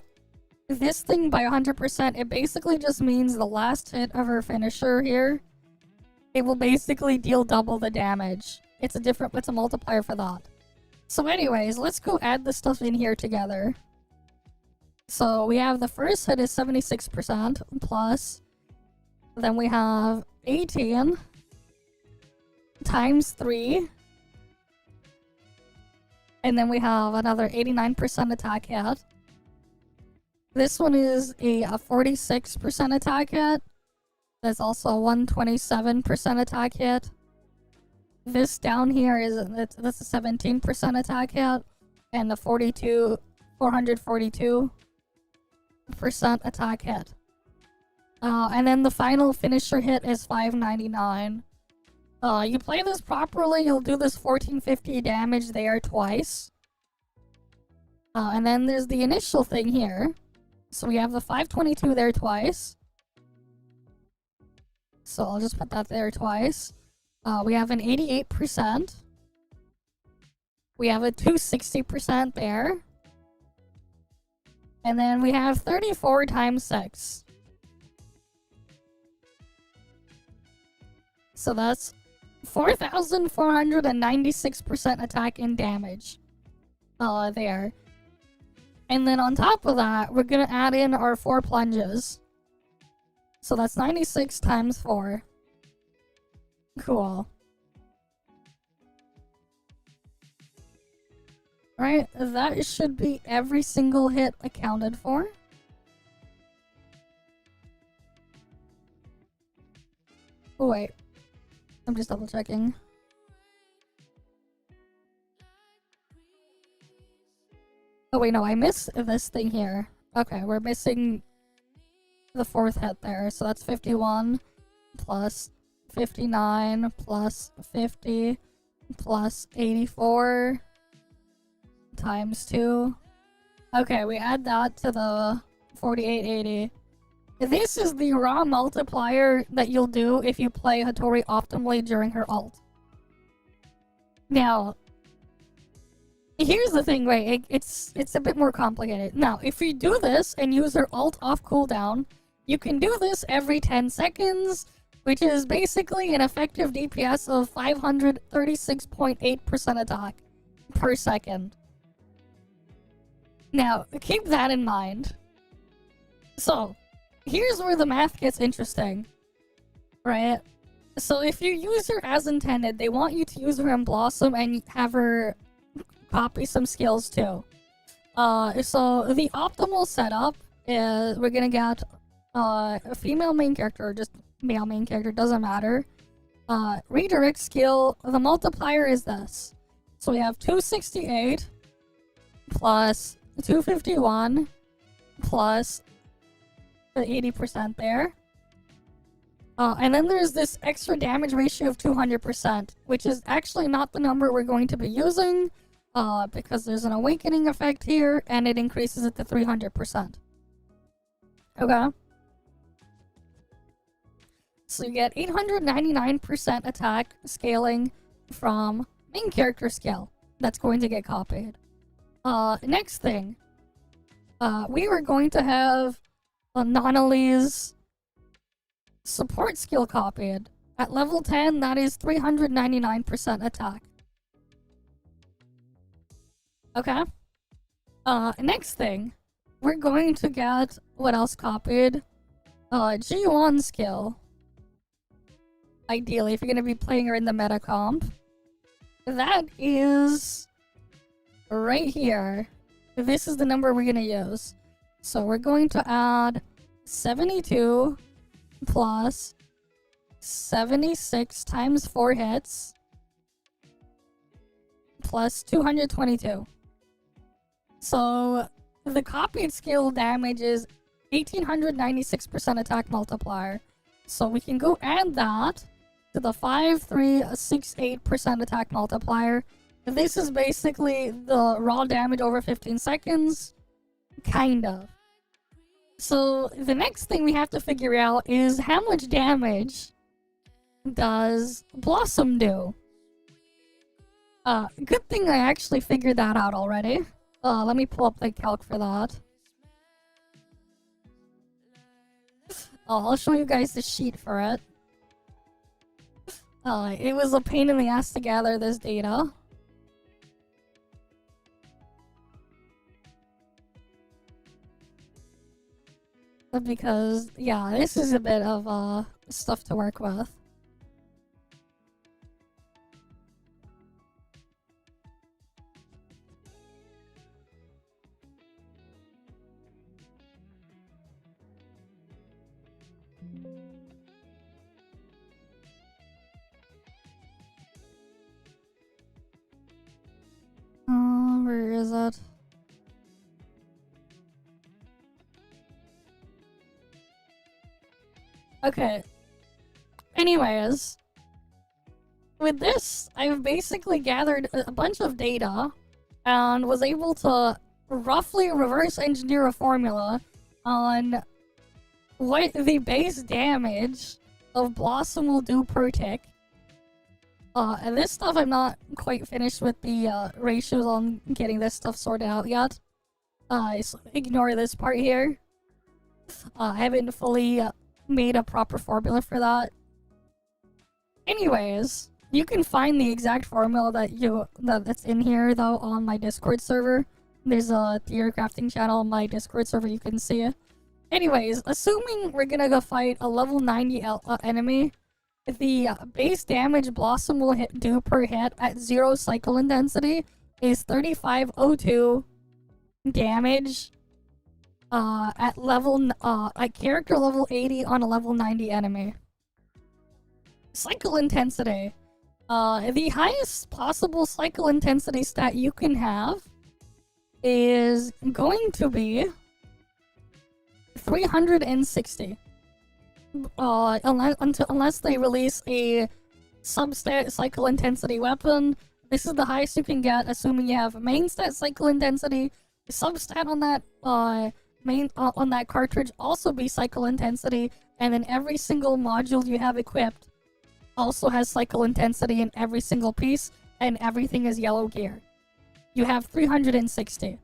this thing by 100%, it basically just means the last hit of her finisher here, it will basically deal double the damage. It's a multiplier for that. So anyways, let's go add the stuff in here together. So we have the first hit is 76% plus, then we have 18 times 3, and then we have another 89% attack hit. This one is a 46% attack hit. There's also a 127% attack hit. This down here that's a 17% attack hit, and the 442% attack hit. And then the final finisher hit is 599. You play this properly, you'll do this 1450 damage there twice. And then there's the initial thing here. So we have the 522 there twice. So I'll just put that there twice. We have an 88%. We have a 260% there. And then we have 34 times 6. So that's 4,496% attack and damage. There. And then on top of that, we're gonna add in our 4 plunges. So that's 96 times 4. Cool. Right, that should be every single hit accounted for. Oh wait. I'm just double checking. Oh wait, no, I missed this thing here. Okay, we're missing the 4th hit there. So that's 51 plus 59 plus 50 plus 84 times 2. Okay, we add that to the 4880. This is the raw multiplier that you'll do if you play Hattori optimally during her ult. Now, here's the thing, right? It's a bit more complicated. Now, if you do this and use her ult off cooldown, you can do this every 10 seconds, which is basically an effective DPS of 536.8% attack per second. Now, keep that in mind. So, here's where the math gets interesting, right? So if you use her as intended, they want you to use her in Blossom and have her copy some skills too. So the optimal setup is we're gonna get a female main character, or just male main character, doesn't matter. Redirect skill, the multiplier is this. So we have 268 plus 251 plus the 80% there. And then there's this extra damage ratio of 200%, which is actually not the number we're going to be using, because there's an awakening effect here, and it increases it to 300%. Okay? So you get 899% attack scaling from main character skill. That's going to get copied. Next thing. We were going to have Nonali's support skill copied. At level 10, that is 399% attack. Okay? Next thing. We're going to get what else copied? G1 skill. Ideally, if you're gonna be playing her in the meta comp. That is right here. This is the number we're gonna use. So we're going to add 72 plus 76 times 4 hits plus 222. So the copied skill damage is 1896% attack multiplier. So we can go add that to the 5368% attack multiplier. This is basically the raw damage over 15 seconds. Kind of. So the next thing we have to figure out is how much damage does Blossom do? Good thing I actually figured that out already. Let me pull up the calc for that. I'll show you guys the sheet for it. It was a pain in the ass to gather this data. Because, yeah, this is a bit of, stuff to work with. Where is it? Okay. Anyways, with this, I've basically gathered a bunch of data and was able to roughly reverse engineer a formula on what the base damage of Blossom will do per tick. And this stuff I'm not quite finished with the ratios on getting this stuff sorted out yet. So ignore this part here. I haven't fully made a proper formula for that. Anyways, you can find the exact formula that's in here though on my Discord server. There's a theory crafting channel on my Discord server, you can see it. Anyways, assuming we're gonna go fight a level 90 enemy, the base damage Blossom will do per hit at 0 cycle intensity is 3502 damage at character level 80 on a level 90 enemy. Cycle intensity. The highest possible cycle intensity stat you can have is going to be 360. Unless they release a substat cycle intensity weapon. This is the highest you can get, assuming you have main stat cycle intensity. The substat on that on that cartridge also be cycle intensity, and then every single module you have equipped also has cycle intensity in every single piece, and everything is yellow gear. You have 360.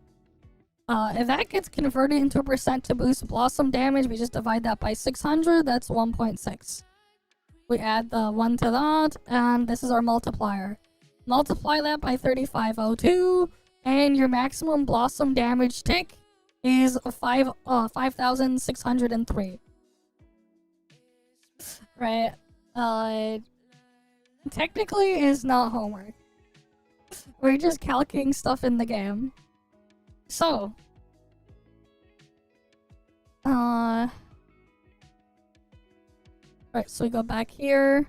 If that gets converted into a percent to boost Blossom damage, we just divide that by 600, that's 1.6. We add the 1 to that, and this is our multiplier. Multiply that by 3502, and your maximum Blossom damage tick is 5,603. Right? Technically is not homework. We're just calculating stuff in the game. So, right, so we go back here.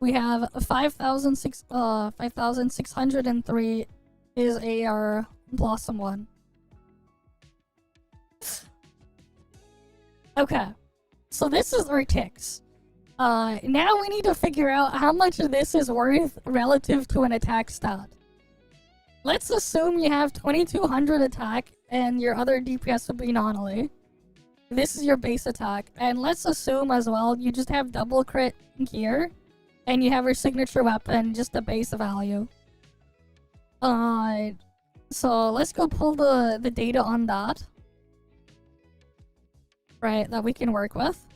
We have 5,603 is our Blossom one. Okay, so this is our ticks. Now we need to figure out how much of this is worth relative to an attack stat. Let's assume you have 2200 attack and your other DPS would be non-melee. This is your base attack. And let's assume as well you just have double crit gear and you have your signature weapon, just the base value. So let's go pull the data on that. Right, that we can work with.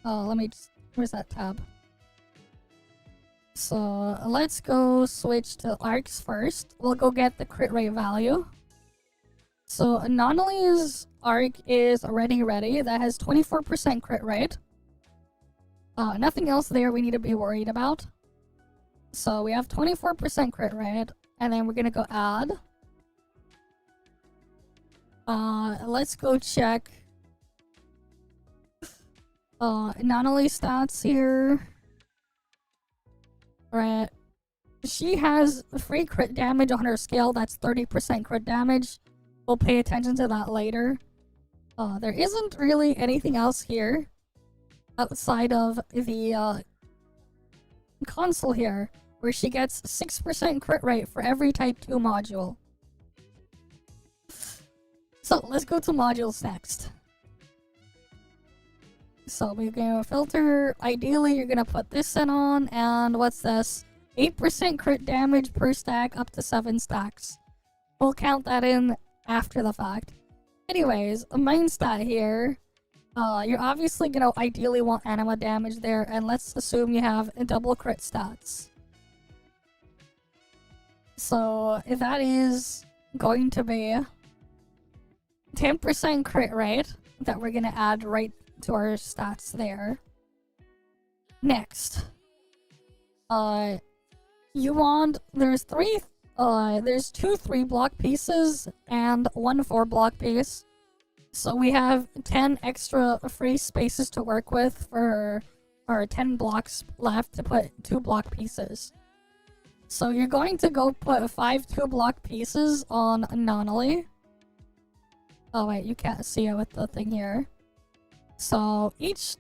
Let me just... Where's that tab? So, let's go switch to arcs first. We'll go get the crit rate value. So, Anomalies arc is already ready. That has 24% crit rate. Nothing else there we need to be worried about. So, we have 24% crit rate. And then we're gonna go add. Let's go check Anomaly stats here. Right. She has free crit damage on her skill. That's 30% crit damage. We'll pay attention to that later. There isn't really anything else here outside of the console here, where she gets 6% crit rate for every type 2 module. So let's go to modules next. So we're gonna filter. Ideally, you're gonna put this in on, and what's this? 8% crit damage per stack up to 7 stacks. We'll count that in after the fact. Anyways, the main stat here, you're obviously gonna ideally want anima damage there, and let's assume you have double crit stats. So that is going to be 10% crit rate that we're gonna add right to our stats there. Next, you want, there's two 3-block pieces and one 4-block piece. So we have 10 extra free spaces to work with for our 10 blocks left to put 2-block pieces. So you're going to go put 5 2-block pieces on Anomaly. Oh wait, you can't see it with the thing here. So each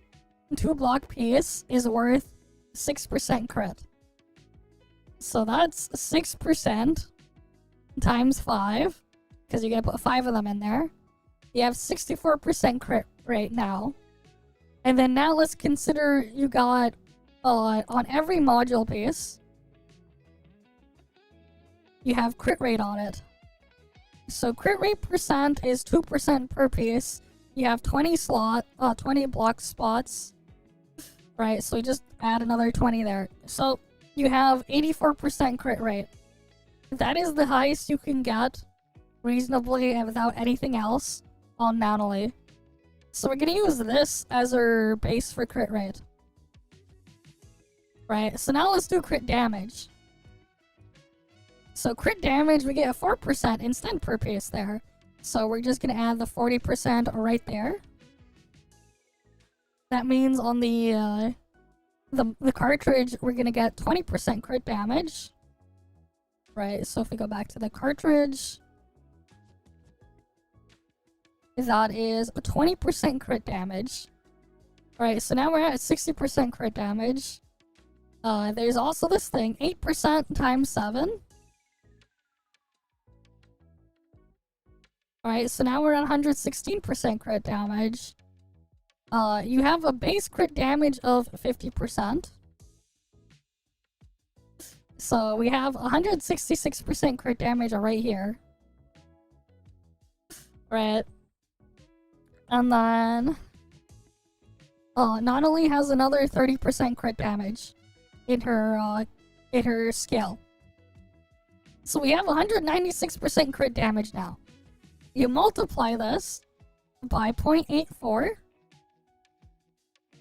2-block piece is worth 6% crit. So that's 6% times 5, because you're gonna put 5 of them in there. You have 64% crit rate now. And then now let's consider you got on every module piece, you have crit rate on it. So crit rate percent is 2% per piece. You have 20 block spots. Right, so you just add another 20 there. So you have 84% crit rate. That is the highest you can get reasonably and without anything else on Anomaly. So we're gonna use this as our base for crit rate. Right, so now let's do crit damage. So crit damage, we get a 4% instant per piece there. So we're just gonna add the 40% right there. That means on the cartridge, we're gonna get 20% crit damage. Right, so if we go back to the cartridge, that is a 20% crit damage. Right, so now we're at 60% crit damage. There's also this thing, 8% times 7. Alright, so now we're at 116% crit damage. You have a base crit damage of 50%. So we have 166% crit damage right here. Right. And then not only has another 30% crit damage in her skill. So we have 196% crit damage now. You multiply this by 0.84.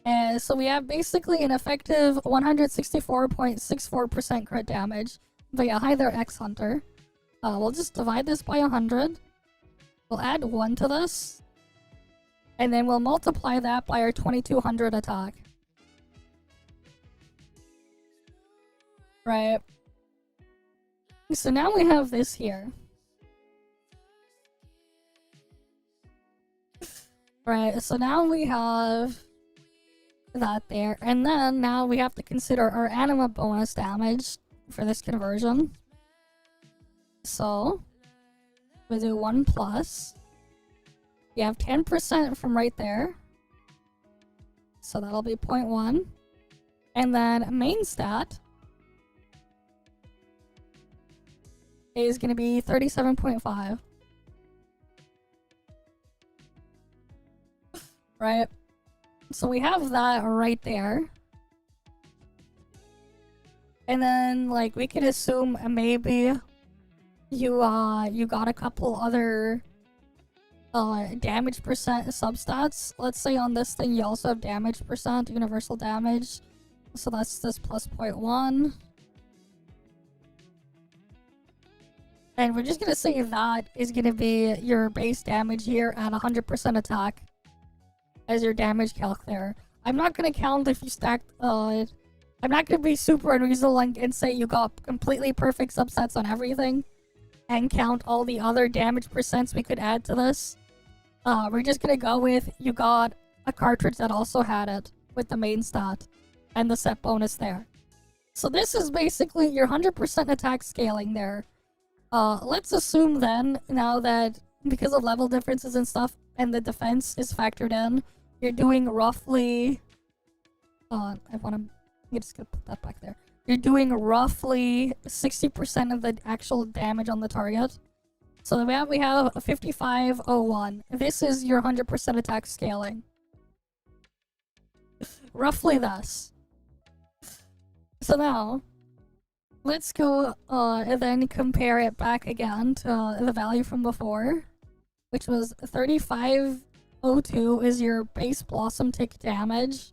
And so we have basically an effective 164.64% crit damage via either X Hunter. We'll just divide this by 100. We'll add 1 to this. And then we'll multiply that by our 2200 attack. Right. So now we have this here. Right, so now we have that there, and then now we have to consider our anima bonus damage for this conversion. So we do 1 plus. You have 10% from right there, so that'll be 0.1. And then main stat is going to be 37.5. Right? So we have that right there. And then, like, we could assume maybe you got a couple other damage percent substats. Let's say on this thing you also have damage percent, universal damage. So that's this plus 0.1. And we're just gonna say that is gonna be your base damage here at 100% attack as your damage calc there. I'm not gonna count if you stacked, I'm not gonna be super unreasonable and say you got completely perfect subsets on everything and count all the other damage percents we could add to this. We're just gonna go with you got a cartridge that also had it with the main stat and the set bonus there. So this is basically your 100% attack scaling there. Let's assume then, now that because of level differences and stuff and the defense is factored in, you're doing roughly... I'm just gonna put that back there. You're doing roughly 60% of the actual damage on the target. So we have a 5501. This is your 100% attack scaling. Roughly thus. So now, let's go and then compare it back again to the value from before, which was 3502 is your base blossom tick damage.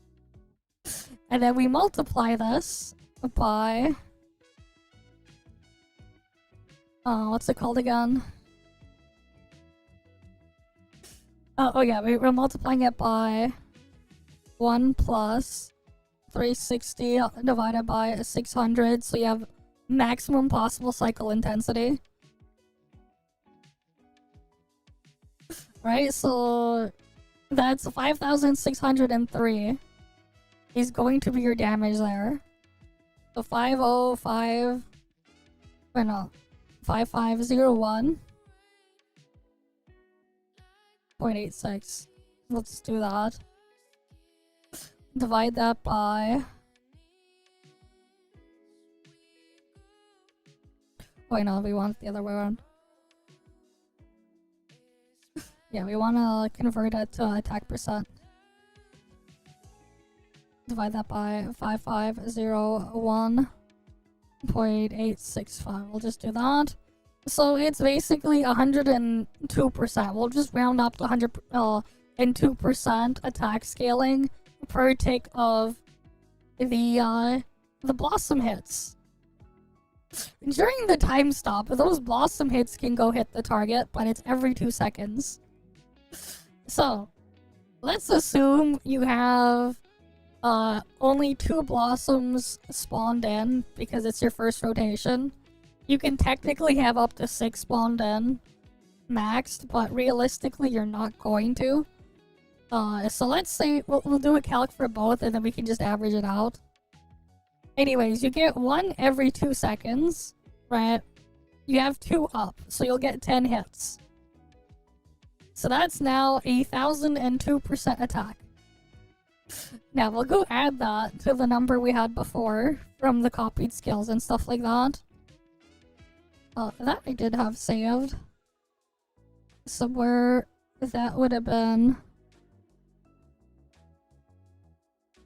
And then we multiply this by... what's it called again? Oh yeah, we're multiplying it by 1 plus 360 divided by 600, so you have maximum possible cycle intensity. Right, so that's 5,603 is going to be your damage there. So 505... wait, no. 5501 0.86. Let's do that. Divide that by... wait, no, we want it the other way around. Yeah, we want to convert it to attack percent. Divide that by 5501.865. We'll just do that. So it's basically 102%. We'll just round up to 102% attack scaling per tick of the blossom hits. During the time stop, those blossom hits can go hit the target, but it's every 2 seconds. So, let's assume you have only 2 blossoms spawned in because it's your first rotation. You can technically have up to 6 spawned in maxed, but realistically you're not going to. So let's say we'll do a calc for both and then we can just average it out. Anyways, you get 1 every 2 seconds, right? You have 2 up, so you'll get 10 hits. So that's now 1,002% attack. Now we'll go add that to the number we had before from the copied skills and stuff like that. That I did have saved. Somewhere that would have been...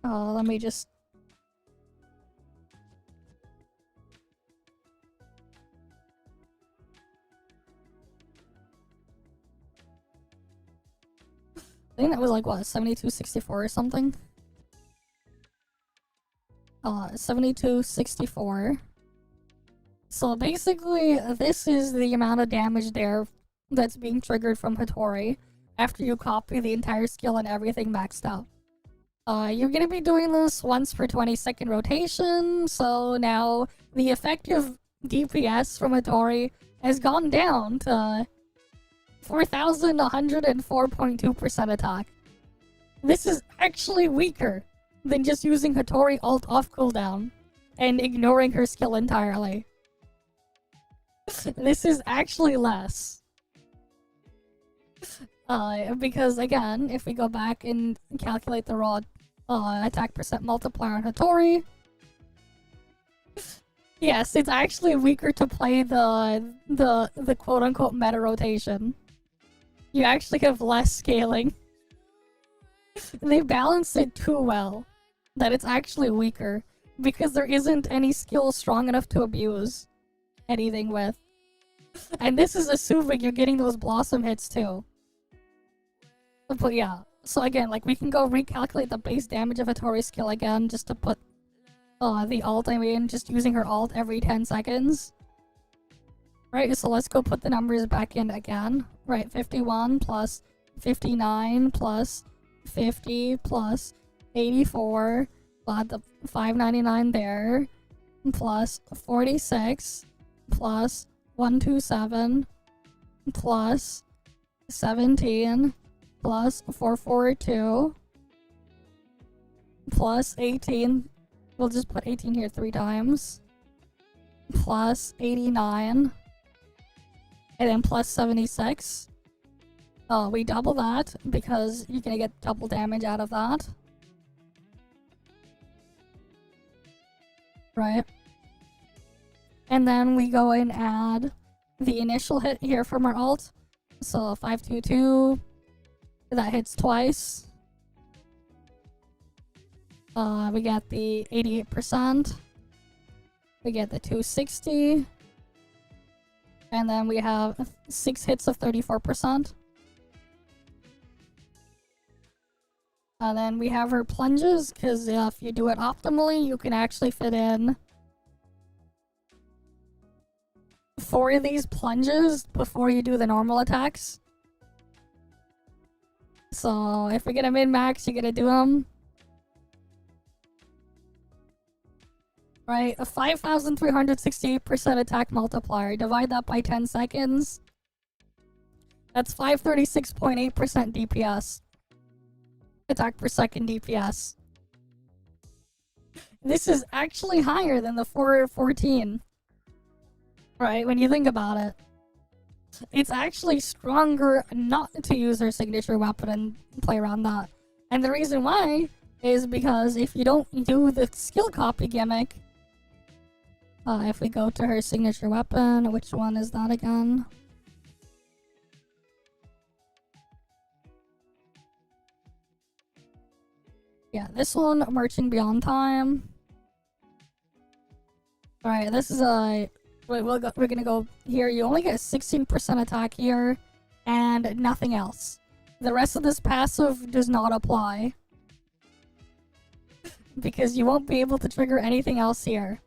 let me just... I think that was like, what, 7264 or something? 7264. So basically, this is the amount of damage there that's being triggered from Hattori after you copy the entire skill and everything maxed out. You're gonna be doing this once per 20-second rotation, so now the effective DPS from Hattori has gone down to 4,104.2% attack. This is actually weaker than just using Hattori ult off cooldown and ignoring her skill entirely. This is actually less. Because again, if we go back and calculate the raw attack percent multiplier on Hattori, yes, it's actually weaker to play the quote-unquote meta rotation. You actually have less scaling. They balance it too well that it's actually weaker because there isn't any skill strong enough to abuse anything with. And this is assuming you're getting those blossom hits too. But yeah, so again, like we can go recalculate the base damage of Hattori's skill again just to put the ult, I mean, just using her ult every 10 seconds. Right, so let's go put the numbers back in again. Right, 51 plus 59 plus 50 plus 84, got the 599 there, plus 46 plus 127 plus 17 plus 442 plus 18. We'll just put 18 here 3 times. Plus 89. And then plus 76. We double that because you're gonna get double damage out of that. Right. And then we go and add the initial hit here from our ult. So 522. That hits twice. We get the 88%. We get the 260. And then we have 6 hits of 34%. And then we have her plunges, because if you do it optimally, you can actually fit in 4 of these plunges before you do the normal attacks. So if you're gonna min-max, you're gonna do them. Right, a 5,368% attack multiplier. Divide that by 10 seconds. That's 536.8% DPS. Attack per second DPS. This is actually higher than the 414. Right, when you think about it. It's actually stronger not to use her signature weapon and play around that. And the reason why is because if you don't do the skill copy gimmick, if we go to her signature weapon, which one is that again? Yeah, this one, Marching Beyond Time. Alright, this is a... we're gonna go here. You only get 16% attack here, and nothing else. The rest of this passive does not apply. Because you won't be able to trigger anything else here.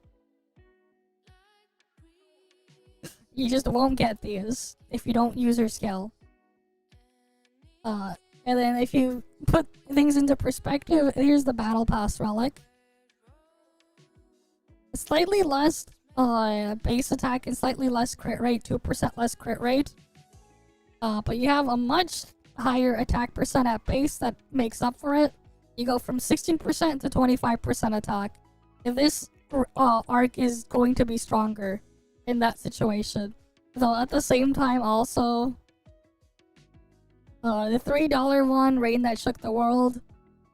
You just won't get these if you don't use your skill. And then if you put things into perspective, here's the Battle Pass relic. Slightly less base attack and slightly less crit rate, 2% less crit rate. But you have a much higher attack percent at base that makes up for it. You go from 16% to 25% attack. If this arc is going to be stronger in that situation. Though at the same time also, the $3 one, Rain That Shook the World,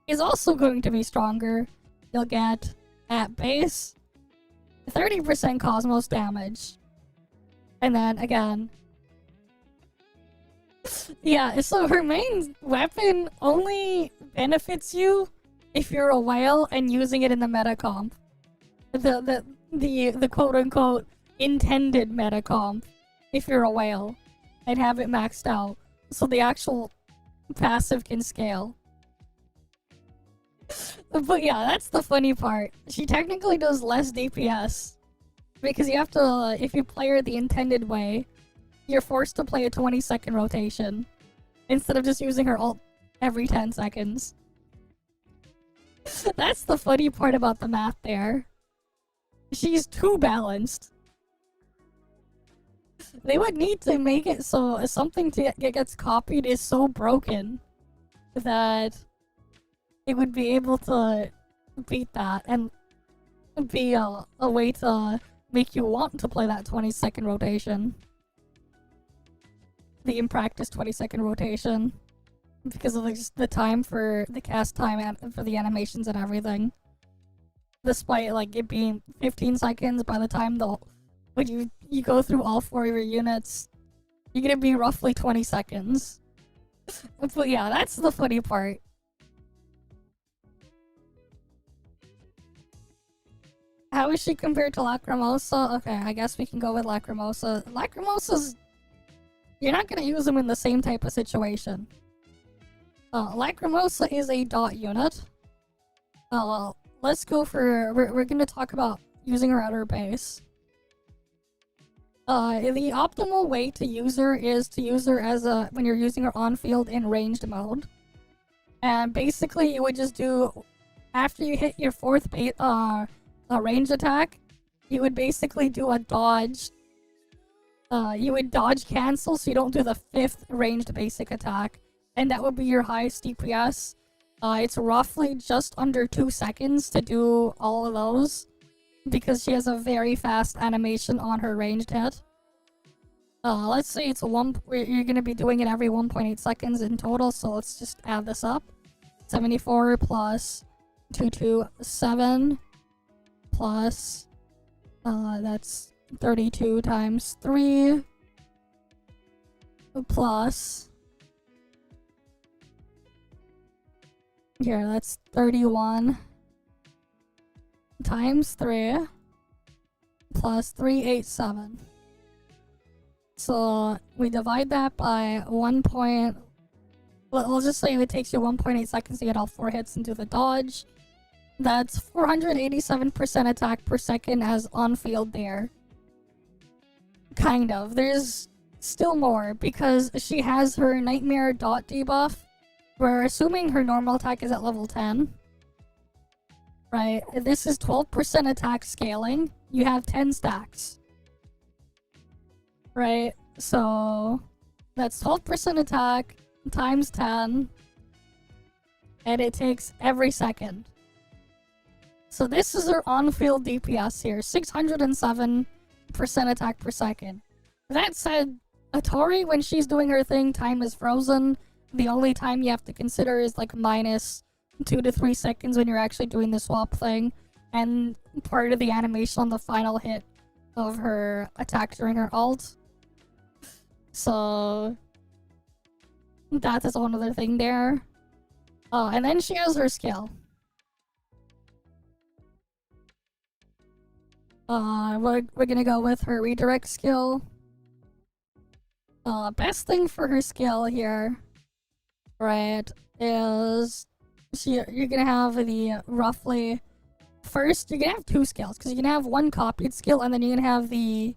is also going to be stronger. You'll get, at base, 30% Cosmos damage. And then, again... yeah, so her main weapon only benefits you if you're a whale and using it in the meta comp. The quote-unquote intended meta comp, if you're a whale, and have it maxed out. So the actual passive can scale. But yeah, that's the funny part. She technically does less DPS. Because you have to, if you play her the intended way, you're forced to play a 20-second rotation. Instead of just using her ult every 10 seconds. That's the funny part about the math there. She's too balanced. They would need to make it so something gets copied is so broken that it would be able to beat that and be a way to make you want to play that 20-second rotation. The in-practice 20-second rotation. Because of the time for the cast time and for the animations and everything. Despite like it being 15 seconds, by the time when you go through all 4 of your units, you're gonna be roughly 20 seconds. But yeah, that's the funny part. How is she compared to Lacrimosa? Okay, I guess we can go with Lacrimosa. Lacrimosa's... You're not gonna use them in the same type of situation. Lacrimosa is a dot unit. Let's go for... We're gonna talk about using her at her base. The optimal way to use her is to use her as when you're using her on-field in ranged mode. And basically you would just do... After you hit your 4th range attack, you would basically do a dodge. You would dodge cancel so you don't do the 5th ranged basic attack. And that would be your highest DPS. It's roughly just under 2 seconds to do all of those. Because she has a very fast animation on her ranged hit. Let's say it's you're gonna be doing it every 1.8 seconds in total, so let's just add this up. 74 plus 227 plus that's 32 times 3 plus here, that's 31 times 3 plus 387. So we divide that by 1 point. We'll just say it takes you 1.8 seconds to get all 4 hits and do the dodge. That's 487% attack per second as on field there. Kind of. There's still more because she has her Nightmare dot debuff. We're assuming her normal attack is at level 10. Right, this is 12% attack scaling. You have 10 stacks. Right, so that's 12% attack times 10. And it takes every second. So this is her on-field DPS here, 607% attack per second. That said, Atori, when she's doing her thing, time is frozen. The only time you have to consider is like minus 2 to 3 seconds when you're actually doing the swap thing, and part of the animation on the final hit of her attack during her ult. So that is one other thing there. And then she has her skill. We're gonna go with her redirect skill. Best thing for her skill here, right, is you're gonna have the roughly... First, you're gonna have 2 skills, because you're gonna have 1 copied skill, and then you're gonna have the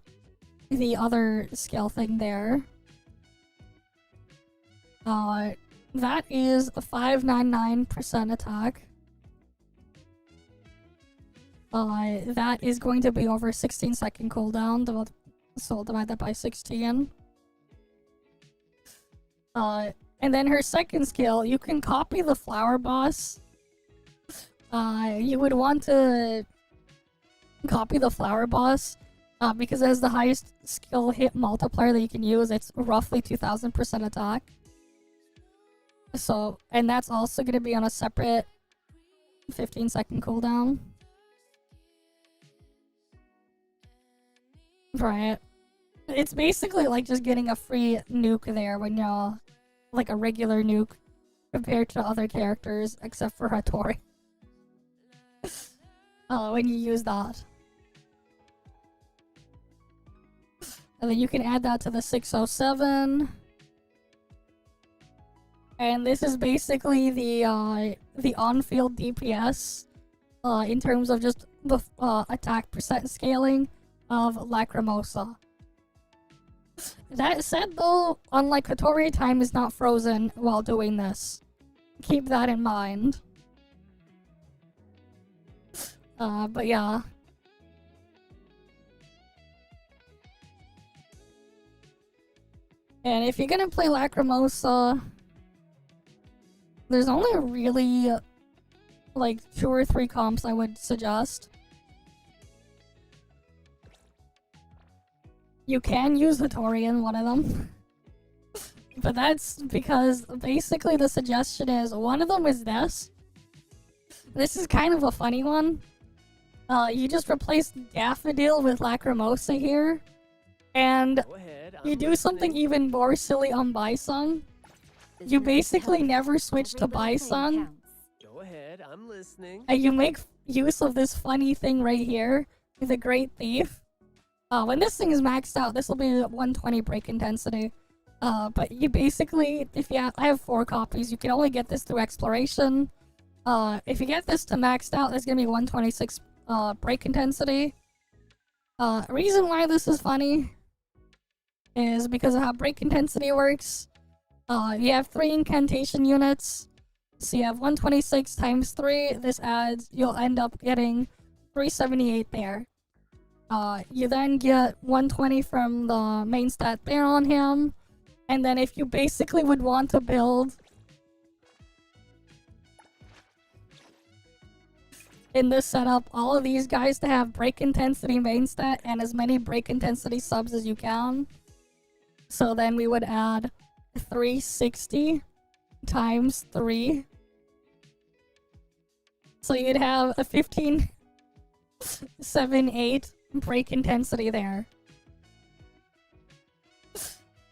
other skill thing there. That is a 599% attack. That is going to be over 16-second cooldown, so I'll divide that by 16. And then her second skill, you can copy the flower boss. You would want to copy the flower boss because it has the highest skill hit multiplier that you can use. It's roughly 2000% attack. So, and that's also going to be on a separate 15-second cooldown. Right. It's basically like just getting a free nuke there when you're like a regular nuke compared to other characters except for Hattori. When you use that. And then you can add that to the 607. And this is basically the on-field DPS in terms of just the attack percent scaling of Lacrimosa. That said though, unlike Hattori, time is not frozen while doing this. Keep that in mind. But yeah. And if you're gonna play Lacrimosa, there's only really like 2 or 3 comps I would suggest. You can use Hattori in one of them. But that's because basically the suggestion is one of them is this. This is kind of a funny one. You just replace Daffodil with Lacrimosa here. And Go ahead. you I'm do something listening. even more silly on Baisung. You basically never switch to Baisung. Go ahead. I'm listening. And you make use of this funny thing right here. The Great Thief. When this thing is maxed out, this will be 120 break intensity. But you basically, I have 4 copies, you can only get this through exploration. If you get this to maxed out, that's gonna be 126 break intensity. Reason why this is funny is because of how break intensity works. You have 3 incantation units, so you have 126 times 3. This adds, you'll end up getting 378 there. You then get 120 from the main stat there on him. And then if you basically would want to build in this setup all of these guys to have break intensity main stat and as many break intensity subs as you can. So then we would add 360 times 3. So you'd have a 15, 7, 8 break intensity there.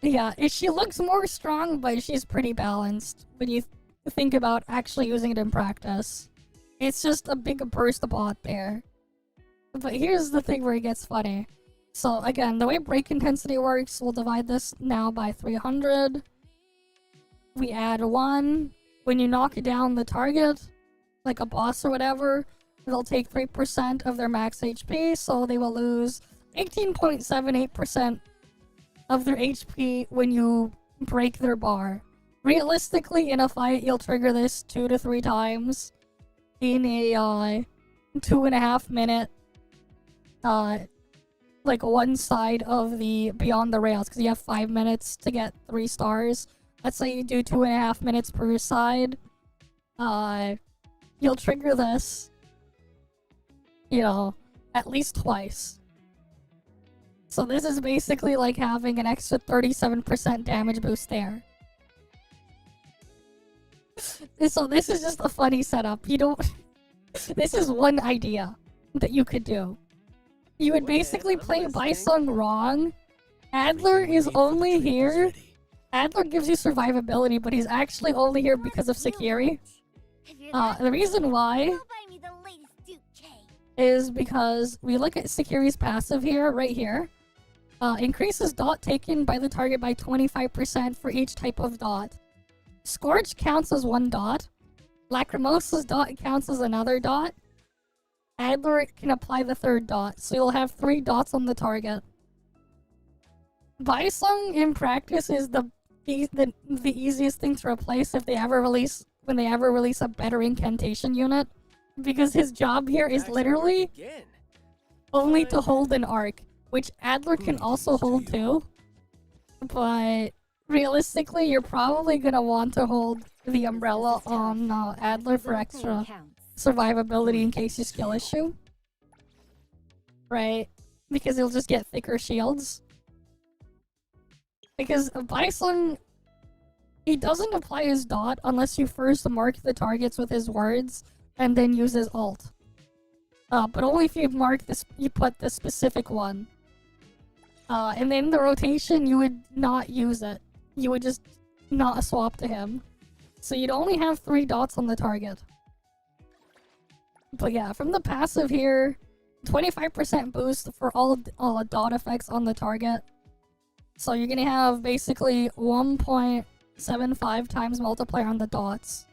Yeah, she looks more strong, but she's pretty balanced when you think about actually using it in practice. It's just a big burst bot there. But here's the thing where it gets funny. So again, the way break intensity works, we'll divide this now by 300. We add 1. When you knock down the target, like a boss or whatever, they'll take 3% of their max HP, so they will lose 18.78% of their HP when you break their bar. Realistically, in a fight, you'll trigger this 2 to 3 times in a 2.5 minute, like one side of the Beyond the Rails, because you have 5 minutes to get 3 stars. Let's say you do 2.5 minutes per side. You'll trigger this, you know, at least twice. So this is basically like having an extra 37% damage boost there. So this is just a funny setup. You don't... This is one idea that you could do. You would basically play Baisung wrong. Adler is only here. Adler gives you survivability, but he's actually only here because of Sekiri. The reason why is because we look at Sekiri's passive here, right here. Increases dot taken by the target by 25% for each type of dot. Scorch counts as 1 dot. Lacrimosa's dot counts as another dot. Adler can apply the 3rd dot, so you'll have 3 dots on the target. Baisung in practice is the easiest thing to replace if they ever release a better incantation unit, because his job here is literally only to hold an arc, which Adler can also hold too. But realistically, you're probably gonna want to hold the umbrella on Adler for extra survivability in case you skill issue. Right? Because he'll just get thicker shields. Because Baisung, he doesn't apply his dot unless you first mark the targets with his words and then use his ult. But only if you mark this, you put the specific one. And then the rotation, you would not use it. You would just not swap to him. So you'd only have 3 dots on the target. But yeah, from the passive here, 25% boost for all dot effects on the target. So you're gonna have basically 1.75 times multiplier on the dots.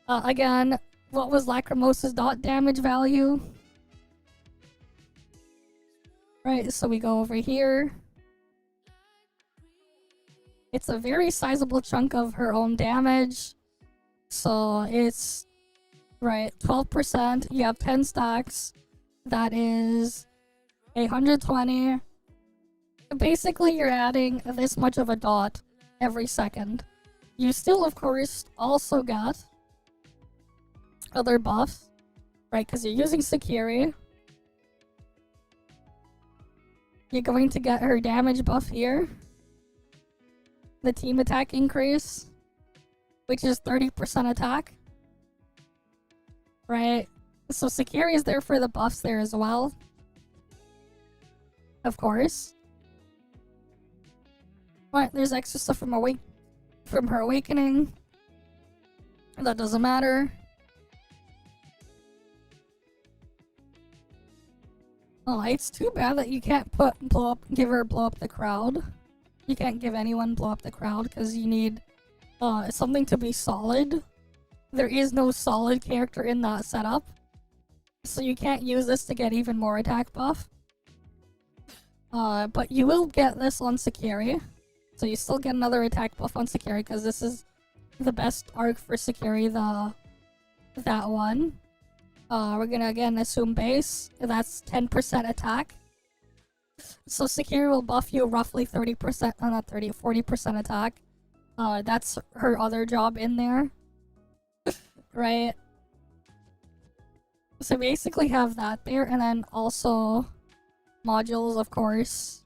Again, what was Lacrimosa's dot damage value? Right, so we go over here. It's a very sizable chunk of her own damage. So it's, right, 12%. You have 10 stacks. That is 120. Basically, you're adding this much of a dot every second. You still, of course, also got other buffs, right? Because you're using Sakiri. You're going to get her damage buff here. The team attack increase, which is 30% attack. Right? So Sakiri is there for the buffs there as well. Of course. Right, there's extra stuff from her awakening. That doesn't matter. Oh, it's too bad that you can't give her blow up the crowd. You can't give anyone blow up the crowd because you need something to be solid. There is no solid character in that setup. So you can't use this to get even more attack buff. But you will get this on Sakiri. So you still get another attack buff on Sakiri because this is the best arc for Sakiri, that one. We're gonna again assume base. That's 10% attack. So Sakiri will buff you roughly 30%, not 30, 40% attack. That's her other job in there. Right? So basically have that there, and then also modules, of course.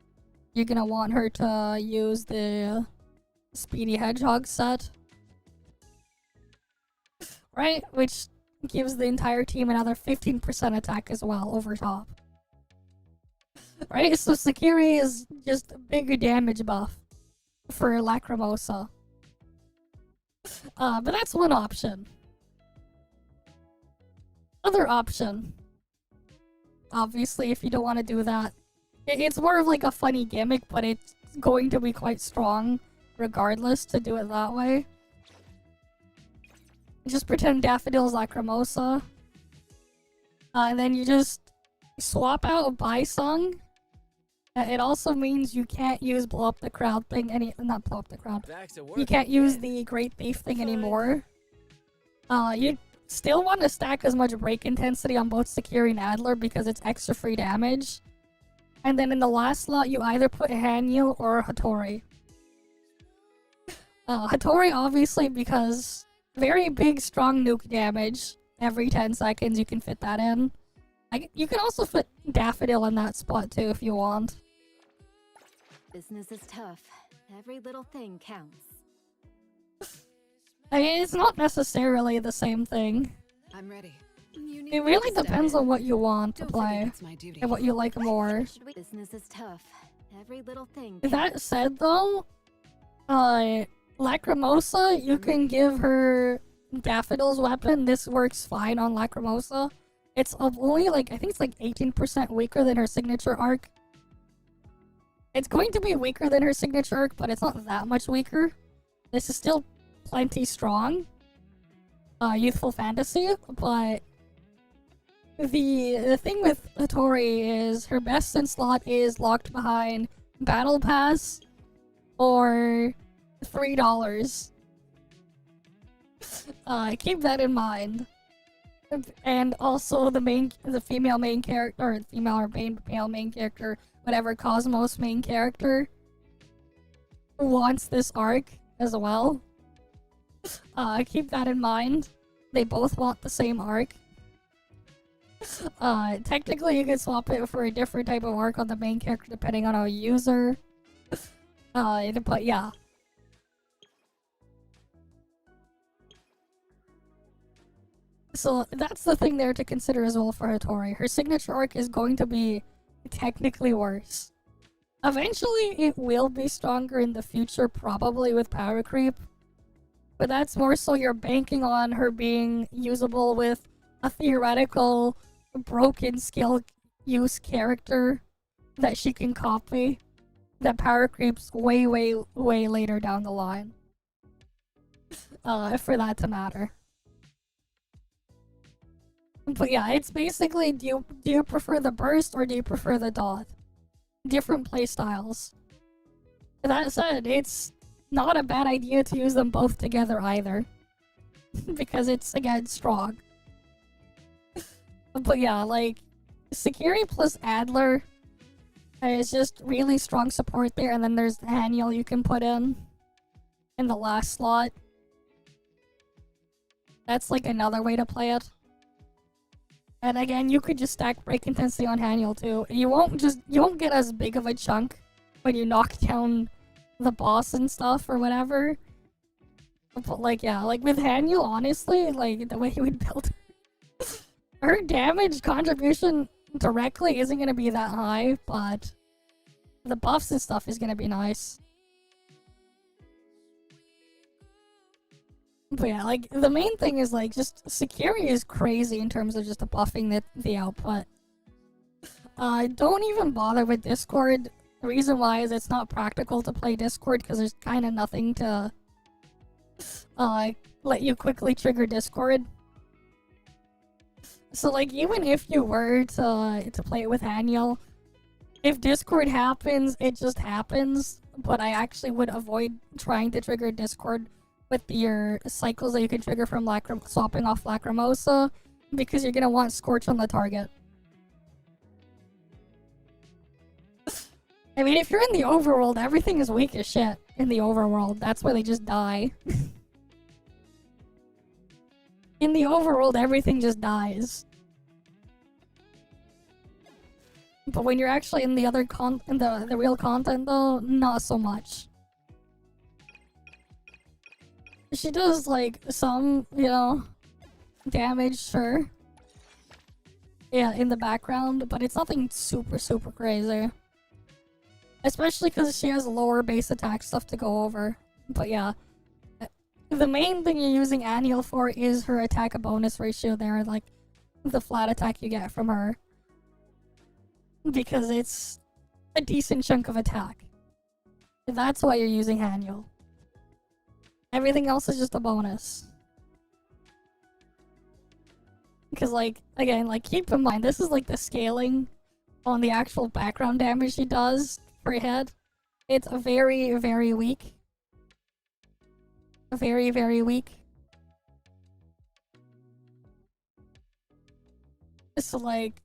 You're gonna want her to use the Speedy Hedgehog set. Right? Which gives the entire team another 15% attack as well over top. Right? So Sakiri is just a bigger damage buff for Lacrimosa. But that's one option. Other option. Obviously, if you don't want to do that, it's more of like a funny gimmick, but it's going to be quite strong regardless to do it that way. Just pretend Daffodil's Lacrimosa. And then you just swap out Bysung. It also means you can't use blow up the crowd thing not blow up the crowd. You can't use the Great Thief thing anymore. You still want to stack as much break intensity on both Sakiri and Adler because it's extra free damage. And then in the last slot, you either put Hanyu or Hattori. Hattori obviously because very big, strong nuke damage. Every 10 seconds you can fit that in. You can also fit Daffodil in that spot too if you want. Business is tough. Every little thing counts. I mean, it's not necessarily the same thing. I'm ready. It really depends on what you want to play That's my duty. and what you like more. Business is tough. Every little thing That said though, Lacrimosa, you can give her Daffodil's weapon. This works fine on Lacrimosa. It's only like, I think it's like 18% weaker than her signature arc. It's going to be weaker than her signature arc, but it's not that much weaker. This is still plenty strong. Youthful Fantasy, but the thing with Hattori is her best in slot is locked behind Battle Pass or $3. Keep that in mind. And also the female main character, or female or male main character, whatever, Cosmos main character wants this arc as well. Keep that in mind. They both want the same arc. Technically you can swap it for a different type of arc on the main character depending on how you use her. But yeah. So that's the thing there to consider as well for Hattori. Her signature arc is going to be technically worse. Eventually it will be stronger in the future, probably with power creep. But that's more so you're banking on her being usable with a theoretical broken skill use character that she can copy that power creeps way later down the line. For that to matter. But yeah, it's basically do you prefer the burst or do you prefer the dot? Different playstyles. That said, it's not a bad idea to use them both together either. Because it's, again, strong. But yeah, like, Sakiri plus Adler is just really strong support there, and then there's the Haniel you can put in the last slot. That's like another way to play it. And again, you could just stack break intensity on Haniel too. You won't get as big of a chunk when you knock down the boss and stuff or whatever. But like, yeah, like with Haniel, honestly, like the way he would build her damage contribution directly isn't gonna be that high, but the buffs and stuff is gonna be nice. But yeah, like, the main thing is, like, just security is crazy in terms of just buffing the output. Don't even bother with Discord. The reason why is it's not practical to play Discord because there's kind of nothing to let you quickly trigger Discord. So, like, even if you were to play it with Haniel, if Discord happens, it just happens. But I actually would avoid trying to trigger Discord with your cycles that you can trigger from swapping off Lacrimosa, because you're gonna want Scorch on the target. I mean, if you're in the overworld, everything is weak as shit in the overworld. That's why they just die. In the overworld, everything just dies. But when you're actually in the other in the real content though, not so much. She does, like, some, you know, damage, sure. Yeah, in the background, but it's nothing super, super crazy. Especially because she has lower base attack stuff to go over. But yeah. The main thing you're using Anniel for is her attack bonus ratio there, like, the flat attack you get from her. Because it's a decent chunk of attack. That's why you're using Anniel. Everything else is just a bonus. Because, like, again, like, keep in mind, this is, like, the scaling on the actual background damage she does per hit. It's very, very weak. Very, very weak. So, like,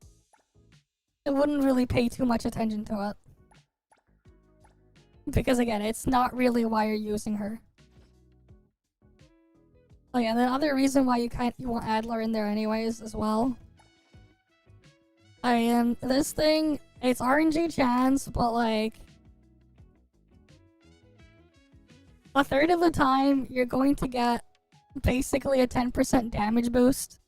I wouldn't really pay too much attention to it. Because, again, it's not really why you're using her. Oh yeah, the other reason why you want Adler in there anyways as well. This thing, it's RNG chance, but like, a third of the time you're going to get basically a 10% damage boost.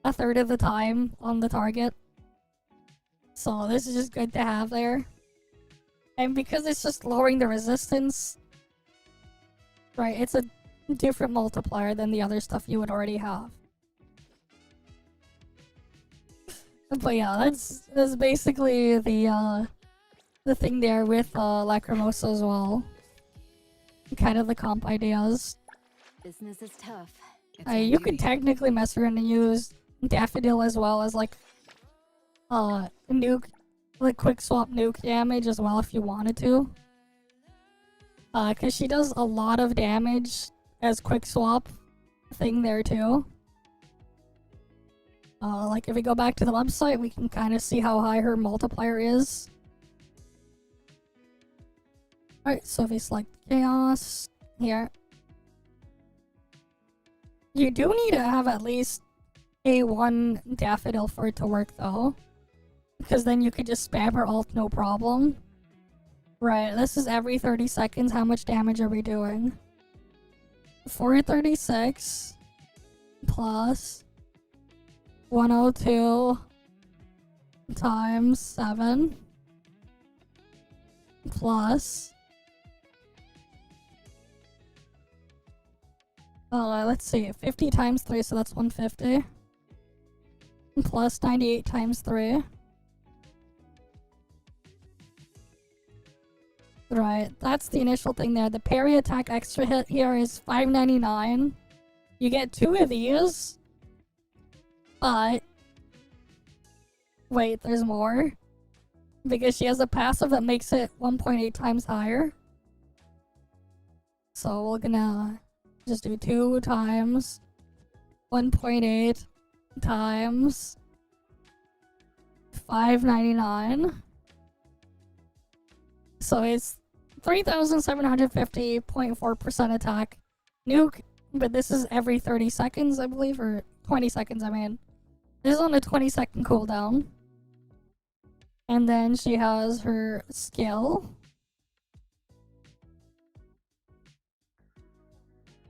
A third of the time on the target. So this is just good to have there. And because it's just lowering the resistance, right, it's a different multiplier than the other stuff you would already have. But yeah, that's basically the thing there with Lacrimosa as well. Kind of the comp ideas. Business is tough. You could technically mess around and use Daffodil as well as like nuke, like quick swap nuke damage as well if you wanted to. Cause she does a lot of damage as quick swap thing there too. Like if we go back to the website, we can kind of see how high her multiplier is. Alright, so if we select Chaos here, you do need to have at least a 1 Daffodil for it to work though, because then you could just spam her ult no problem. Right, this is every 30 seconds. How much damage are we doing? 436 plus 102 times 7 plus let's see, 50 times 3, so that's 150 plus 98 times 3. Right, that's the initial thing there. The parry attack extra hit here is 599. You get 2 of these. But wait, there's more. Because she has a passive that makes it 1.8 times higher. So we're gonna just do 2 times 1.8 times 599. So it's 3,750.4% attack. Nuke But this is every 30 seconds, I believe, or 20 seconds, I mean. This is on a 20-second cooldown. And then she has her skill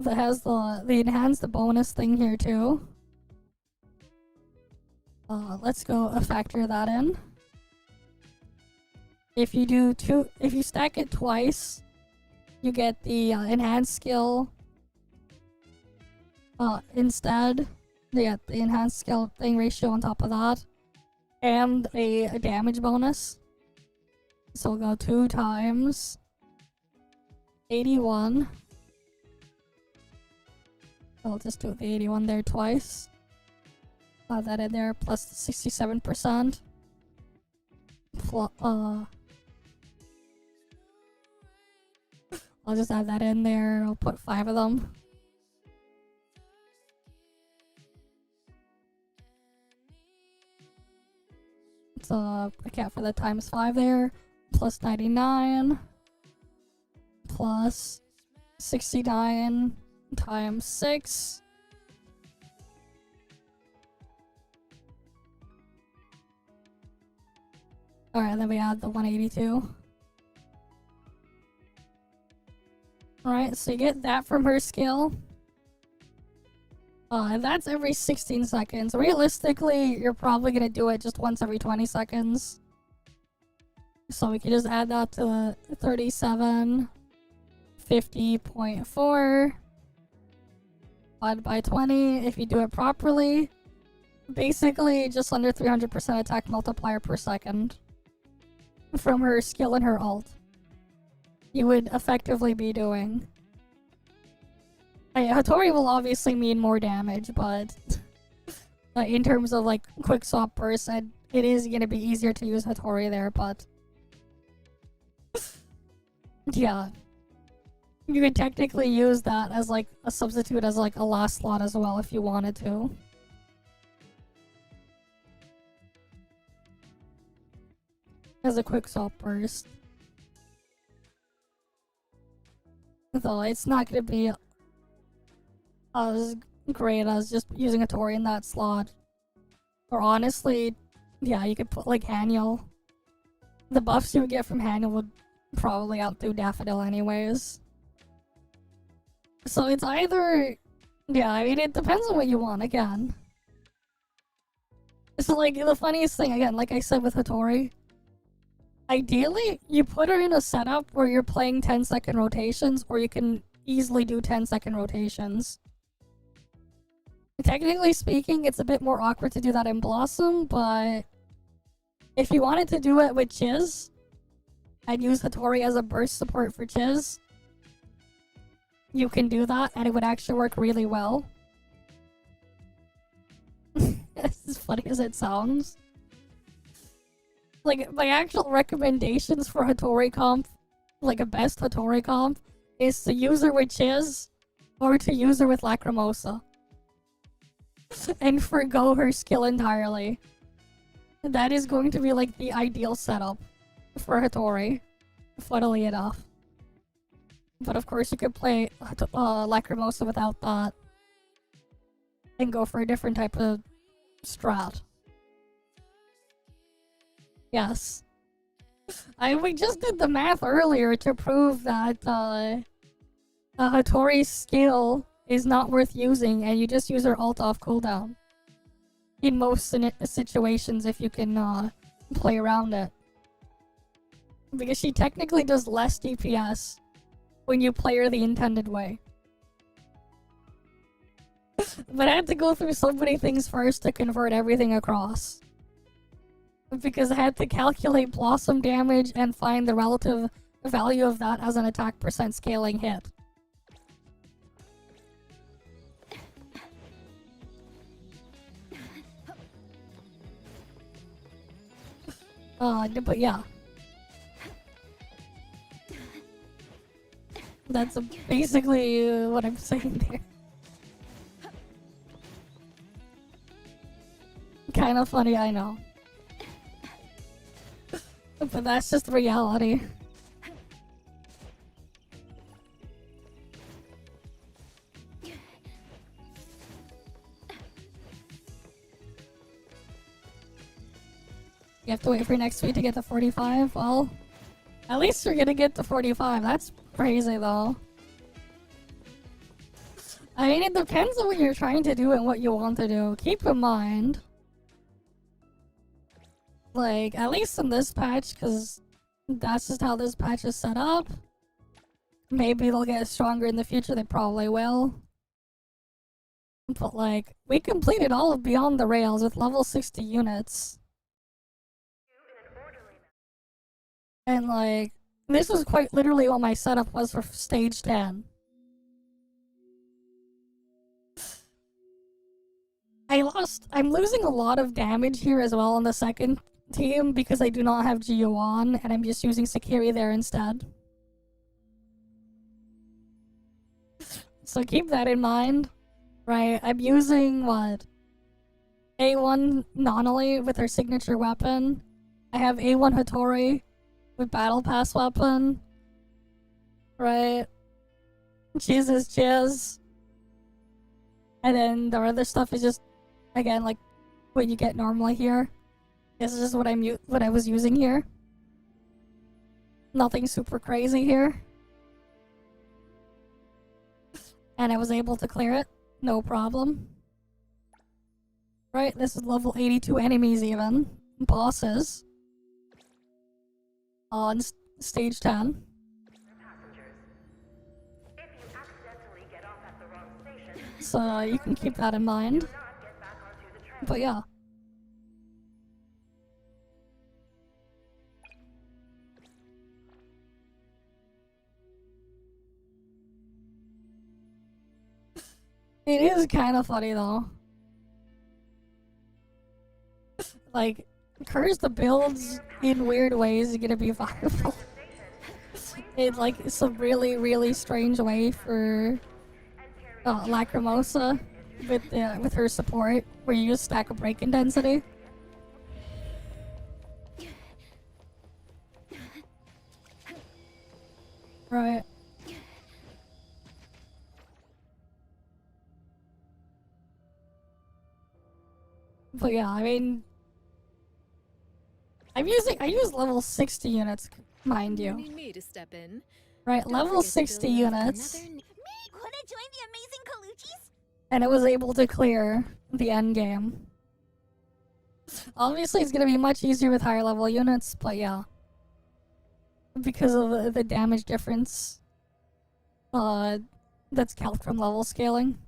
that has the enhanced bonus thing here too. Let's go factor that in. If you stack it twice, you get the enhanced skill. Instead, you get the enhanced skill thing ratio on top of that, and a damage bonus. So we'll go 2 times 81. I'll just do the 81 there twice. Add that in there, plus the 67%. I'll just add that in there. I'll put 5 of them. So account for the times 5 there. Plus 99. Plus 69 times 6. Alright, then we add the 182. Alright, so you get that from her skill. And that's every 16 seconds. Realistically, you're probably gonna do it just once every 20 seconds. So we can just add that to 3750.4 divided by 20 if you do it properly. Basically, just under 300% attack multiplier per second from her skill and her ult. You would effectively be doing. Hattori will obviously mean more damage, but in terms of like quick swap burst, it is gonna be easier to use Hattori there, but yeah. You could technically use that as like a substitute as like a last slot as well if you wanted to. As a quick swap burst. Though it's not gonna be as great as just using a Tori in that slot. Or honestly, yeah, you could put like Haniel. The buffs you would get from Haniel would probably outdo Daffodil anyways. So it's either... Yeah, I mean, it depends on what you want, again. So like, the funniest thing, again, like I said with Hattori, ideally, you put her in a setup where you're playing 10-second rotations, or you can easily do 10-second rotations. Technically speaking, it's a bit more awkward to do that in Blossom, but if you wanted to do it with Chiz, I'd use Hattori as a burst support for Chiz. You can do that, and it would actually work really well. As funny as it sounds. Like, my actual recommendations for Hattori comp, like a best Hattori comp, is to use her with Chiz, or to use her with Lacrimosa. And forgo her skill entirely. That is going to be like the ideal setup for Hattori, funnily enough. But of course you could play Lacrimosa without that. And go for a different type of strat. Yes. We just did the math earlier to prove that Hattori's skill is not worth using, and you just use her ult off cooldown. In most situations, if you can play around it. Because she technically does less DPS when you play her the intended way. But I had to go through so many things first to convert everything across. Because I had to calculate Blossom damage and find the relative value of that as an attack percent scaling hit. But yeah. That's basically what I'm saying there. Kind of funny, I know. But that's just reality. You have to wait for next week to get to 45? Well, at least you're gonna get to 45. That's crazy though. I mean, it depends on what you're trying to do and what you want to do. Keep in mind, like, at least in this patch, because that's just how this patch is set up. Maybe they'll get stronger in the future, they probably will. But like, we completed all of Beyond the Rails with level 60 units. And like, this was quite literally what my setup was for stage 10. I'm losing a lot of damage here as well on the second team because I do not have Geo on and I'm just using Sakiri there instead. So keep that in mind. Right, I'm using what? A1 Nonali with her signature weapon. I have A1 Hattori with Battle Pass weapon. Right. Jesus Jizz. And then the other stuff is just, again, like what you get normally here. This is just what I was using here. Nothing super crazy here. And I was able to clear it. No problem. Right, this is level 82 enemies even. Bosses. On stage 10. So you can keep that in mind. But yeah. It is kind of funny though. Like, curse the builds in weird ways are gonna be viable. In like some really, really strange way for Lacrimosa with her support, where you just stack a break intensity. Right. But yeah, I mean, I use level 60 units, mind you. Need me to step in. Right, Don't level forget to 60 build units. another Me, wanna join the amazing Kaluchis? And it was able to clear the end game. Obviously, it's gonna be much easier with higher level units, but yeah. Because of the damage difference. That's calced from level scaling.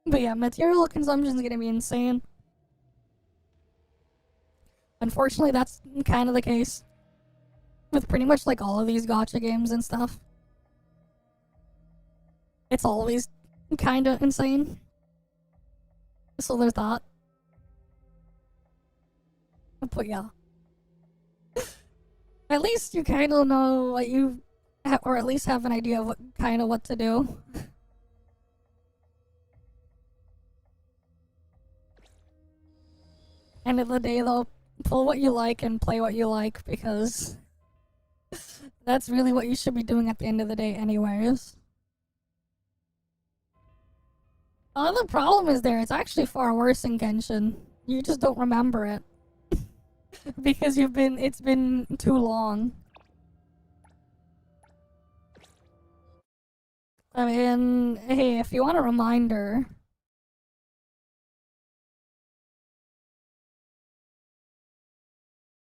But yeah, material consumption is gonna be insane. Unfortunately, that's kind of the case with pretty much like all of these gacha games and stuff. It's always kind of insane. So there's that. But yeah. At least you kind of know what you... or at least have an idea of what to do. End of the day though, pull what you like and play what you like, because that's really what you should be doing at the end of the day anyways. The problem is it's actually far worse in Genshin. You just don't remember it. Because it's been too long. I mean, hey, if you want a reminder...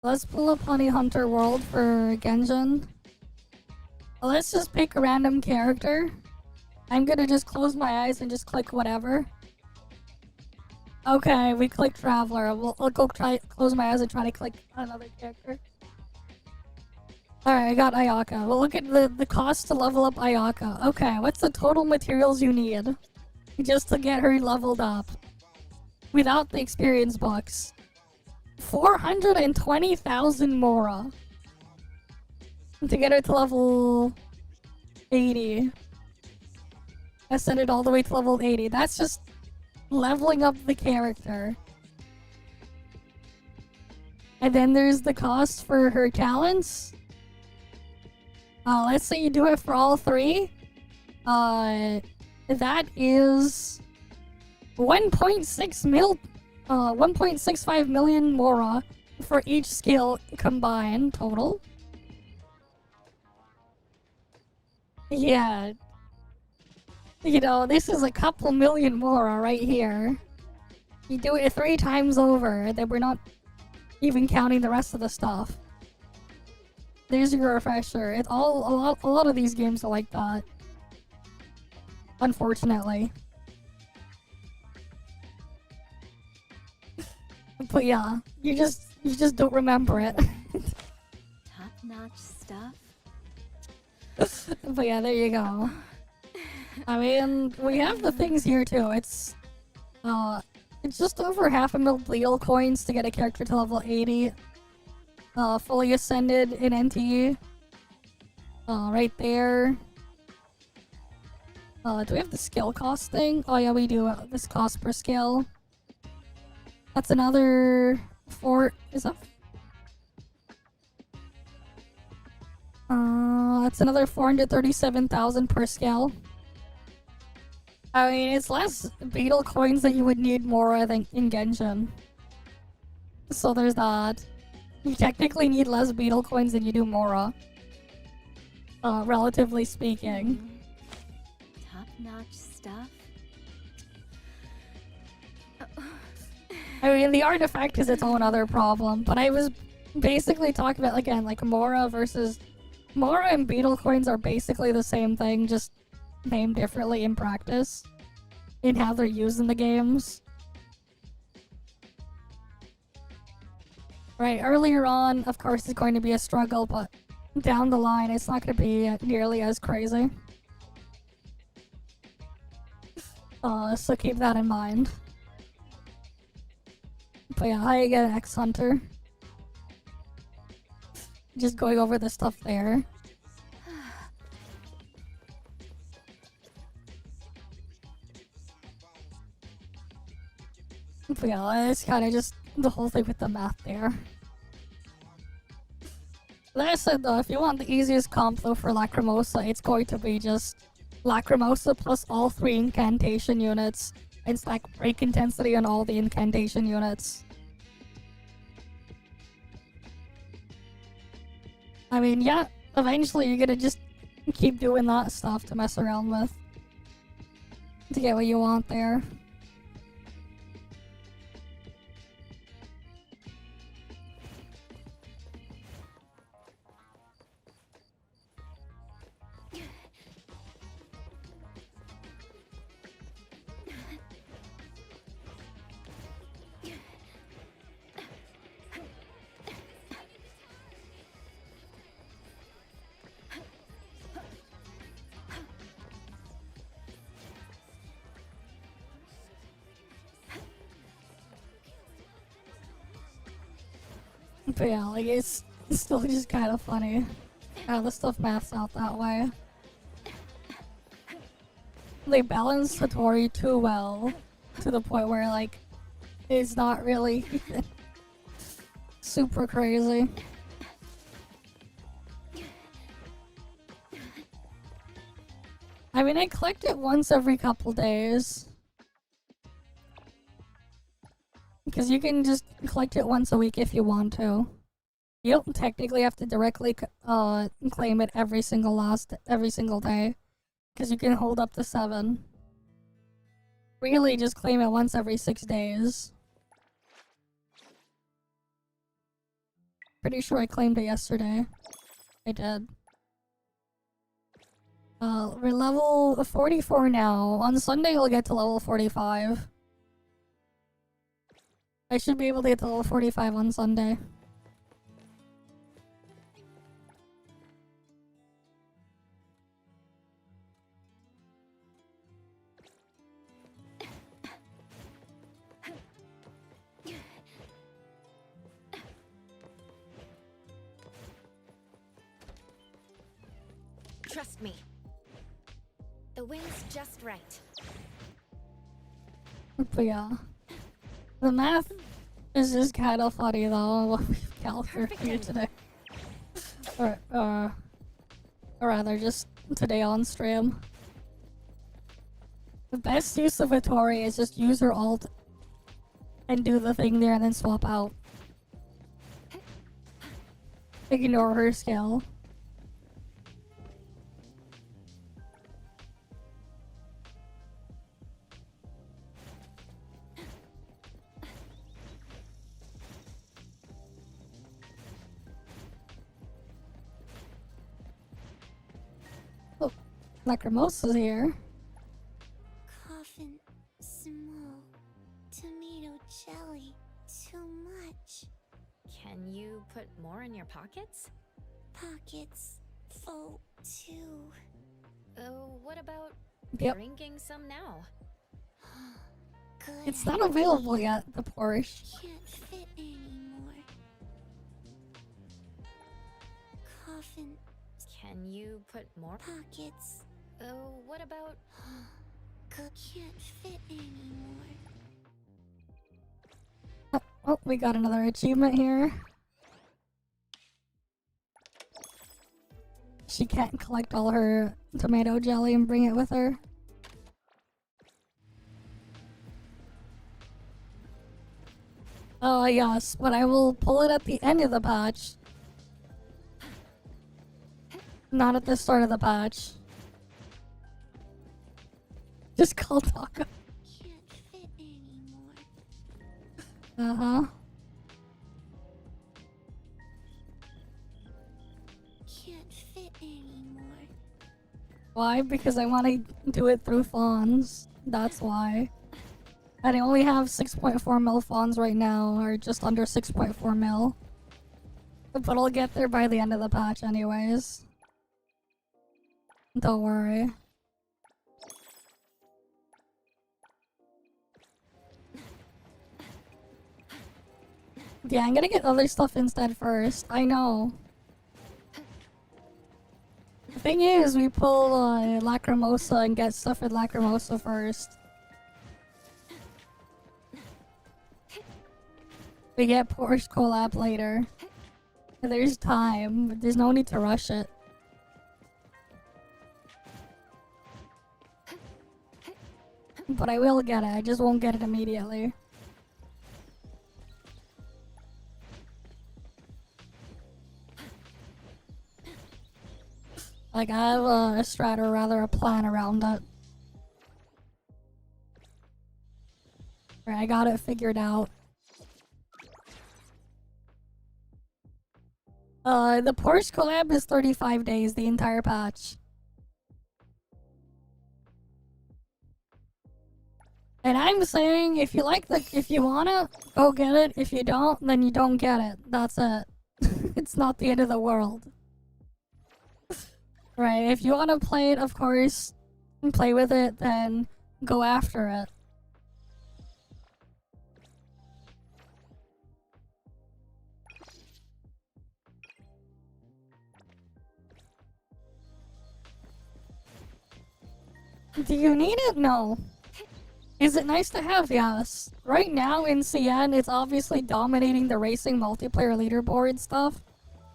Let's pull up Honey Hunter World for Genshin. Let's just pick a random character. I'm gonna just close my eyes and just click whatever. Okay, we clicked Traveler. I'll go close my eyes and try to click another character. Alright, I got Ayaka. Well, look at the cost to level up Ayaka. Okay, what's the total materials you need just to get her leveled up? Without the experience box. 420,000 Mora to get her to level 80. I sent it all the way to level 80. That's just leveling up the character. And then there's the cost for her talents. Let's say you do it for all three. That is 1.6 1.65 million Mora for each skill combined total. Yeah. You know, this is a couple million Mora right here. You do it 3 times over, then we're not even counting the rest of the stuff. There's your refresher. It's a lot of these games are like that. Unfortunately. But yeah, you just don't remember it. Top-notch stuff. But yeah, there you go. I mean, we have the things here too. It's just over 500,000 Bleedle coins to get a character to level 80. Fully ascended in NTE. Right there. Do we have the skill cost thing? Oh yeah, we do. This cost per skill. That's another 4. Is that? That's another 437,000 per skill. I mean, it's less beetle coins that you would need more, I think, in Genshin. So there's that. You technically need less beetle coins than you do Mora. Relatively speaking. Top-notch stuff. I mean, the artifact is its own other problem, but I was basically talking about, again, like Mora versus... Mora and beetle coins are basically the same thing, just named differently in practice. In how they're used in the games. Right, earlier on, of course, it's going to be a struggle, but down the line, it's not going to be nearly as crazy. So keep that in mind. But yeah, how you get an X-Hunter? Just going over the stuff there. But yeah, it's kind of just the whole thing with the math there. Like I said though, if you want the easiest comp though for Lacrimosa, it's going to be just Lacrimosa plus all 3 incantation units and stack break intensity on all the incantation units. I mean, yeah, eventually you're gonna just keep doing that stuff to mess around with. To get what you want there. But yeah, like it's still just kind of funny how the stuff maths out that way. They balance Satori too well to the point where like it's not really super crazy. I mean, I collect it once every couple days. Because you can just collect it once a week if you want to. You don't technically have to directly claim it every single day. Because you can hold up to 7. Really, just claim it once every 6 days. Pretty sure I claimed it yesterday. I did. We're level 44 now. On Sunday we'll get to level 45. I should be able to get to level 45 on Sunday. Trust me. The wind's just right. But yeah. The math is just kind of funny though, what we've calculated here today. Or rather, just today on stream. The best use of Hattori is just use her ult and do the thing there and then swap out. Ignore her skill. Oh, Lacrimosa's here. Coffin small. Tomato jelly too much. Can you put more in your pockets? Pockets full too. Oh, what about Yep. drinking some now? Good. It's not available yet, the Porsche. Can't fit anymore. Coffin Can you put more? pockets. Oh, what about Can't fit anymore. Oh, we got another achievement here. She can't collect all her tomato jelly and bring it with her. Oh, yes, but I will pull it at the end of the patch. Not at the start of the patch. Just call Taco. Can't fit anymore. Uh-huh. Can't fit anymore. Why? Because I want to do it through fawns. That's why. And I only have 6.4 mil fawns right now, or just under 6.4 mil. But I'll get there by the end of the patch anyways. Don't worry. Yeah, I'm gonna get other stuff instead first. I know. The thing is, we pull Lacrimosa and get stuff with Lacrimosa first. We get Porsche collab later. There's time, but there's no need to rush it. But I will get it, I just won't get it immediately. Like, I have a strat, or rather a plan around it. Right, I got it figured out. The Porsche collab is 35 days, the entire patch. And I'm saying, if you want it, go get it. If you don't, then you don't get it. That's it. It's not the end of the world. Right, if you want to play it, of course, and play with it, then go after it. Do you need it? No. Is it nice to have? Yes. Right now in CN, it's obviously dominating the racing multiplayer leaderboard stuff.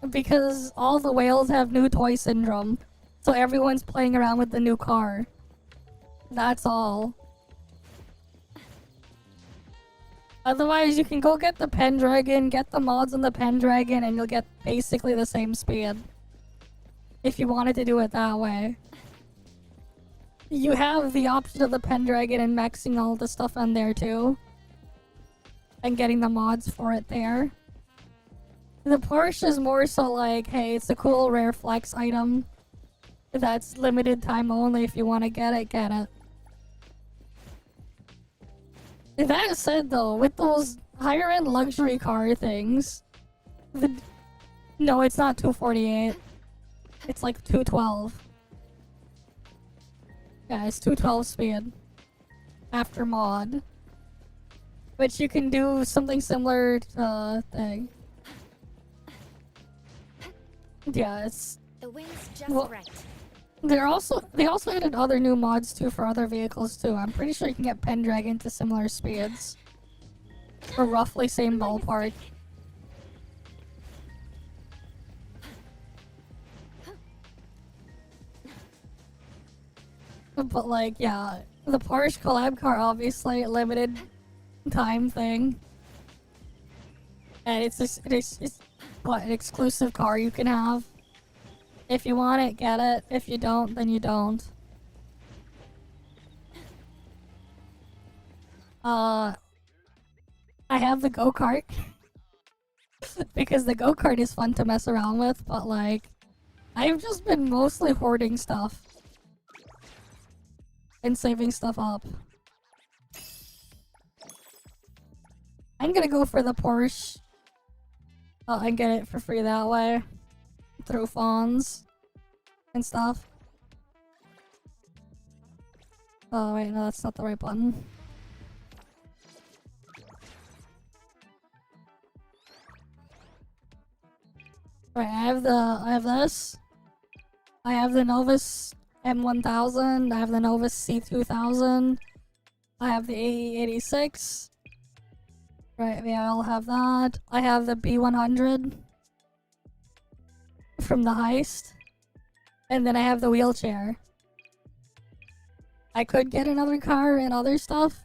Because all the whales have new toy syndrome. So everyone's playing around with the new car. That's all. Otherwise, you can go get the Pendragon, get the mods on the Pendragon, and you'll get basically the same speed. If you wanted to do it that way. You have the option of the Pendragon and maxing all the stuff on there too. And getting the mods for it there. The Porsche is more so like, hey, it's a cool rare flex item. That's limited time only. If you want to get it, get it. That said though, with those higher end luxury car things, no, it's not 248. It's like 212. Yeah, it's 212 speed. After mod. But you can do something similar to thing. Yeah, it's... The wind's just Well, right. they also added other new mods too for other vehicles too. I'm pretty sure you can get Pendragon to similar speeds. Or roughly same ballpark. But like, yeah, the Porsche collab car obviously limited time thing. And it's what, an exclusive car you can have. If you want it, get it. If you don't, then you don't. I have the go-kart. Because the go-kart is fun to mess around with, but like, I've just been mostly hoarding stuff. And saving stuff up. I'm gonna go for the Porsche. And get it for free that way. Through fawns. And stuff. Oh wait, no, that's not the right button. Right, I have this. I have the Novus M1000. I have the Novus C2000. I have the AE86. Right, we all have that. I have the B100 from the heist. And then I have the wheelchair. I could get another car and other stuff,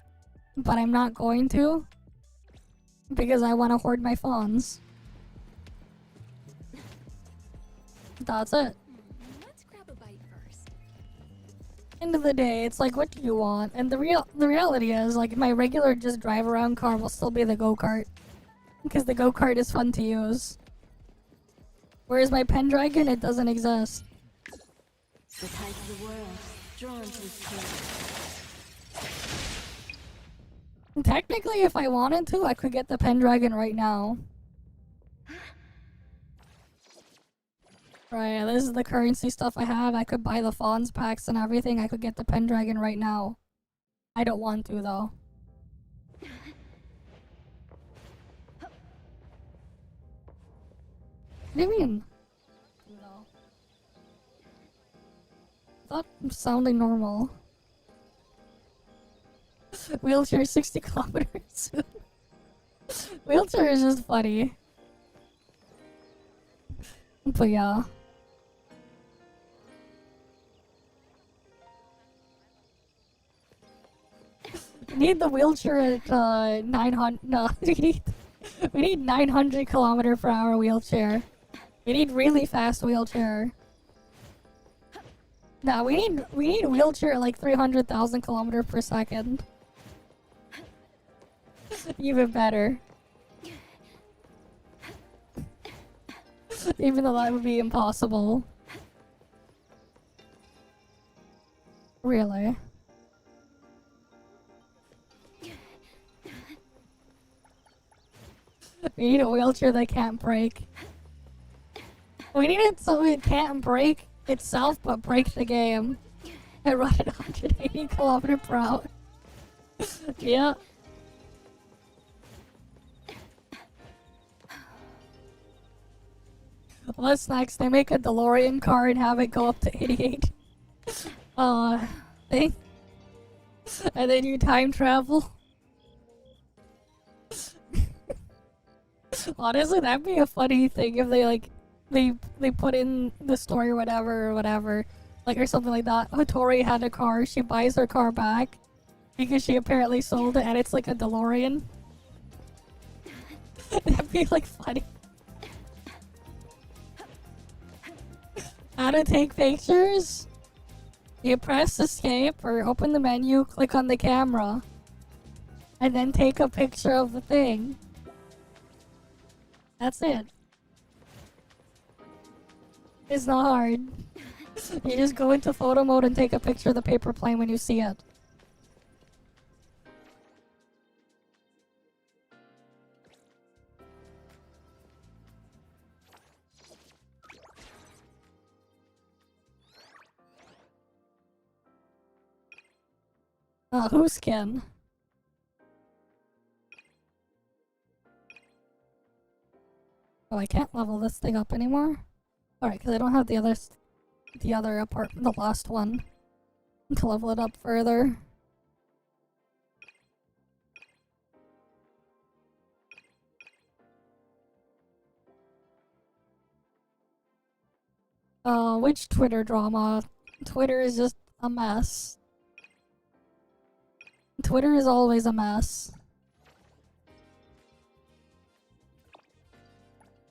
but I'm not going to. Because I want to hoard my funds. That's it. Let's grab a bite first. End of the day, it's like, what do you want? And the reality is, like, my regular just drive around car will still be the go-kart. Because the go-kart is fun to use. Whereas my Pendragon, it doesn't exist. The tide of the world, drawn to his tail. Technically, if I wanted to, I could get the Pendragon right now. Right, this is the currency stuff I have. I could buy the Fawns packs and everything. I could get the Pendragon right now. I don't want to, though. What do you mean? No. I thought I'm sounding normal. Wheelchair 60 kilometers. Wheelchair is just funny. But yeah. We need the wheelchair at 900. No, we need 900 kilometer per hour wheelchair. We need really fast wheelchair. No, we need wheelchair at like 300,000 kilometers per second. Even better. Even though that would be impossible. Really. We need a wheelchair that can't break. We need it so it can't break itself, but break the game. And run at 180 kilometers per hour. Yeah. What's next? They make a DeLorean car and have it go up to 88. Thing. And then you time travel. Honestly, that'd be a funny thing if they like they put in the story or whatever, like or something like that. Hattori had a car, she buys her car back because she apparently sold it, and it's like a DeLorean. That'd be like funny. How to take pictures? You press escape or open the menu, click on the camera, and then take a picture of the thing. That's it. It's not hard. You just go into photo mode and take a picture of the paper plane when you see it. Whose skin? Oh, I can't level this thing up anymore? Alright, because I don't have the other apartment, the last one, to level it up further. Which Twitter drama? Twitter is just a mess. Twitter is always a mess.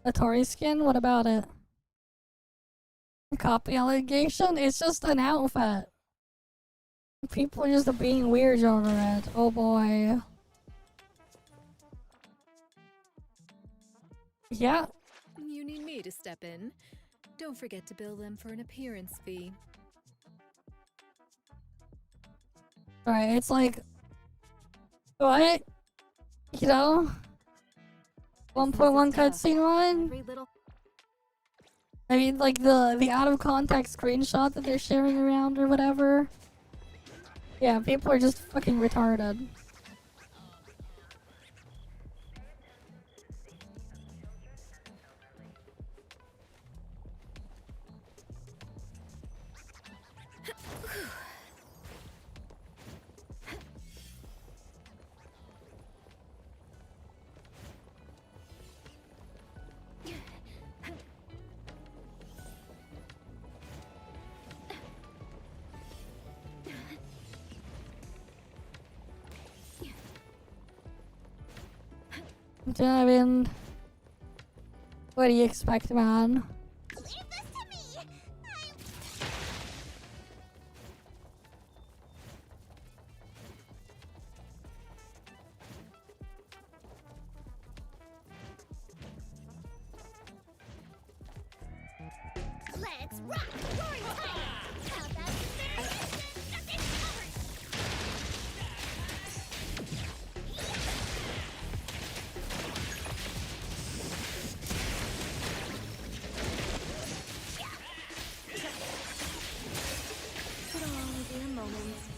A Tory skin? What about it? A copy allegation? It's just an outfit. People are just being weird over it. Oh boy. Yeah. You need me to step in. Don't forget to bill them for an appearance fee. Right, it's like... What? You know? 1.1 cutscene one? Every little I mean, like the out of context screenshot that they're sharing around or whatever. Yeah, people are just fucking retarded. I mean, what do you expect, man? Leave this to me! Let's rock! Roaring Tiger! How about Put all their moments.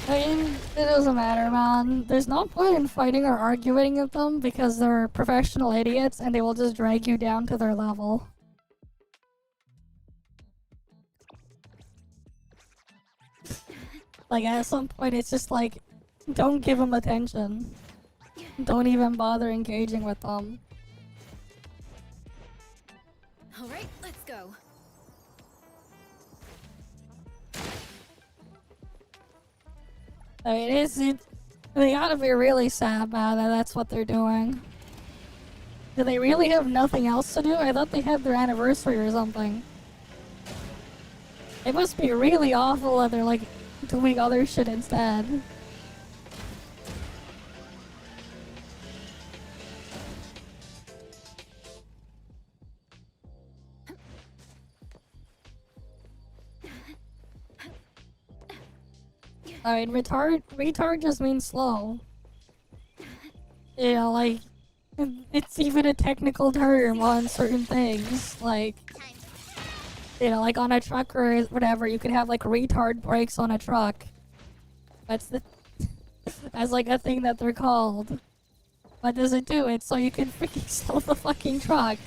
I mean, it doesn't matter, man. There's no point in fighting or arguing with them because they're professional idiots and they will just drag you down to their level. Like, at some point, it's just like, don't give them attention. Don't even bother engaging with them. Alright, let's go. I mean, they gotta be really sad, man, that that's what they're doing. Do they really have nothing else to do? I thought they had their anniversary or something. It must be really awful that they're like doing other shit instead. I mean, retard just means slow. You know, like, it's even a technical term on certain things, like, you know, like on a truck or whatever, you can have like retard brakes on a truck. That's like a thing that they're called. What does it do? It's so you can freaking slow the fucking truck.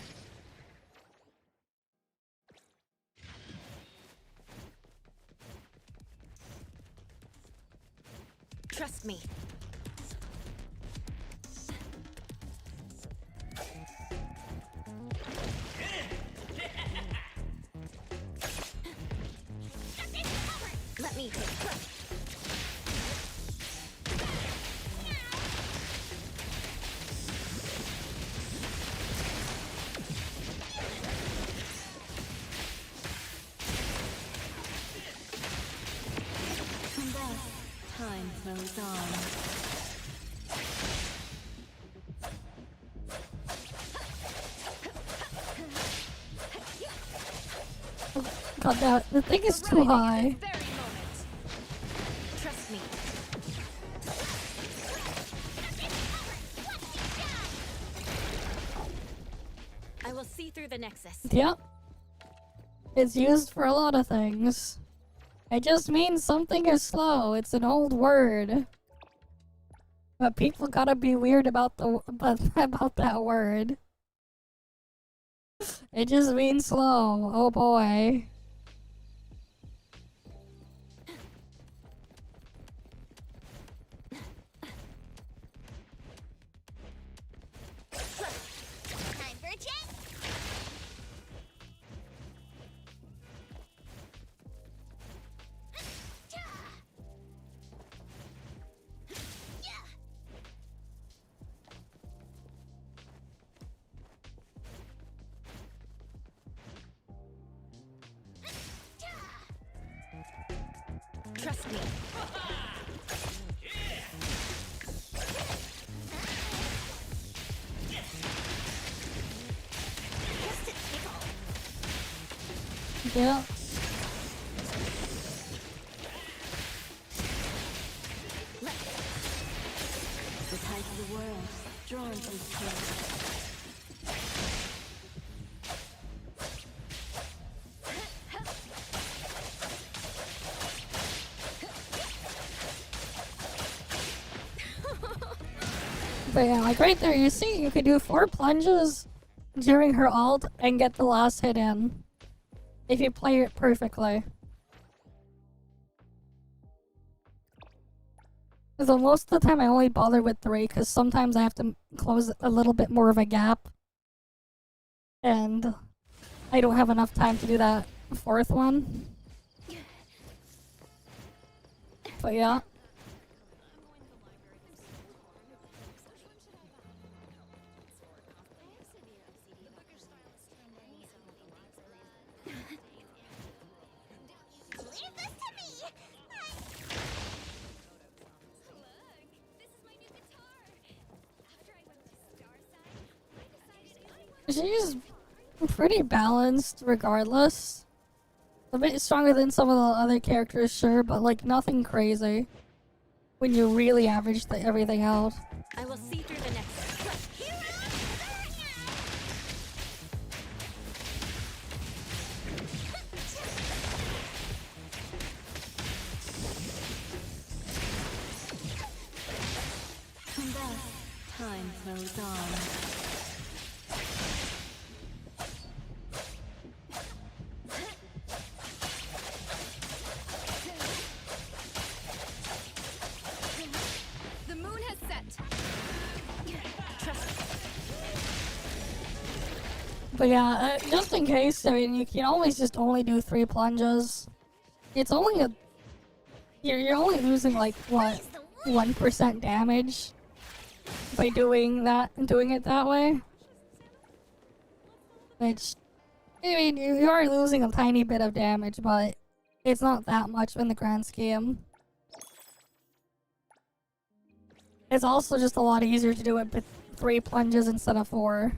Trust me. Let me take it. And thus, time flows on. God, the thing is too high. Very moment. Trust me. I will see through the nexus. Yep. It's used for a lot of things. It just means something is slow. It's an old word. But people gotta be weird about about that word. It just means slow. Oh boy. Time for a change. Trust me. Just a tickle. Yeah. The tide of the world, drawn to its kill. But yeah, like right there, you see, you could do 4 plunges during her ult and get the last hit in. If you play it perfectly. So most of the time I only bother with 3 because sometimes I have to close a little bit more of a gap. And I don't have enough time to do that 4th one. But yeah. Leave this to me! She's pretty balanced regardless. A bit stronger than some of the other characters, sure, but like nothing crazy. When you really average everything out. I will see through the next. And thus, time flows on. The moon has set. But yeah, just in case, I mean, you can always just only do 3 plunges. It's only a... You're only losing like, what, 1% damage by doing it that way. Which, I mean, you are losing a tiny bit of damage, but it's not that much in the grand scheme. It's also just a lot easier to do it with 3 plunges instead of 4.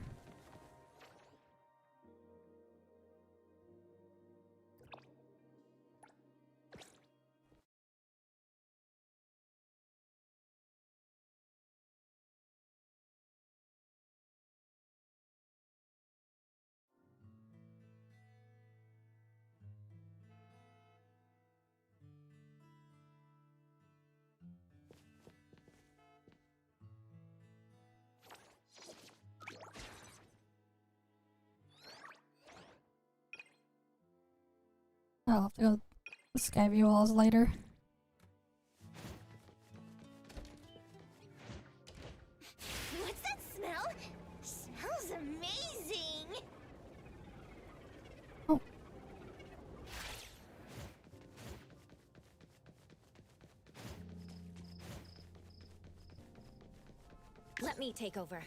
I'll have to go Skyview walls later. What's that smell? Smells amazing! Oh. Let me take over.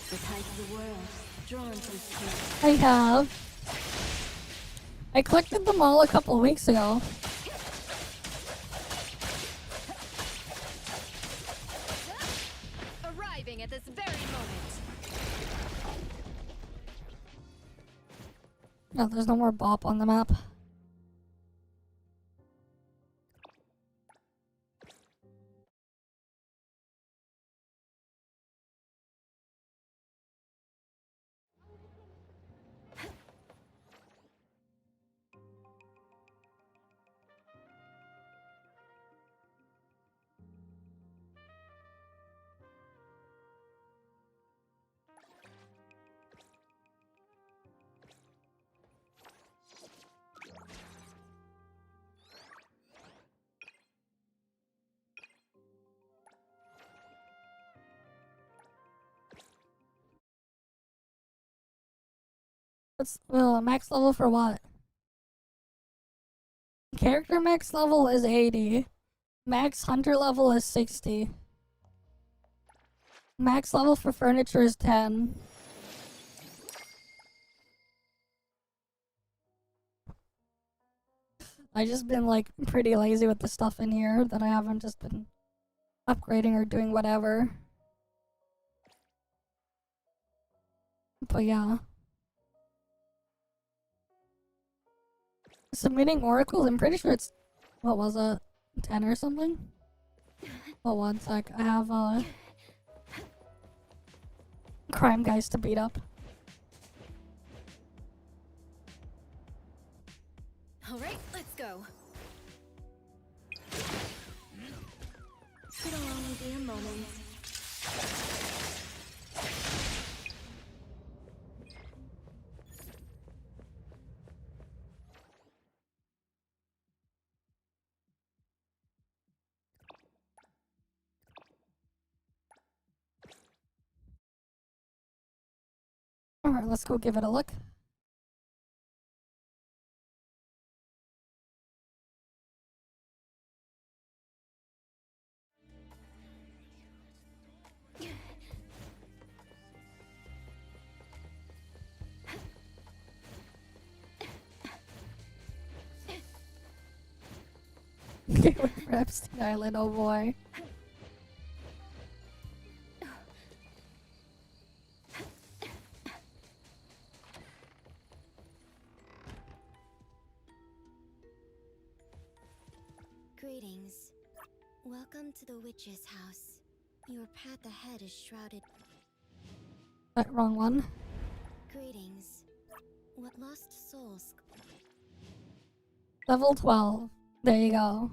The tide of the world, drawn to its kill. I have. I collected them all a couple of weeks ago. Arriving at this very moment. No, there's no more bop on the map. What's max level for what? Character max level is 80. Max hunter level is 60. Max level for furniture is 10. I just been like pretty lazy with the stuff in here that I haven't just been upgrading or doing whatever. But yeah. Submitting oracles, I'm pretty sure it's, what was it, 10 or something? Oh, one sec, I have crime guys to beat up. Alright, let's go. It'll only be a moment. Alright, let's go give it a look. Get away from Epstein Island, oh boy. Greetings. Welcome to the witch's house. Your path ahead is shrouded. That wrong one. Greetings. What lost souls? Level 12. There you go.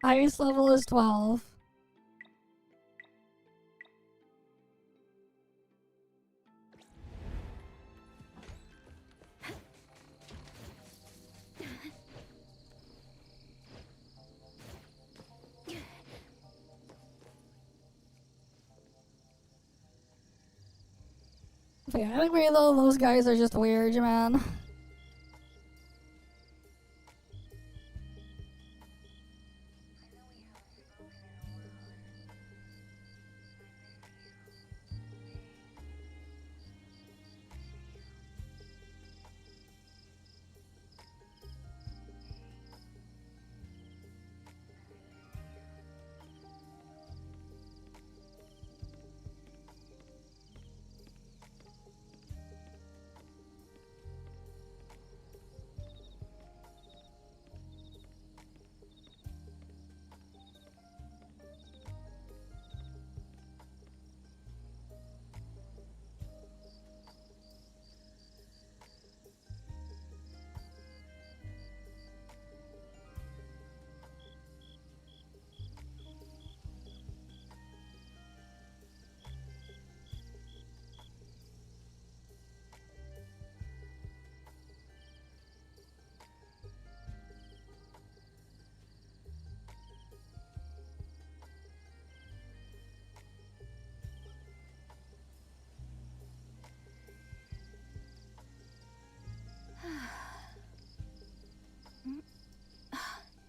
Highest level is 12. But yeah, anyway though, those guys are just weird, man.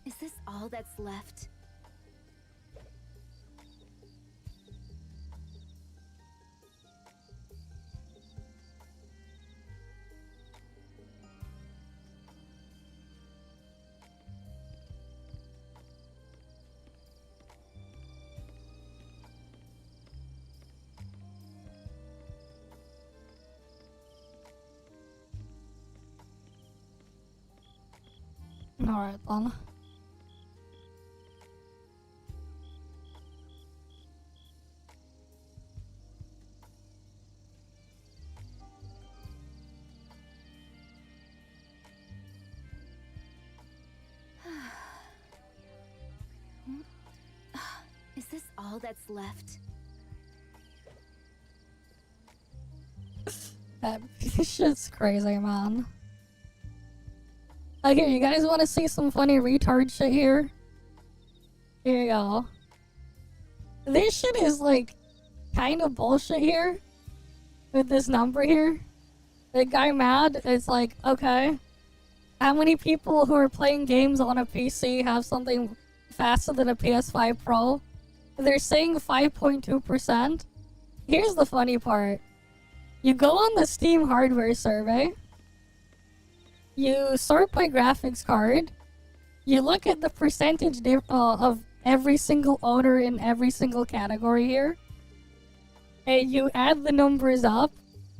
Is this all that's left? Alright then. Is this all that's left? That shit's crazy, man. Okay, you guys want to see some funny retard shit here? Here you go. This shit is like kind of bullshit here with this number here. the guy mad. It's like, okay, how many people who are playing games on a PC have something faster than a PS5 Pro? They're saying 5.2%. Here's the funny part. You go on the Steam hardware survey, you sort by graphics card, you look at the percentage of every single owner in every single category here, and you add the numbers up.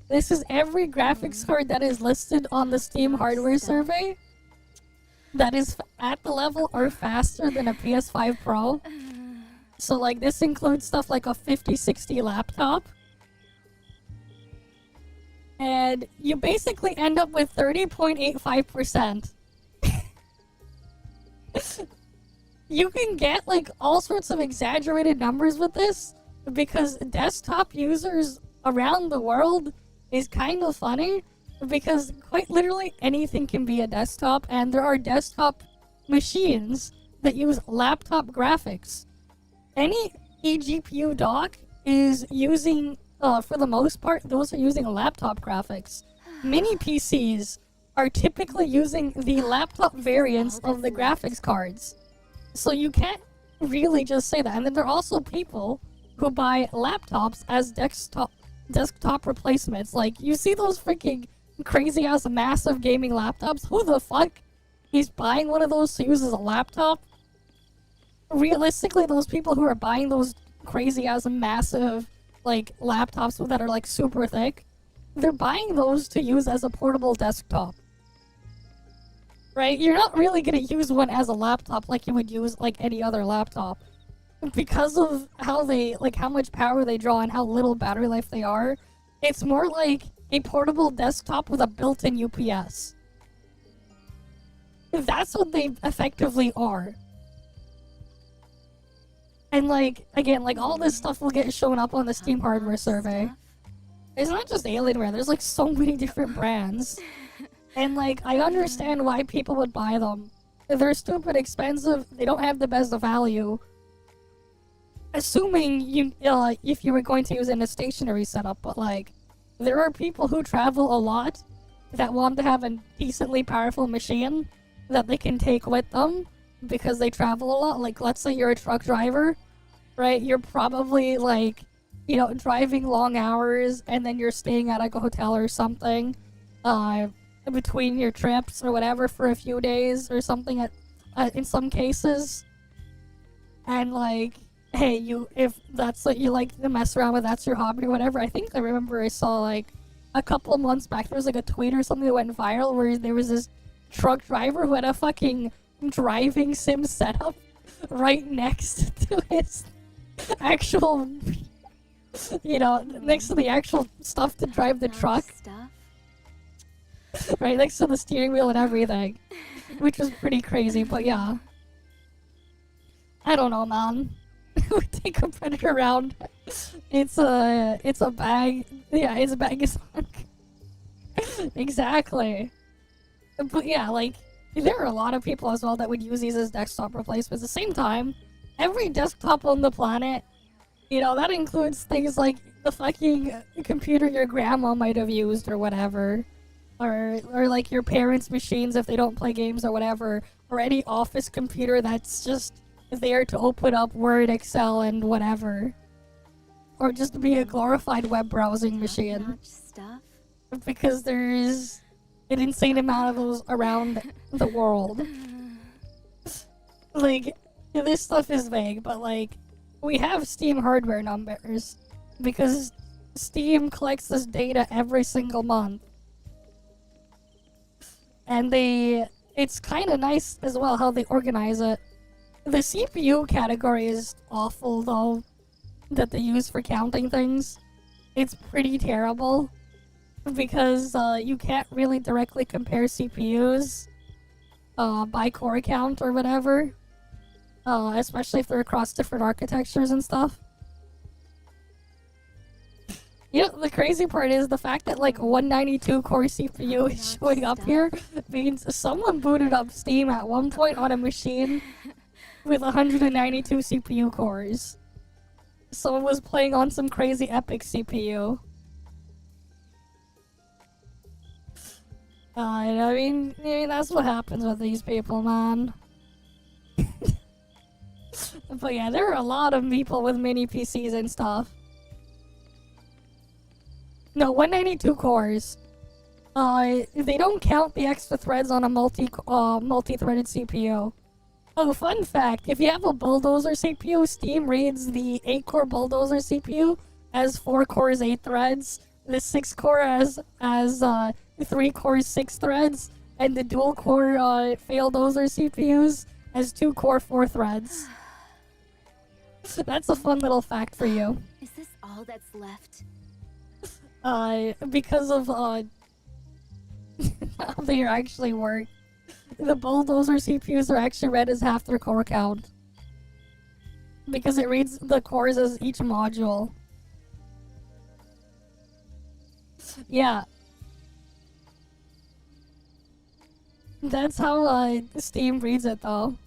This is every graphics card that is listed on the Steam hardware survey that is at the level or faster than a PS5 Pro. So like this includes stuff like a 5060 laptop. And you basically end up with 30.85%. You can get like all sorts of exaggerated numbers with this because desktop users around the world is kind of funny because quite literally anything can be a desktop, and there are desktop machines that use laptop graphics. Any eGPU dock is using, for the most part, those are using laptop graphics. Mini PCs are typically using the laptop variants of the graphics cards. So you can't really just say that. And then there are also people who buy laptops as desktop replacements. Like, you see those freaking crazy ass massive gaming laptops? Who the fuck is buying one of those to use as a laptop? Realistically, those people who are buying those crazy ass massive like laptops that are like super thick, they're buying those to use as a portable desktop. Right? You're not really gonna use one as a laptop like you would use like any other laptop. Because of how they, like how much power they draw and how little battery life they are, it's more like a portable desktop with a built-in UPS. That's what they effectively are. And like, again, like all this stuff will get shown up on the Steam hardware survey. It's not just Alienware, there's like so many different brands. And like, I understand why people would buy them. They're stupid expensive, they don't have the best value. Assuming you, if you were going to use it in a stationary setup, but like, there are people who travel a lot that want to have a decently powerful machine that they can take with them because they travel a lot. Like, let's say you're a truck driver, right? You're probably like, you know, driving long hours and then you're staying at like a hotel or something between your trips or whatever for a few days or something in some cases. And like, hey, if that's what you like to mess around with, that's your hobby or whatever. I think I remember I saw like a couple of months back there was like a tweet or something that went viral where there was this truck driver who had a fucking driving sim setup right next to his actual, you know, next to the actual stuff to drive the truck. Right next to the steering wheel and everything. Which was pretty crazy, but yeah. I don't know, man. We take a predator around. It's a bag. Yeah, it's a bag of sunk. Exactly. But yeah, like, there are a lot of people as well that would use these as desktop replacements. At the same time, every desktop on the planet, you know, that includes things like the fucking computer your grandma might have used or whatever. Or like your parents' machines if they don't play games or whatever. Or any office computer that's just there to open up Word, Excel, and whatever. Or just to be a glorified web browsing machine. Because there's an insane amount of those around the world. Like, this stuff is vague, but like, we have Steam hardware numbers. Because Steam collects this data every single month. And it's kind of nice as well how they organize it. The CPU category is awful though, that they use for counting things. It's pretty terrible, because you can't really directly compare CPUs by core count or whatever, especially if they're across different architectures and stuff. You know, the crazy part is the fact that like 192 core CPU is showing up here means someone booted up Steam at one point on a machine with 192 CPU cores. Someone was playing on some crazy epic CPU. I mean, that's what happens with these people, man. But yeah, there are a lot of people with mini PCs and stuff. No, 192 cores. They don't count the extra threads on a multi-threaded CPU. Oh, fun fact, if you have a Bulldozer CPU, Steam rates the 8-core Bulldozer CPU as 4 cores, 8 threads, the 6-core as 3 cores, 6 threads, and the dual-core Faildozer CPUs as 2-core, 4 threads. That's a fun little fact for you. Is this all that's left? Because of how they actually work. The Bulldozer CPUs are actually read as half their core count. Because it reads the cores as each module. Yeah. That's how Steam reads it though.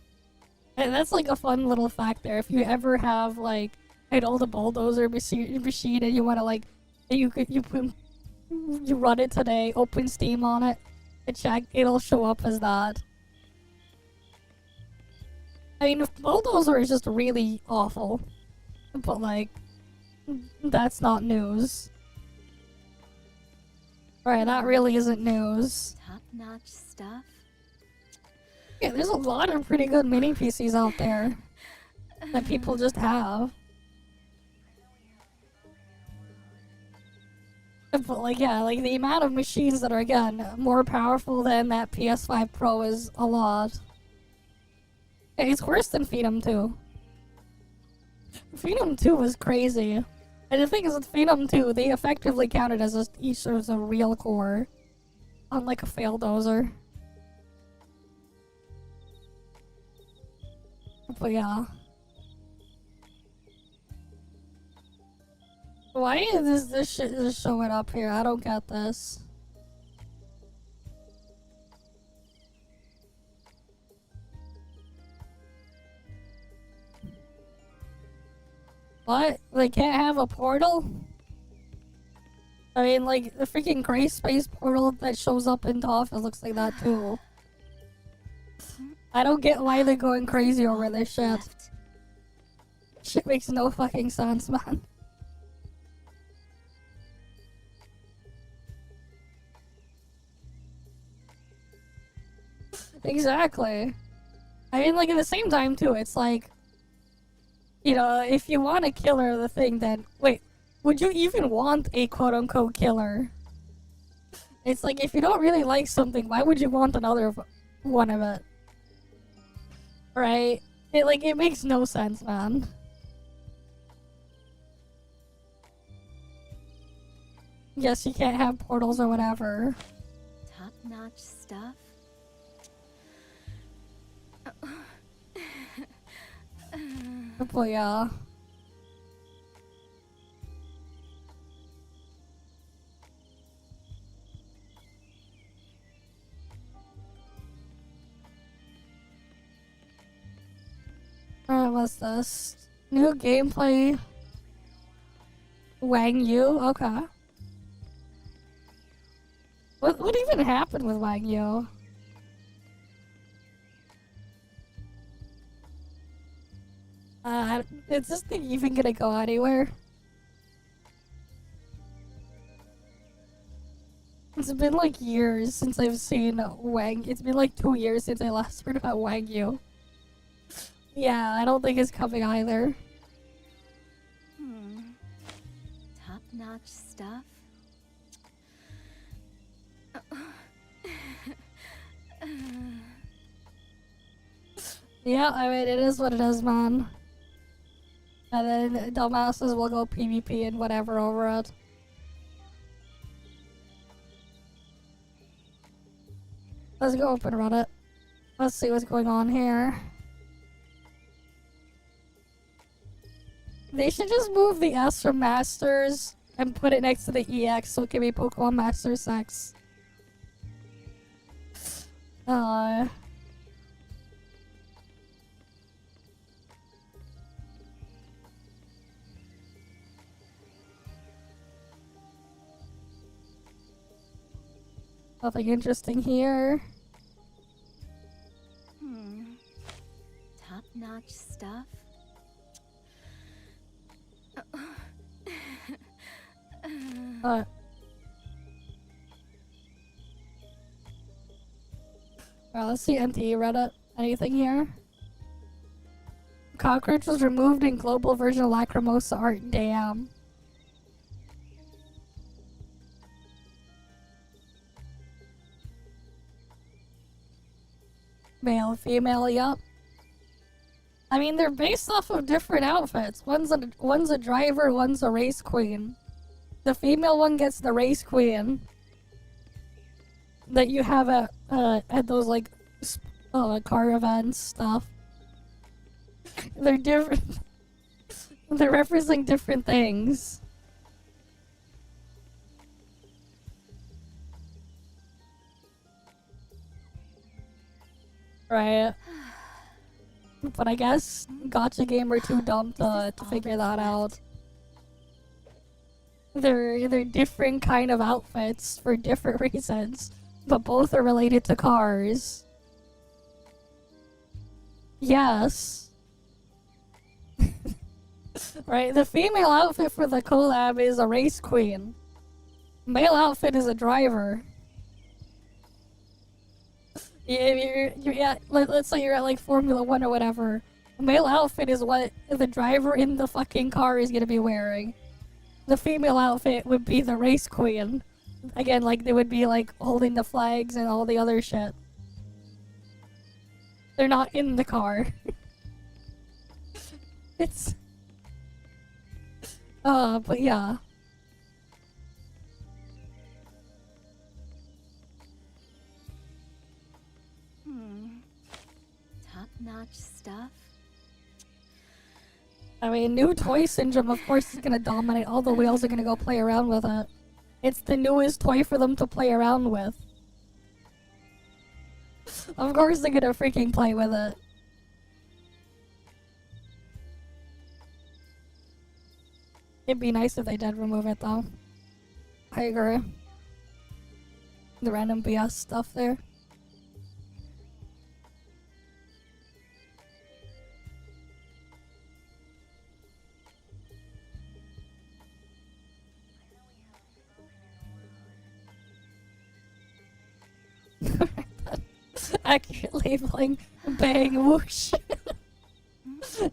And that's like a fun little fact there. If you ever have like an old Bulldozer machine and you wanna like you run it today, open Steam on it, and check, it'll show up as that. I mean, Bulldozer is just really awful. But like, that's not news. Right, that really isn't news. Top-notch stuff? Yeah, there's a lot of pretty good mini PCs out there that people just have. But like, yeah, like the amount of machines that are, again, more powerful than that PS5 Pro is a lot. It's worse than Phenom 2. Phenom 2 was crazy. And the thing is with Phenom 2, they effectively counted as each as a real core. Unlike a Faildozer. But yeah. Why is this shit just showing up here? I don't get this. What? They can't have a portal? I mean, like, the freaking gray space portal that shows up in TOF, it looks like that too. I don't get why they're going crazy over this shit. Shit makes no fucking sense, man. Exactly. I mean, like, at the same time, too, it's like, you know, if you want a killer, the thing, then, wait, would you even want a quote-unquote killer? It's like, if you don't really like something, why would you want another one of it? Right? It makes no sense, man. Yes, you can't have portals or whatever. Top-notch stuff? But yeah. Alright, what's this? New gameplay. Wang Yu? Okay. What even happened with Wang Yu? Is this thing even gonna go anywhere? It's been like years since I've seen Wang. It's been like 2 years since I last heard about Wang Yu. Yeah, I don't think it's coming either. Top-notch stuff? Yeah, I mean, it is what it is, man. And then dumbasses will go PvP and whatever over it. Let's go open Reddit. Let's see what's going on here. They should just move the S from Masters and put it next to the EX so it can be Pokemon Master 6. Nothing interesting here. Top-notch stuff. Uh. Well, let's see NTE Reddit. Anything here? Cockroach was removed in global version of Lacrimosa art. Damn. Male, female, yup. I mean, they're based off of different outfits. One's a driver, one's a race queen. The female one gets the race queen that you have at those like car events stuff. They're different. They're referencing different things. Right. But I guess Gacha Gamer too dumb to figure that out. They're different kind of outfits for different reasons, but both are related to cars. Yes. Right, the female outfit for the collab is a race queen. Male outfit is a driver. Let's say you're at like Formula 1 or whatever. Male outfit is what the driver in the fucking car is gonna be wearing. The female outfit would be the race queen. Again, like they would be like holding the flags and all the other shit. They're not in the car. It's... but yeah. Top-notch stuff. I mean, new toy syndrome, of course, is gonna dominate. All the whales are gonna go play around with it. It's the newest toy for them to play around with. Of course they're gonna freaking play with it. It'd be nice if they did remove it, though. I agree. The random BS stuff there. Accurate labeling. Bang, whoosh.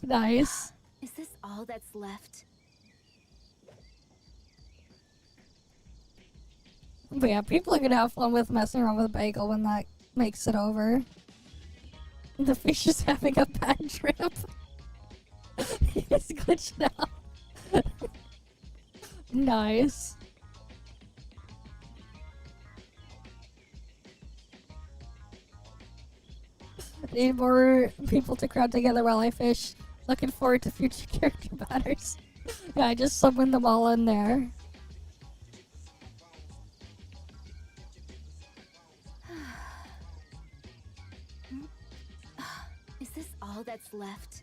Nice. Is this all that's left? But yeah, people are gonna have fun with messing around with Bagel when that makes it over. The fish is having a bad trip. He's glitching out. Nice. Need more people to crowd together while I fish. Looking forward to future character batters. Yeah, I just summoned them all in there. Is this all that's left?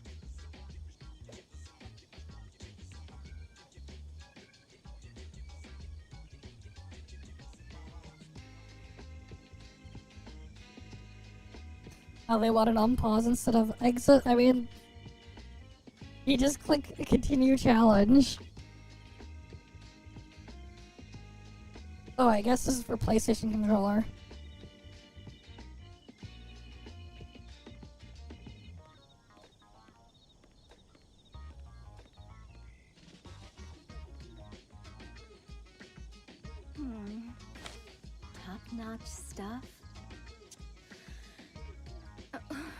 Oh, they want an unpause instead of exit? I mean, you just click continue challenge. Oh, I guess this is for PlayStation controller. Top-notch stuff.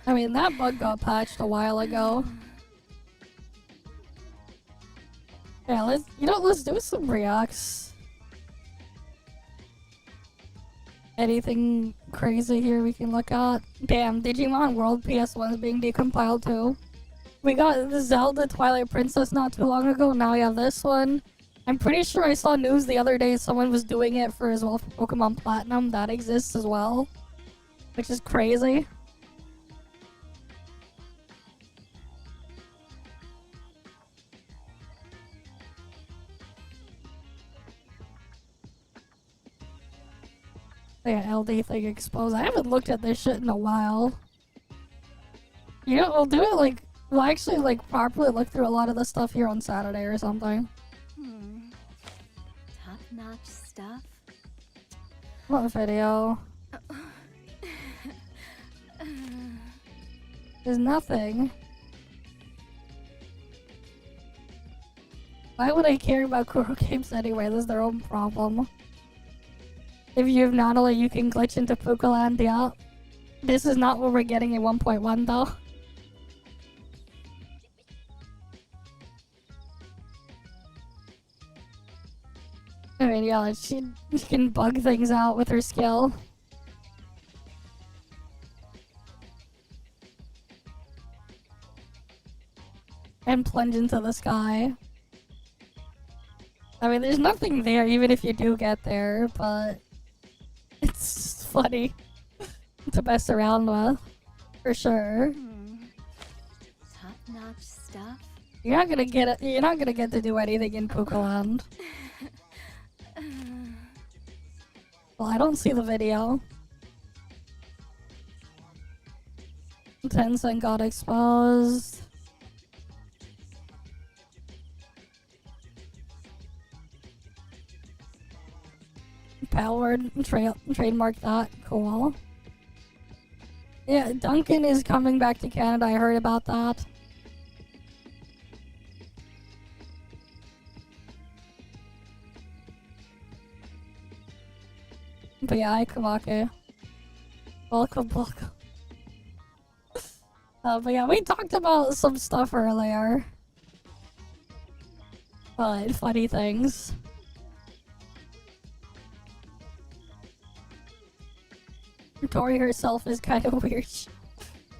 I mean, that bug got patched a while ago. Yeah, let's do some reacts. Anything crazy here we can look at? Damn, Digimon World PS1 is being decompiled too. We got the Zelda Twilight Princess not too long ago, now we have this one. I'm pretty sure I saw news the other day someone was doing it for as well for Pokemon Platinum. That exists as well. Which is crazy. Yeah, LD thing exposed. I haven't looked at this shit in a while. You know, we'll do it like, we'll actually like properly look through a lot of the stuff here on Saturday or something. Top-notch stuff. What video? There's nothing. Why would I care about Kuro games anyway? That's their own problem. If you have Nautilus, you can glitch into Pukaland, yeah. This is not what we're getting in 1.1 though. I mean, yeah, she can bug things out with her skill. And plunge into the sky. I mean, there's nothing there even if you do get there, but it's just funny to mess around with, for sure. Top-notch stuff. You're not gonna get it. You're not gonna get to do anything in Pukaland. Well, I don't see the video. Tencent got exposed. Powered, trademark that. Cool. Yeah, Duncan is coming back to Canada. I heard about that. But yeah, Ikamake. Welcome. But yeah, we talked about some stuff earlier. Funny things. Tori herself is kind of weird.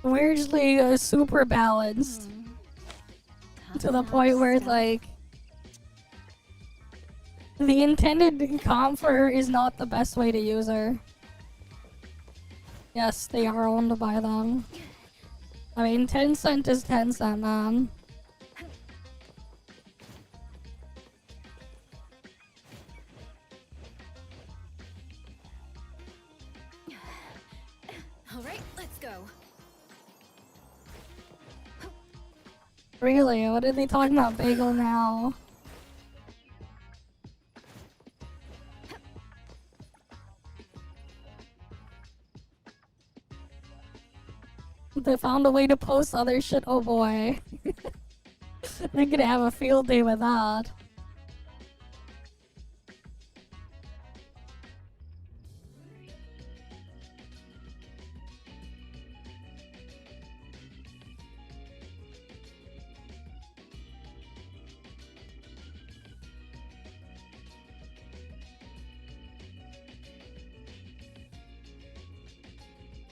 Weirdly super balanced. To the point where, like, the intended comp for her is not the best way to use her. Yes, they are owned by them. I mean, Tencent is Tencent, man. Alright, let's go. Really? What are they talking about Bagel now? They found a way to post other shit, oh boy. They're gonna have a field day with that.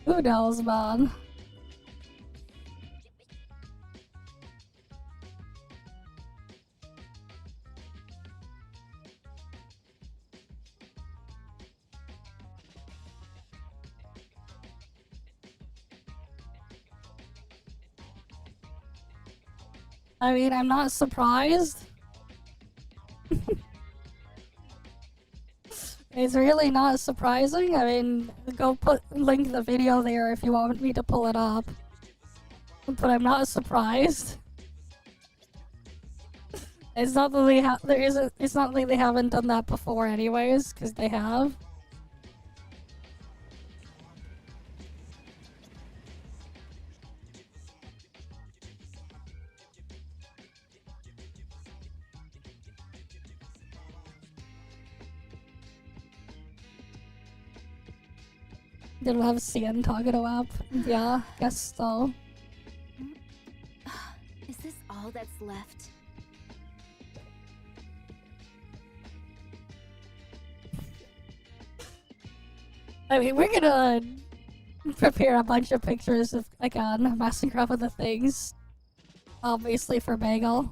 Who knows, man? I mean, I'm not surprised. It's really not surprising. I mean, go link the video there if you want me to pull it up. But I'm not surprised. It's not that they it's not like they haven't done that before anyways, because they have. Didn't have CN talking about. Yeah, guess so. Is this all that's left? I mean, we're gonna prepare a bunch of pictures of, again, Massacre of the Things. Obviously for Bagel.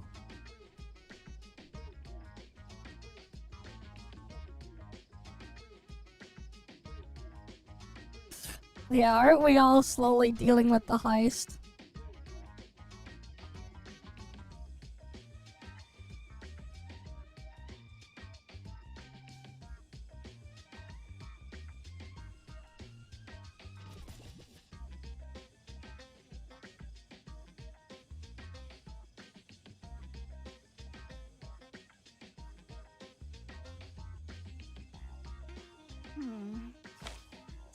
Yeah, aren't we all slowly dealing with the heist?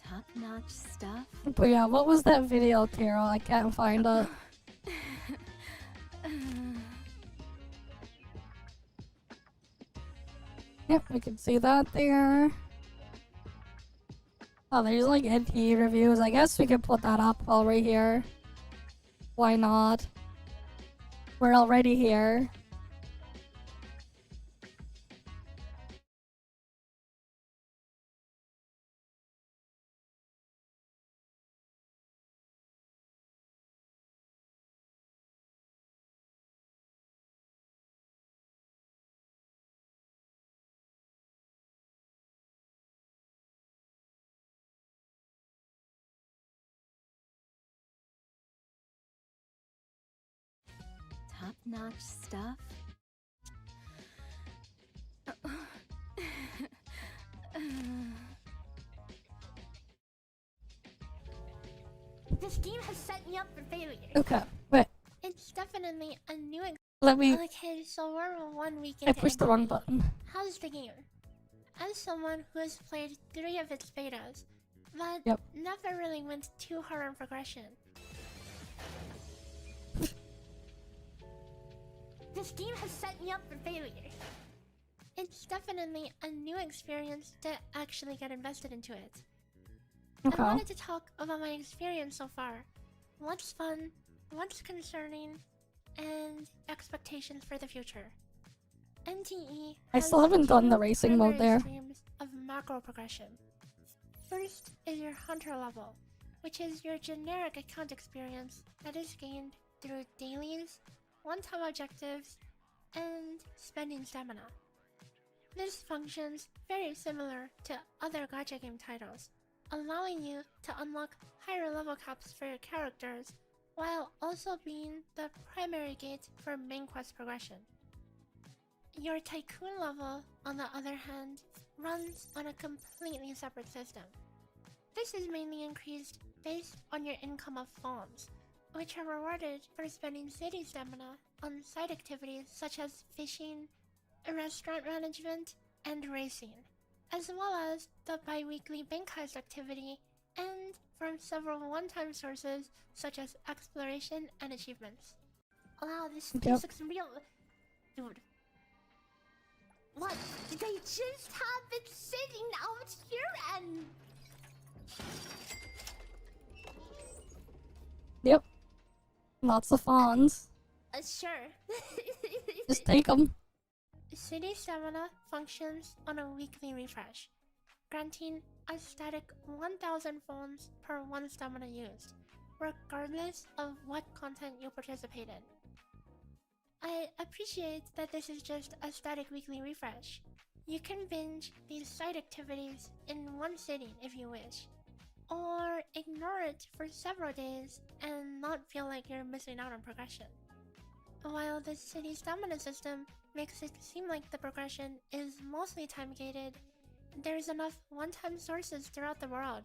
Top-notch stuff. But yeah, what was that video, Tara? I can't find it. Yep, we can see that there. Oh, there's like NTE reviews. I guess we could put that up while we're here. Why not? We're already here. Top-notch stuff. This game has set me up for failure. Okay, wait. It's definitely a new Let me. Okay, so we're 1 week I into pushed the wrong NTE. button. How's the game? As someone who has played 3 of its betas, but Yep. never really went too hard on progression. This game has set me up for failure. It's definitely a new experience to actually get invested into it. Okay. I wanted to talk about my experience so far. What's fun, what's concerning, and expectations for the future. NTE I still haven't done the two racing mode primary there. streams of macro progression. First is your hunter level, which is your generic account experience that is gained through dailies, one-time objectives, and spending stamina. This functions very similar to other gacha game titles, allowing you to unlock higher level caps for your characters, while also being the primary gate for main quest progression. Your Tycoon level, on the other hand, runs on a completely separate system. This is mainly increased based on your income of fawns, which are rewarded for spending city stamina on side activities such as fishing, restaurant management, and racing, as well as the bi-weekly bank heist activity, and from several one-time sources such as exploration and achievements. Wow, this place looks real. Dude. What? Did they just have it sitting out here and... Yep. Lots of fawns. Sure. Just take them. City stamina functions on a weekly refresh, granting a static 1000 phones per 1 stamina used, regardless of what content you participate in. I appreciate that this is just a static weekly refresh. You can binge these side activities in one sitting if you wish, or ignore it for several days and not feel like you're missing out on progression. While the city stamina system makes it seem like the progression is mostly time-gated, there's enough one-time sources throughout the world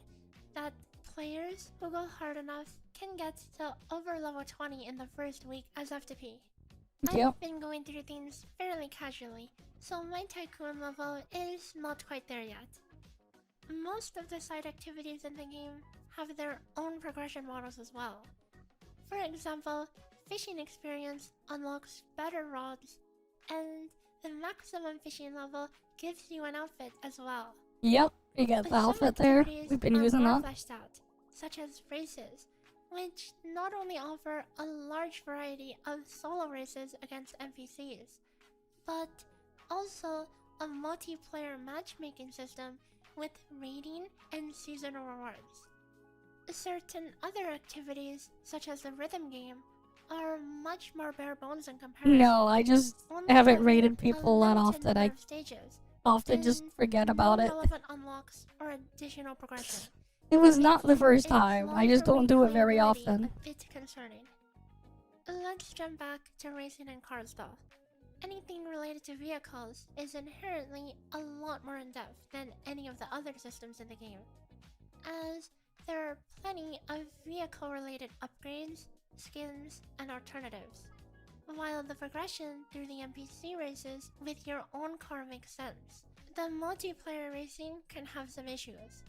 that players who go hard enough can get to over level 20 in the first week as FTP. Yep. I've been going through things fairly casually, so my Tycoon level is not quite there yet. Most of the side activities in the game have their own progression models as well. For example, fishing experience unlocks better rods, and the maximum fishing level gives you an outfit as well. Yep, you get the But some outfit there. activities We've been are using more that. fleshed out, such as races, which not only offer a large variety of solo races against NPCs, but also a multiplayer matchmaking system with raiding and seasonal rewards. Certain other activities, such as the rhythm game, are much more bare bones in comparison. No, I just Only haven't having rated a people that limited often. number I of stages, often just and forget about no it. relevant unlocks or additional progression. It was not the Making first its time. I just don't do it very long-term replayability often. A bit concerning. Let's jump back to racing and cars though. Anything related to vehicles is inherently a lot more in-depth than any of the other systems in the game, as there are plenty of vehicle-related upgrades, skins, and alternatives. While the progression through the NPC races with your own car makes sense, the multiplayer racing can have some issues.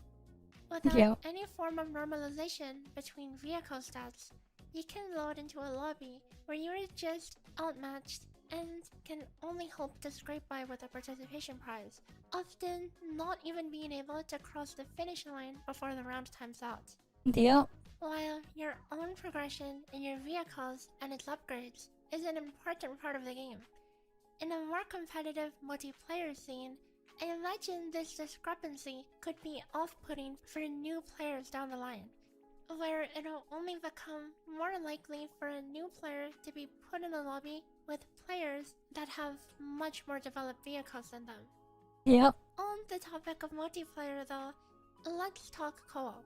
Without Yeah. any form of normalization between vehicle stats, you can load into a lobby where you are just outmatched and can only hope to scrape by with a participation prize, often not even being able to cross the finish line before the round times out. Yep. While your own progression in your vehicles and its upgrades is an important part of the game, in a more competitive multiplayer scene, I imagine this discrepancy could be off-putting for new players down the line, where it'll only become more likely for a new player to be put in a lobby with players that have much more developed vehicles than them. Yep. On the topic of multiplayer though, let's talk co-op.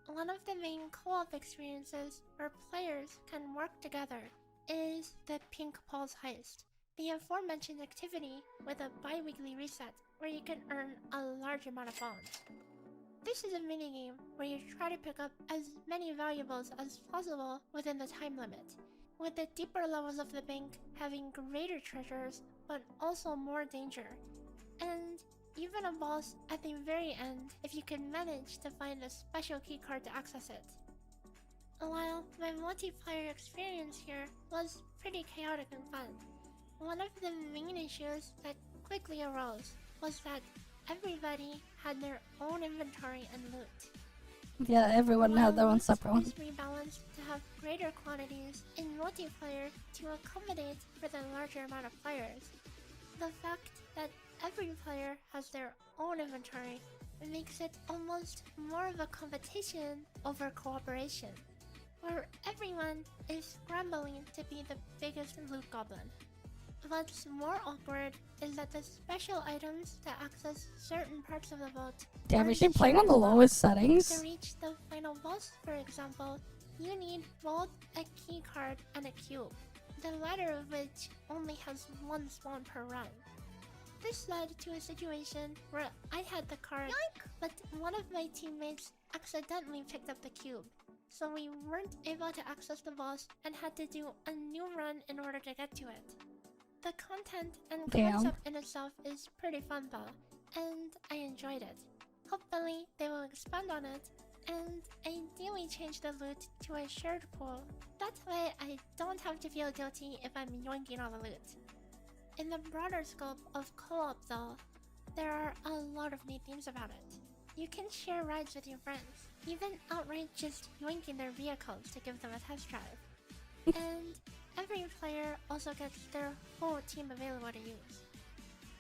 One of the main co-op experiences where players can work together is the Pink Pulse Heist, the aforementioned activity with a bi-weekly reset where you can earn a large amount of bonds. This is a minigame where you try to pick up as many valuables as possible within the time limit, with the deeper levels of the bank having greater treasures but also more danger, and even a boss at the very end if you can manage to find a special keycard to access it. While my multiplayer experience here was pretty chaotic and fun, one of the main issues that quickly arose was that everybody had their own inventory and loot. Yeah, everyone had their own Loot separate one. is rebalanced to have greater quantities in multiplayer to accommodate for the larger amount of players. The fact that every player has their own inventory makes it almost more of a competition over cooperation, where everyone is scrambling to be the biggest loot goblin. What's more awkward is that the special items to access certain parts of the boat Damn, are is she playing on the shared as well. lowest To settings? reach the final boss, for example, you need both a keycard and a cube, the latter of which only has one spawn per run. This led to a situation where I had the card, but one of my teammates accidentally picked up the cube, so we weren't able to access the boss and had to do a new run in order to get to it. The content and Damn. concept in itself is pretty fun though, and I enjoyed it. Hopefully they will expand on it, and ideally change the loot to a shared pool. That way I don't have to feel guilty if I'm yoinking all the loot. In the broader scope of co-op though, there are a lot of neat things about it. You can share rides with your friends, even outright just yoinking their vehicles to give them a test drive. And every player also gets their whole team available to use.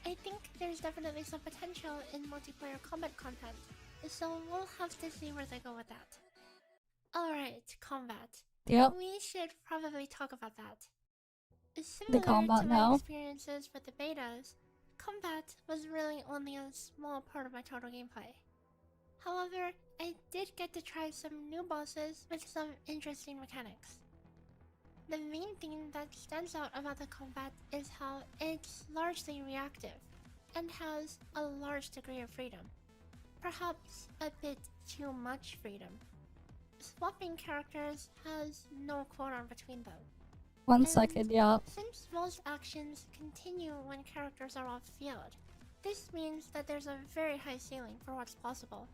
I think there's definitely some potential in multiplayer combat content, so we'll have to see where they go with that. Alright, combat. Yep. We should probably talk about that. The Similar combat to my now. experiences with the betas, combat was really only a small part of my total gameplay. However, I did get to try some new bosses with some interesting mechanics. The main thing that stands out about the combat is how it's largely reactive, and has a large degree of freedom. Perhaps a bit too much freedom. Swapping characters has no cooldown between them. 1 And second, yeah. Since most actions continue when characters are off field, this means that there's a very high ceiling for what's possible.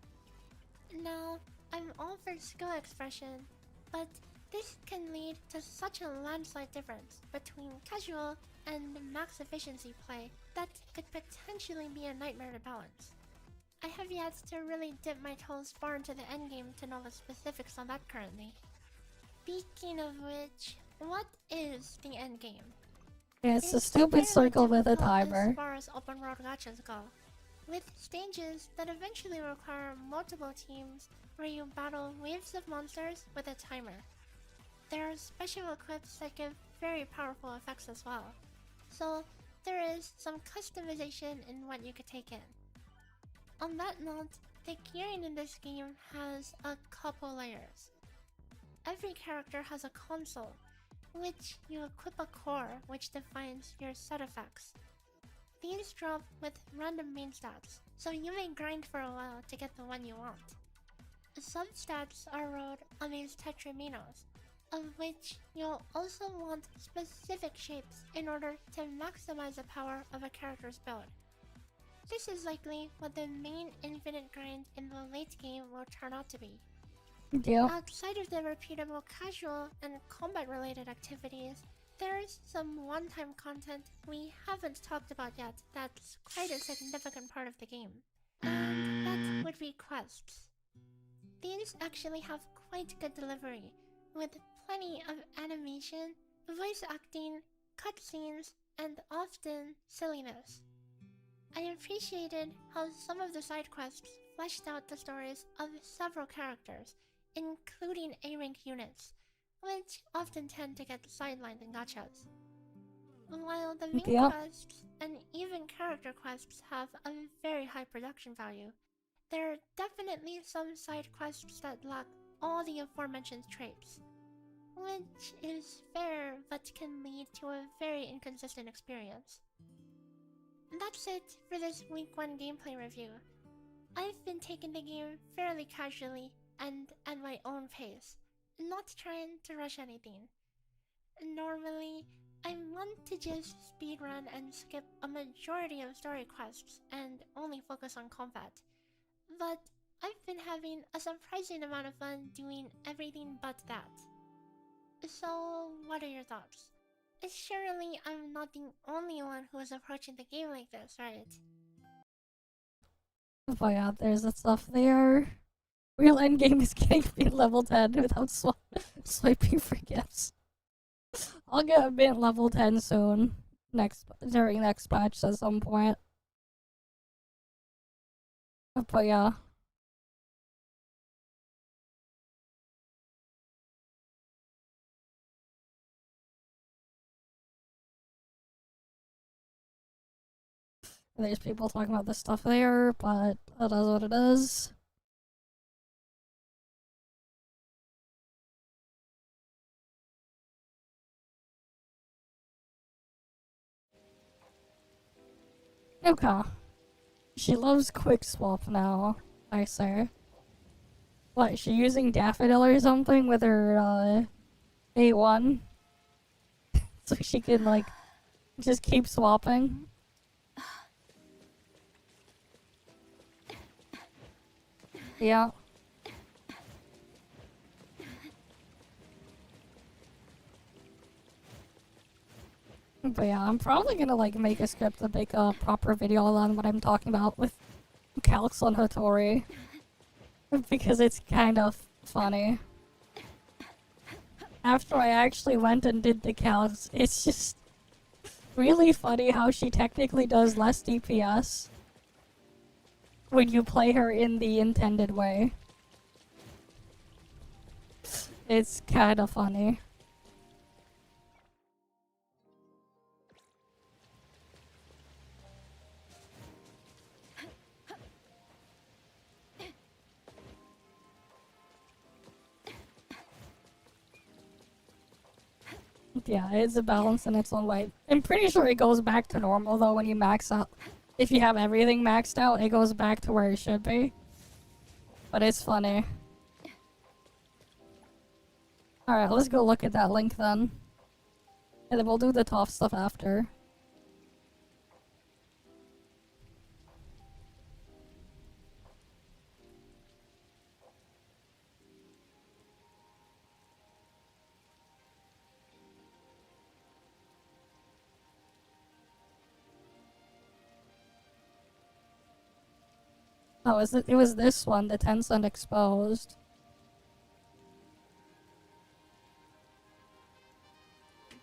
Now, I'm all for skill expression, but this can lead to such a landslide difference between casual and max efficiency play that could potentially be a nightmare to balance. I have yet to really dip my toes far into the endgame to know the specifics on that currently. Speaking of which, what is the endgame? It's a stupid circle with a difficult timer. as far as open world gachas go, with stages that eventually require multiple teams where you battle waves of monsters with a timer. There are special equips that give very powerful effects as well, so there is some customization in what you could take in. On that note, the gearing in this game has a couple layers. Every character has a console, which you equip a core which defines your set effects. These drop with random main stats, so you may grind for a while to get the one you want. Substats are rolled on these tetraminos, of which you'll also want specific shapes in order to maximize the power of a character's build. this is likely what the main infinite grind in the late game will turn out to be. Yep. Outside of the repeatable casual and combat-related activities, there's some one-time content we haven't talked about yet that's quite a significant part of the game. And that would be quests. These actually have quite good delivery, with plenty of animation, voice acting, cutscenes, and often silliness. I appreciated how some of the side quests fleshed out the stories of several characters, including A-rank units, which often tend to get sidelined in gachas. While the main Yep. quests and even character quests have a very high production value, there are definitely some side quests that lack all the aforementioned traits, which is fair but can lead to a very inconsistent experience. That's it for this week 1 gameplay review. I've been taking the game fairly casually and at my own pace, not trying to rush anything. Normally, I want to just speedrun and skip a majority of story quests and only focus on combat, but I've been having a surprising amount of fun doing everything but that. So, what are your thoughts? Surely I'm not the only one who is approaching the game like this, right? But yeah, there's that stuff there. Real endgame is getting me level 10 without swiping for gifts. I'll get a bit level 10 soon. During next patch at some point. But yeah. There's people talking about this stuff there, but it is what it is. Okay. She loves quick swap now, I say. What, is she using Daffodil or something with her, A1? So she can, like, just keep swapping? Yeah. But yeah, I'm probably gonna, like, make a script to make a proper video on what I'm talking about with Calx on Hattori. Because it's kind of funny. After I actually went and did the Calx, it's just really funny how she technically does less DPS when you play her in the intended way. It's kind of funny. Yeah, it's a balance in its own way. I'm pretty sure it goes back to normal though when you max out. If you have everything maxed out, it goes back to where it should be. But it's funny. Alright, let's go look at that link then. And then we'll do the top stuff after. Oh, it was this one, the Tencent Exposed.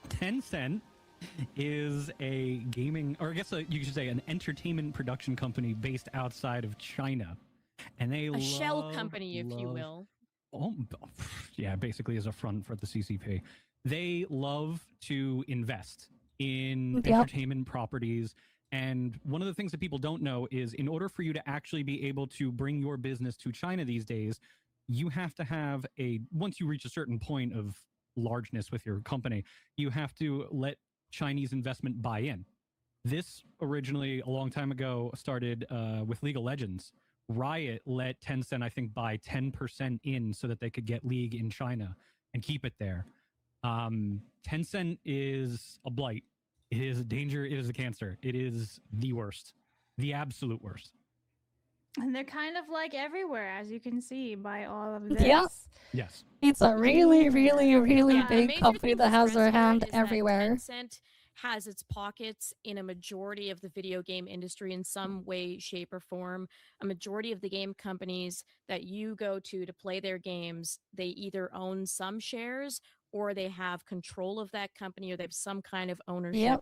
Tencent is a gaming, or I guess you should say an entertainment production company based outside of China. And they a shell company, if you will. Oh, yeah, basically as a front for the CCP. They love to invest in entertainment properties. And one of the things that people don't know is in order for you to actually be able to bring your business to China these days, you have to have once you reach a certain point of largeness with your company, you have to let Chinese investment buy in. This originally, a long time ago, started with League of Legends. Riot let Tencent, I think, buy 10% in so that they could get League in China and keep it there. Tencent is a blight. It is a danger. It is a cancer. It is the worst. The absolute worst. And they're kind of like everywhere, as you can see by all of this. Yeah. Yes. It's a really, really, really Yeah, big major company thing that to has stress their here hand is that everywhere. Tencent has its pockets in a majority of the video game industry in some way, shape, or form. A majority of the game companies that you go to play their games, they either own some shares or they have control of that company or they have some kind of ownership.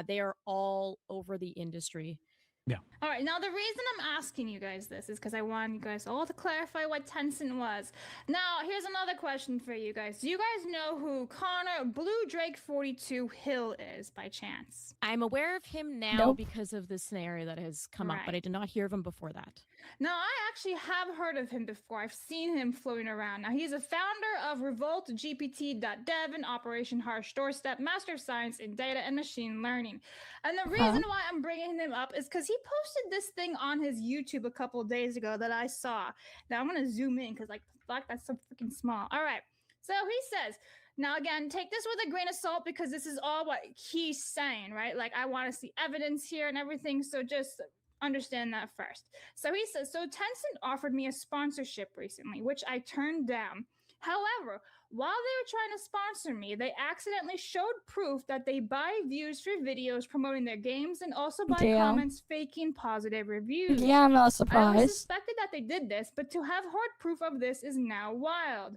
They are all over the industry. Yeah. All right, now the reason I'm asking you guys this is because I want you guys all to clarify what Tencent was. Now, here's another question for you guys. Do you guys know who Connor Blue Drake 42 Hill is by chance? I'm aware of him now because of the scenario that has come up, but I did not hear of him before that. No, I actually have heard of him before. I've seen him floating around. Now, he's a founder of RevoltGPT.dev and Operation Harsh Doorstep, Master of Science in Data and Machine Learning. And the reason why I'm bringing him up is because he posted this thing on his YouTube a couple of days ago that I saw. Now, I'm going to zoom in because, like, fuck, that's so freaking small. All right. So he says, now, again, take this with a grain of salt because this is all what he's saying, right? Like, I want to see evidence here and everything. So just understand that first. So he says, so Tencent offered me a sponsorship recently, which I turned down. However, while they were trying to sponsor me, they accidentally showed proof that they buy views for videos promoting their games and also buy comments faking positive reviews. Yeah, I'm not I always surprised. suspected that they did this, but to have heard proof of this is now wild.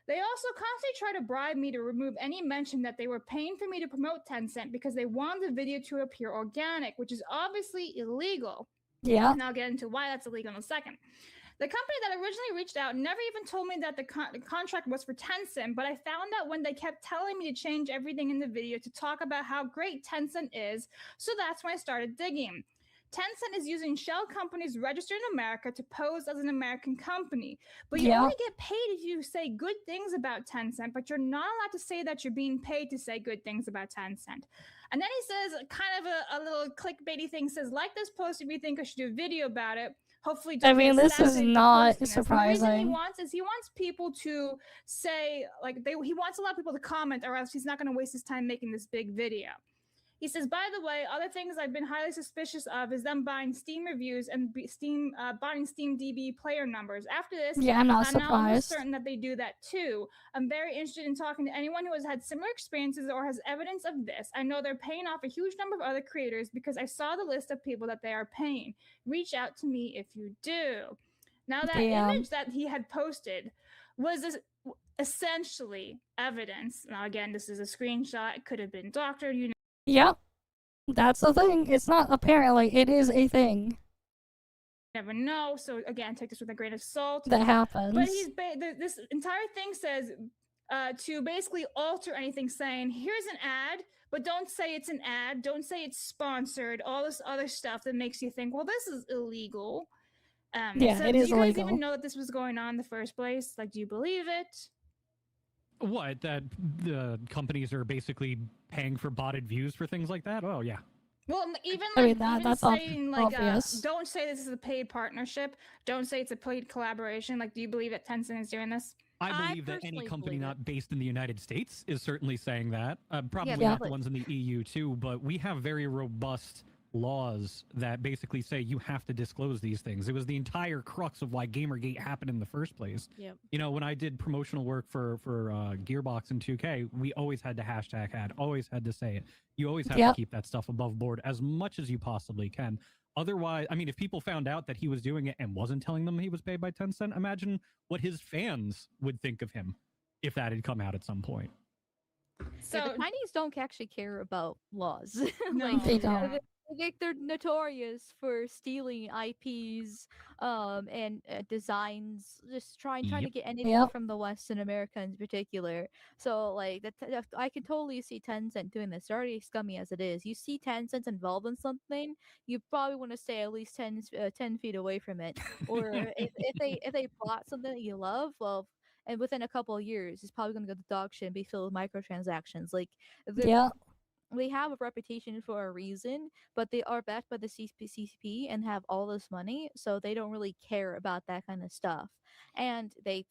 They also constantly try to bribe me to remove any mention that they were paying for me to promote Tencent because they wanted the video to appear organic, which is obviously illegal. Yeah. And I'll get into why that's illegal in a second. The company that originally reached out never even told me that the contract was for Tencent, but I found out when they kept telling me to change everything in the video to talk about how great Tencent is, so that's when I started digging. Tencent is using shell companies registered in America to pose as an American company, but you only get paid if you say good things about Tencent, but you're not allowed to say that you're being paid to say good things about Tencent. And then he says, kind of a little clickbaity thing, says, like this post if you think I should do a video about it. Hopefully, I mean, this is not The reason surprising. he wants people to say, like, he wants a lot of people to comment, or else he's not going to waste his time making this big video. He says, by the way, other things I've been highly suspicious of is them buying Steam reviews and buying Steam DB player numbers. After this, Yeah, I'm not now almost surprised. certain that they do that too. I'm very interested in talking to anyone who has had similar experiences or has evidence of this. I know they're paying off a huge number of other creators because I saw the list of people that they are paying. Reach out to me if you do. Now, that image that he had posted was essentially evidence. Now, again, this is a screenshot. It could have been doctored, you know. Yep. That's the thing. It's not apparently. It is a thing. Never know. So again, take this with a grain of salt. That happens. But this entire thing says to basically alter anything, saying here's an ad, but don't say it's an ad. Don't say it's sponsored. All this other stuff that makes you think, well, this is illegal. Yeah, so it do is you guys illegal. even know that this was going on in the first place? Like, do you believe it? What, that the companies are basically paying for botted views for things like that? Oh, yeah. Well, even I like mean, even that's saying like obvious. don't say this is a paid partnership. Don't say it's a paid collaboration. Like, do you believe that Tencent is doing this? I believe that any company not based in the United States is certainly saying that. Probably not the ones in the EU too, but we have very robust laws that basically say you have to disclose these things. It was the entire crux of why Gamergate happened in the first place. Yep. You know, when I did promotional work for Gearbox and 2K, we always had to hashtag ad, always had to say it. You always have to keep that stuff above board as much as you possibly can. Otherwise, I mean, if people found out that he was doing it and wasn't telling them he was paid by Tencent, imagine what his fans would think of him if that had come out at some point. So the Chinese don't actually care about laws. No, they don't. They're notorious for stealing IPs and designs, just trying to get anything from the West and America in particular. So like I can totally see Tencent doing this. They're already scummy as it is. You see Tencent involved in something, you probably want to stay at least 10 feet away from it. Or if they bought something that you love, well, and within a couple of years, it's probably going to go to dog shit and be filled with microtransactions. Like, they have a reputation for a reason, but they are backed by the CCP and have all this money, so they don't really care about that kind of stuff. And they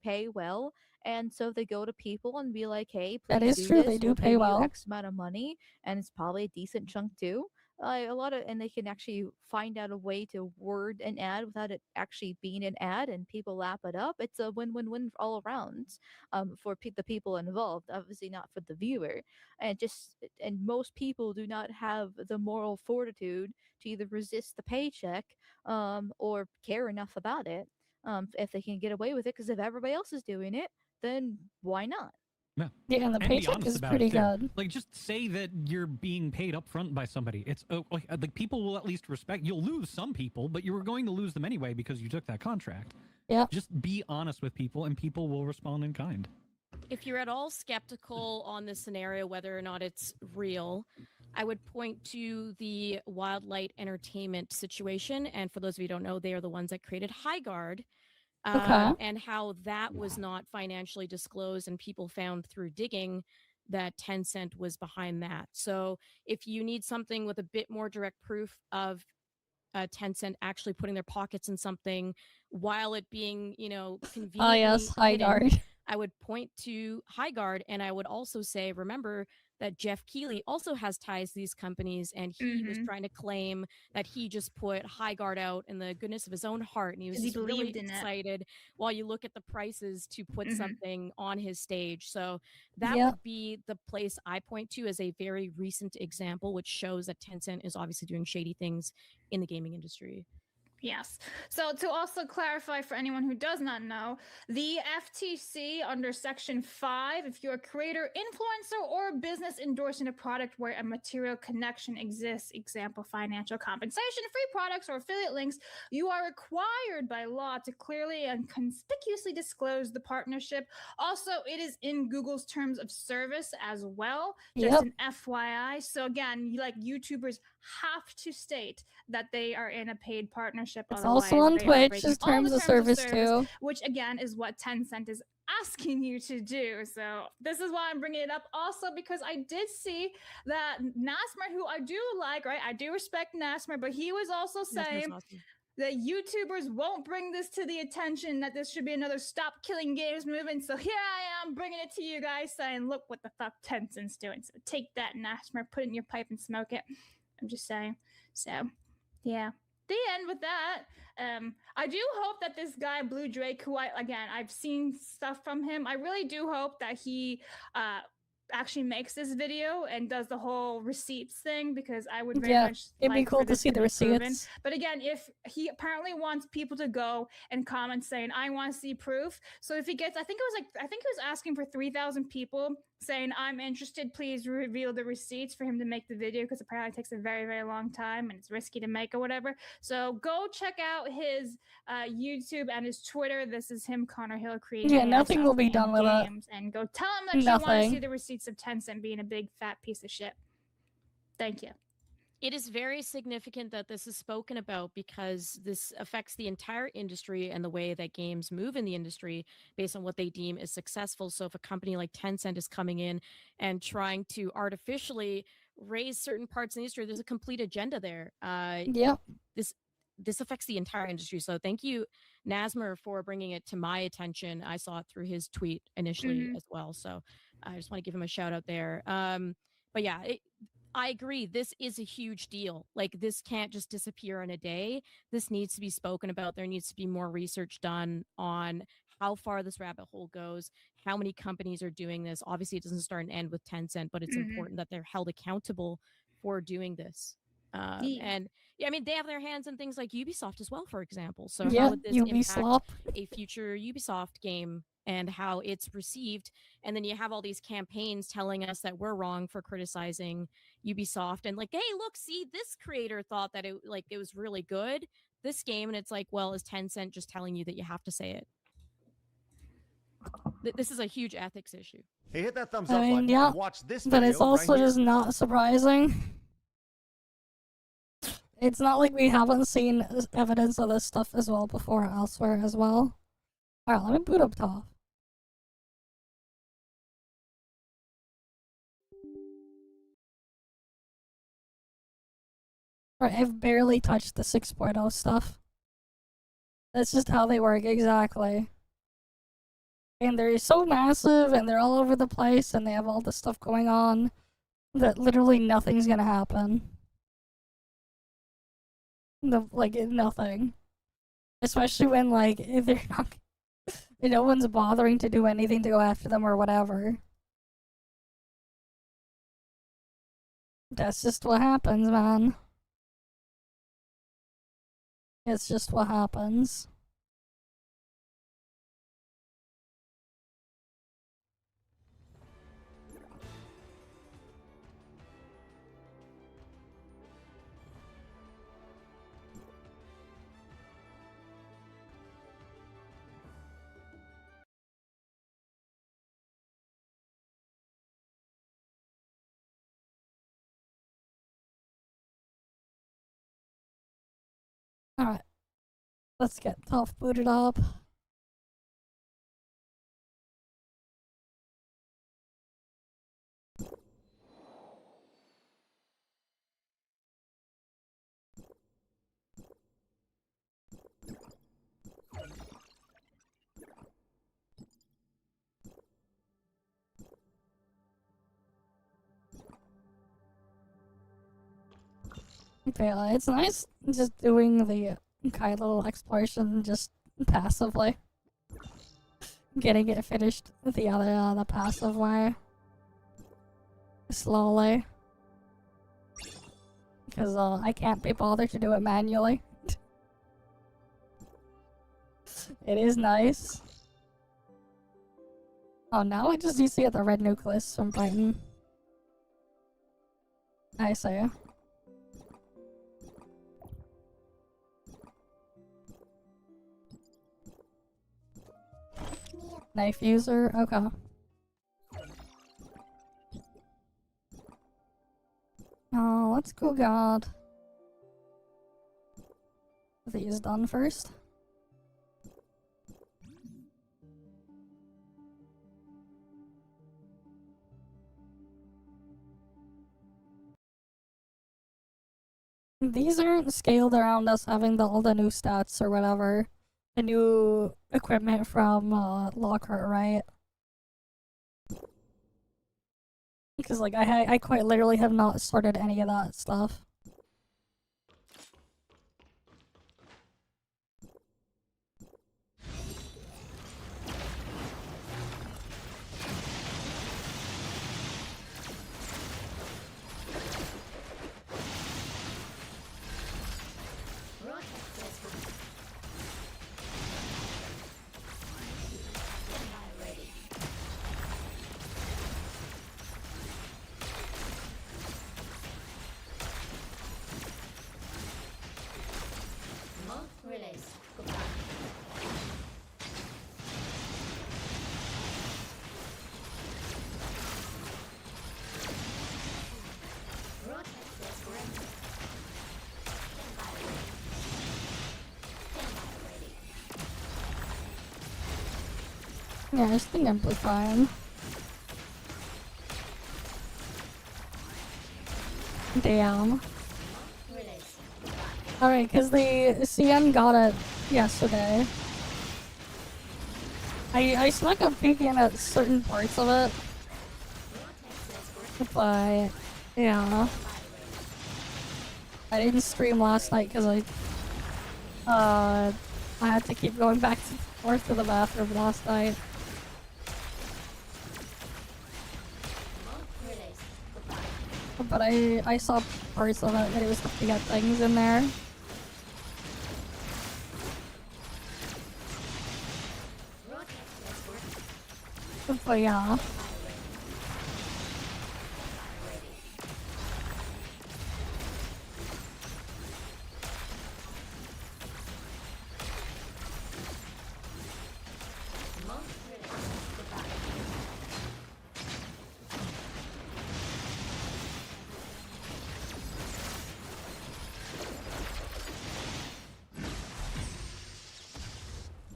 pay well, and so they go to people and be like, "Hey, please that is do true. this. They do We'll pay give well. you X amount of money, and it's probably a decent chunk too." A lot of, and they can actually find out a way to word an ad without it actually being an ad, and people lap it up. It's a win-win-win all around, for the people involved. Obviously, not for the viewer, and most people do not have the moral fortitude to either resist the paycheck, or care enough about it, if they can get away with it. Because if everybody else is doing it, then why not? Yeah. Yeah, and the And be paycheck honest is about pretty it too. good. Like, just say that you're being paid up front by somebody. It's like people will at least respect. You'll lose some people, but you were going to lose them anyway because you took that contract. Yeah. Just be honest with people, and people will respond in kind. If you're at all skeptical on this scenario, whether or not it's real, I would point to the Wildlight Entertainment situation. And for those of you who don't know, they are the ones that created High Guard. Okay. And how that was not financially disclosed, and people found through digging that Tencent was behind that. So if you need something with a bit more direct proof of Tencent actually putting their pockets in something while it being, conveniently Ah, yes, High hidden, Guard. I would point to High Guard, and I would also say, remember that Jeff Keighley also has ties to these companies, and he was trying to claim that he just put High Guard out in the goodness of his own heart, and he was 'Cause he just really believed in it. excited while you look at the prices to put something on his stage. So that Yep. would be the place I point to as a very recent example, which shows that Tencent is obviously doing shady things in the gaming industry. Yes. So to also clarify for anyone who does not know, the FTC under Section 5, if you're a creator, influencer, or a business endorsing a product where a material connection exists, example, financial compensation, free products, or affiliate links, you are required by law to clearly and conspicuously disclose the partnership. Also, it is in Google's terms of service as well, just an FYI. So again, like YouTubers have to state that they are in a paid partnership. It's also on Twitch, just terms of service too. Which again is what Tencent is asking you to do. So this is why I'm bringing it up. Also because I did see that Nasmer, who I do like, right? I do respect Nasmer, but he was also saying that YouTubers won't bring this to the attention, that this should be another stop killing games movement. So here I am bringing it to you guys saying, look what the fuck Tencent's doing. So take that, Nasmer, put it in your pipe and smoke it. I'm just saying. So yeah. The end with that. I do hope that this guy Blue Drake, who I've seen stuff from him, I really do hope that he actually makes this video and does the whole receipts thing, because I would very much it'd be cool to see the receipts. But again, if he apparently wants people to go and comment saying, I want to see proof. So if he gets, I think he was asking for 3,000 people saying, I'm interested, please reveal the receipts for him to make the video, because apparently it takes a very, very long time and it's risky to make or whatever. So go check out his YouTube and his Twitter. This is him, Connor Hill, creating. Yeah, nothing will be done with it. And go tell him that you want to see the receipts of Tencent being a big fat piece of shit. Thank you. It is very significant that this is spoken about, because this affects the entire industry and the way that games move in the industry based on what they deem as successful. So if a company like Tencent is coming in and trying to artificially raise certain parts of the industry, there's a complete agenda there. This affects the entire industry. So thank you, Nasmer, for bringing it to my attention. I saw it through his tweet initially as well. So I just want to give him a shout out there. But yeah, I agree. This is a huge deal. Like, this can't just disappear in a day. This needs to be spoken about. There needs to be more research done on how far this rabbit hole goes, how many companies are doing this. Obviously, it doesn't start and end with Tencent, but it's important that they're held accountable for doing this. And yeah, I mean, they have their hands in things like Ubisoft as well, for example. So how would this impact a future Ubisoft game and how it's received? And then you have all these campaigns telling us that we're wrong for criticizing Ubisoft, and like, hey, look, see, this creator thought that it was really good, this game, and it's like, well, is Tencent just telling you that you have to say it? This is a huge ethics issue. Hey, hit that thumbs up button and watch this video. But it's also right just not surprising. It's not like we haven't seen evidence of this stuff as well before elsewhere as well. Alright, let me boot up top. Alright, I've barely touched the 6.0 stuff. That's just how they work, exactly. And they're so massive, and they're all over the place, and they have all this stuff going on that literally nothing's gonna happen. like nothing. Especially when like they're not, no one's bothering to do anything to go after them or whatever. That's just what happens, man. It's just what happens. Alright. Let's get Tough booted up. Okay, it's nice just doing the kind of little exploration just passively. Getting it finished the passive way. Slowly. Because I can't be bothered to do it manually. It is nice. Oh, now I just need to get the red nucleus from Brighton. I see. Knife user? Okay. Oh, let's go God. These done first. These aren't scaled around us having all the new stats or whatever. The new equipment from Lockhart, right? Because like I quite literally have not sorted any of that stuff. Yeah, I think I'm fine. Damn. Alright, because the CN got it yesterday. I snuck a peek in at certain parts of it. But, yeah. I didn't stream last night because I had to keep going back and forth to the bathroom last night. But I saw parts of it and it was looking at things in there. But yeah.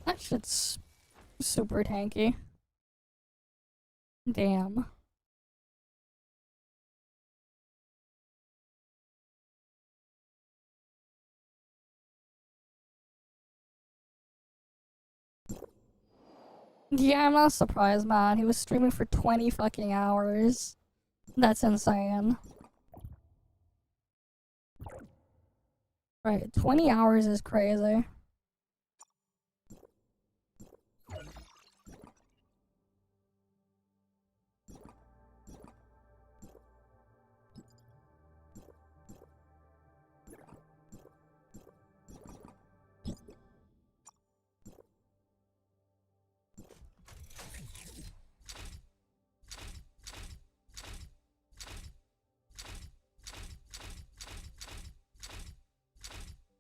That shit's super tanky. Damn. Yeah, I'm not surprised, man. He was streaming for 20 fucking hours. That's insane. Right, 20 hours is crazy.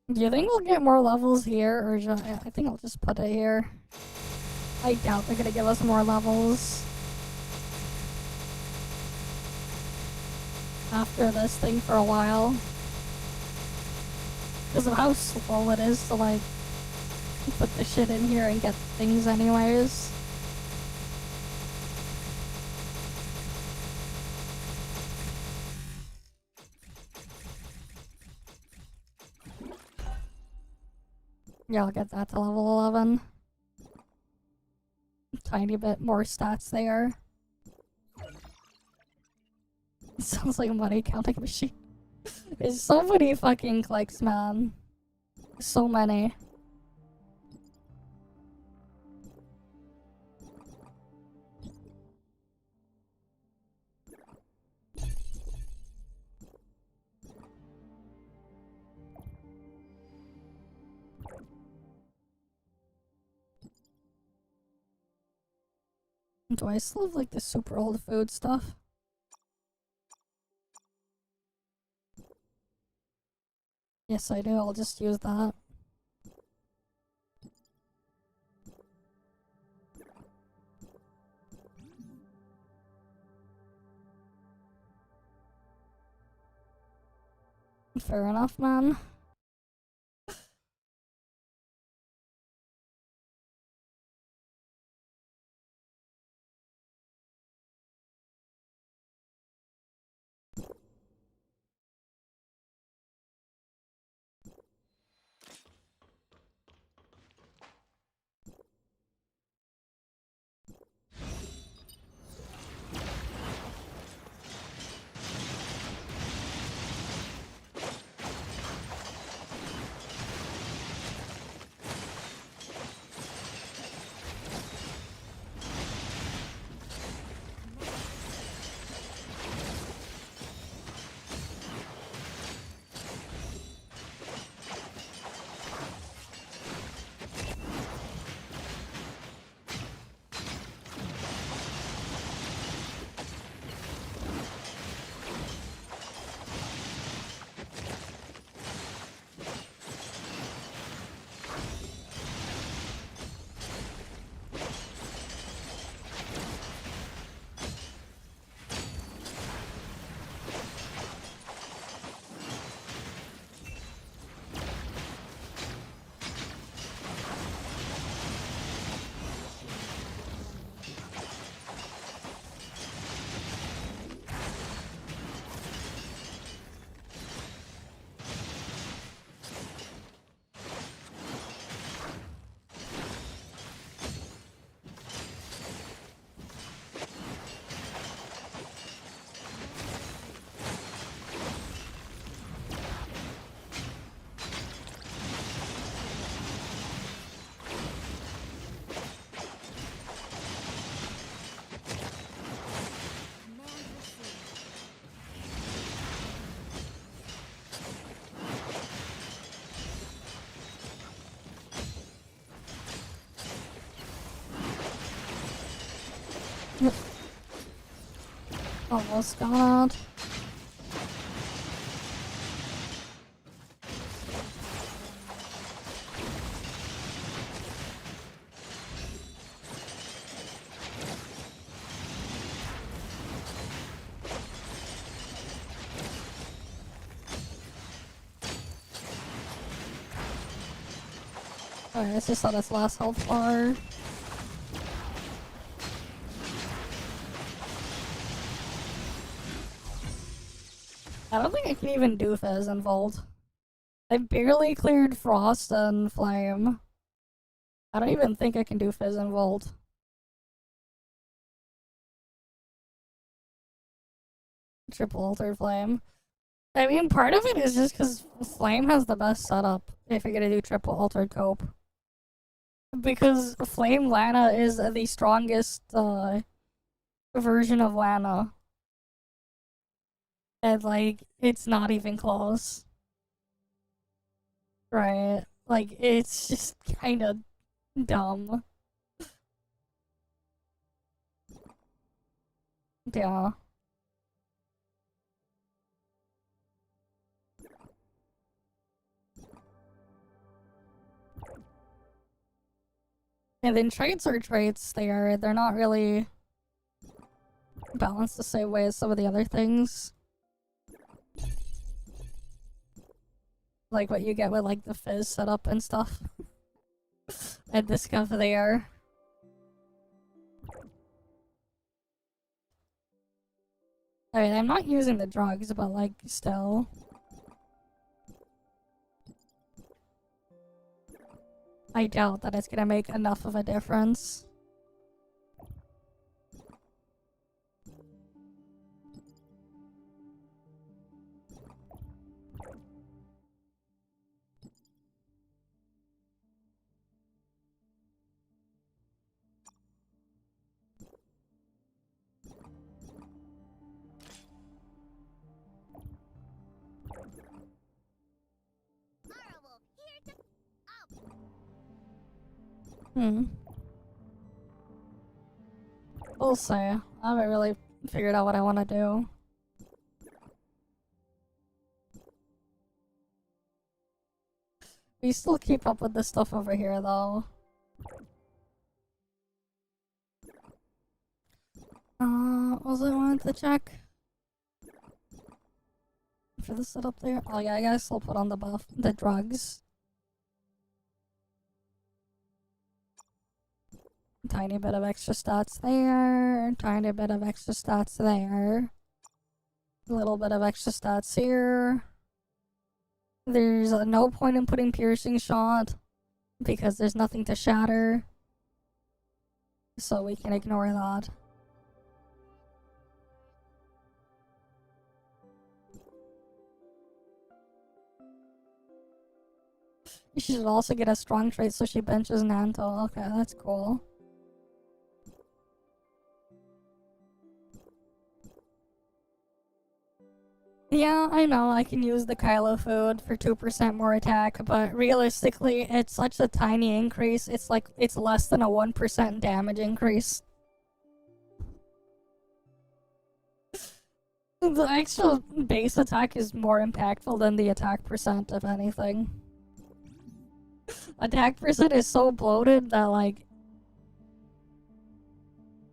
Do you think we'll get more levels here, or I think I'll just put it here. I doubt they're gonna give us more levels after this thing for a while. Because of how slow it is to, like, put the shit in here and get things anyways. Yeah, I'll get that to level 11. Tiny bit more stats there. It sounds like a money counting machine. There's so many fucking clicks, man. So many. Do I still have, like, the super old food stuff? Yes, I do. I'll just use that. Fair enough, man. Yep. Almost got it. Alright, let's just saw this last health bar. I don't think I can even do Fizz and Volt. I barely cleared Frost and Flame. I don't even think I can do Fizz and Volt. Triple Altered Flame. I mean, part of it is just because Flame has the best setup if you're gonna do triple altered cope. Because Flame Lana is the strongest version of Lana. And, like, it's not even close. Right? Like, it's just kinda dumb. Yeah. And then traits are traits. They're not really balanced the same way as some of the other things. Like what you get with like the fizz setup and stuff. And this stuff there. I mean, I'm not using the drugs, but like still. I doubt that it's gonna make enough of a difference. We'll see. I haven't really figured out what I want to do. We still keep up with this stuff over here, though. What was I wanted to check? For the setup there? Oh yeah, I guess I'll put on the drugs. Tiny bit of extra stats there, tiny bit of extra stats there. A little bit of extra stats here. There's no point in putting piercing shot because there's nothing to shatter. So we can ignore that. She should also get a strong trait so she benches Nanto. Okay, that's cool. Yeah, I know I can use the Kylo food for 2% more attack, but realistically, it's such a tiny increase. It's like, it's less than a 1% damage increase. The actual base attack is more impactful than the attack percent, if anything. Attack percent is so bloated that, like,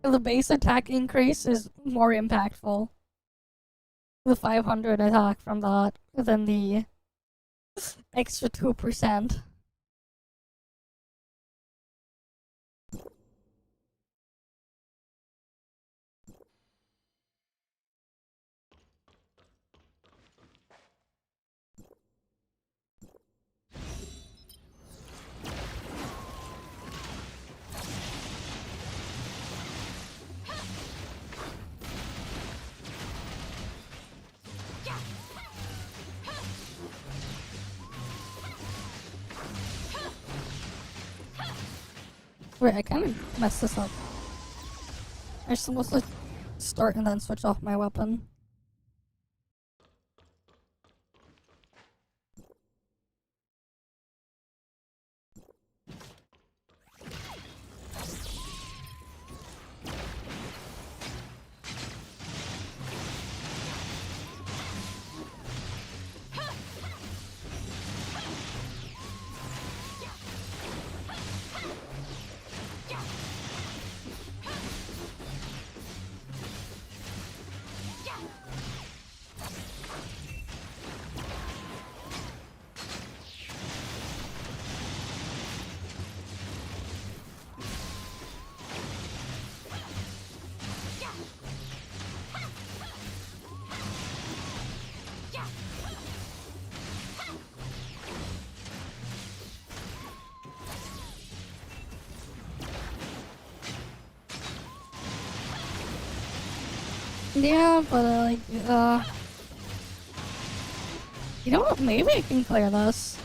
the base attack increase is more impactful. The 500 attack from that than the extra 2%. Wait, I kind of messed this up. I'm supposed to start and then switch off my weapon. Yeah, but like, You know what? Maybe I can clear this.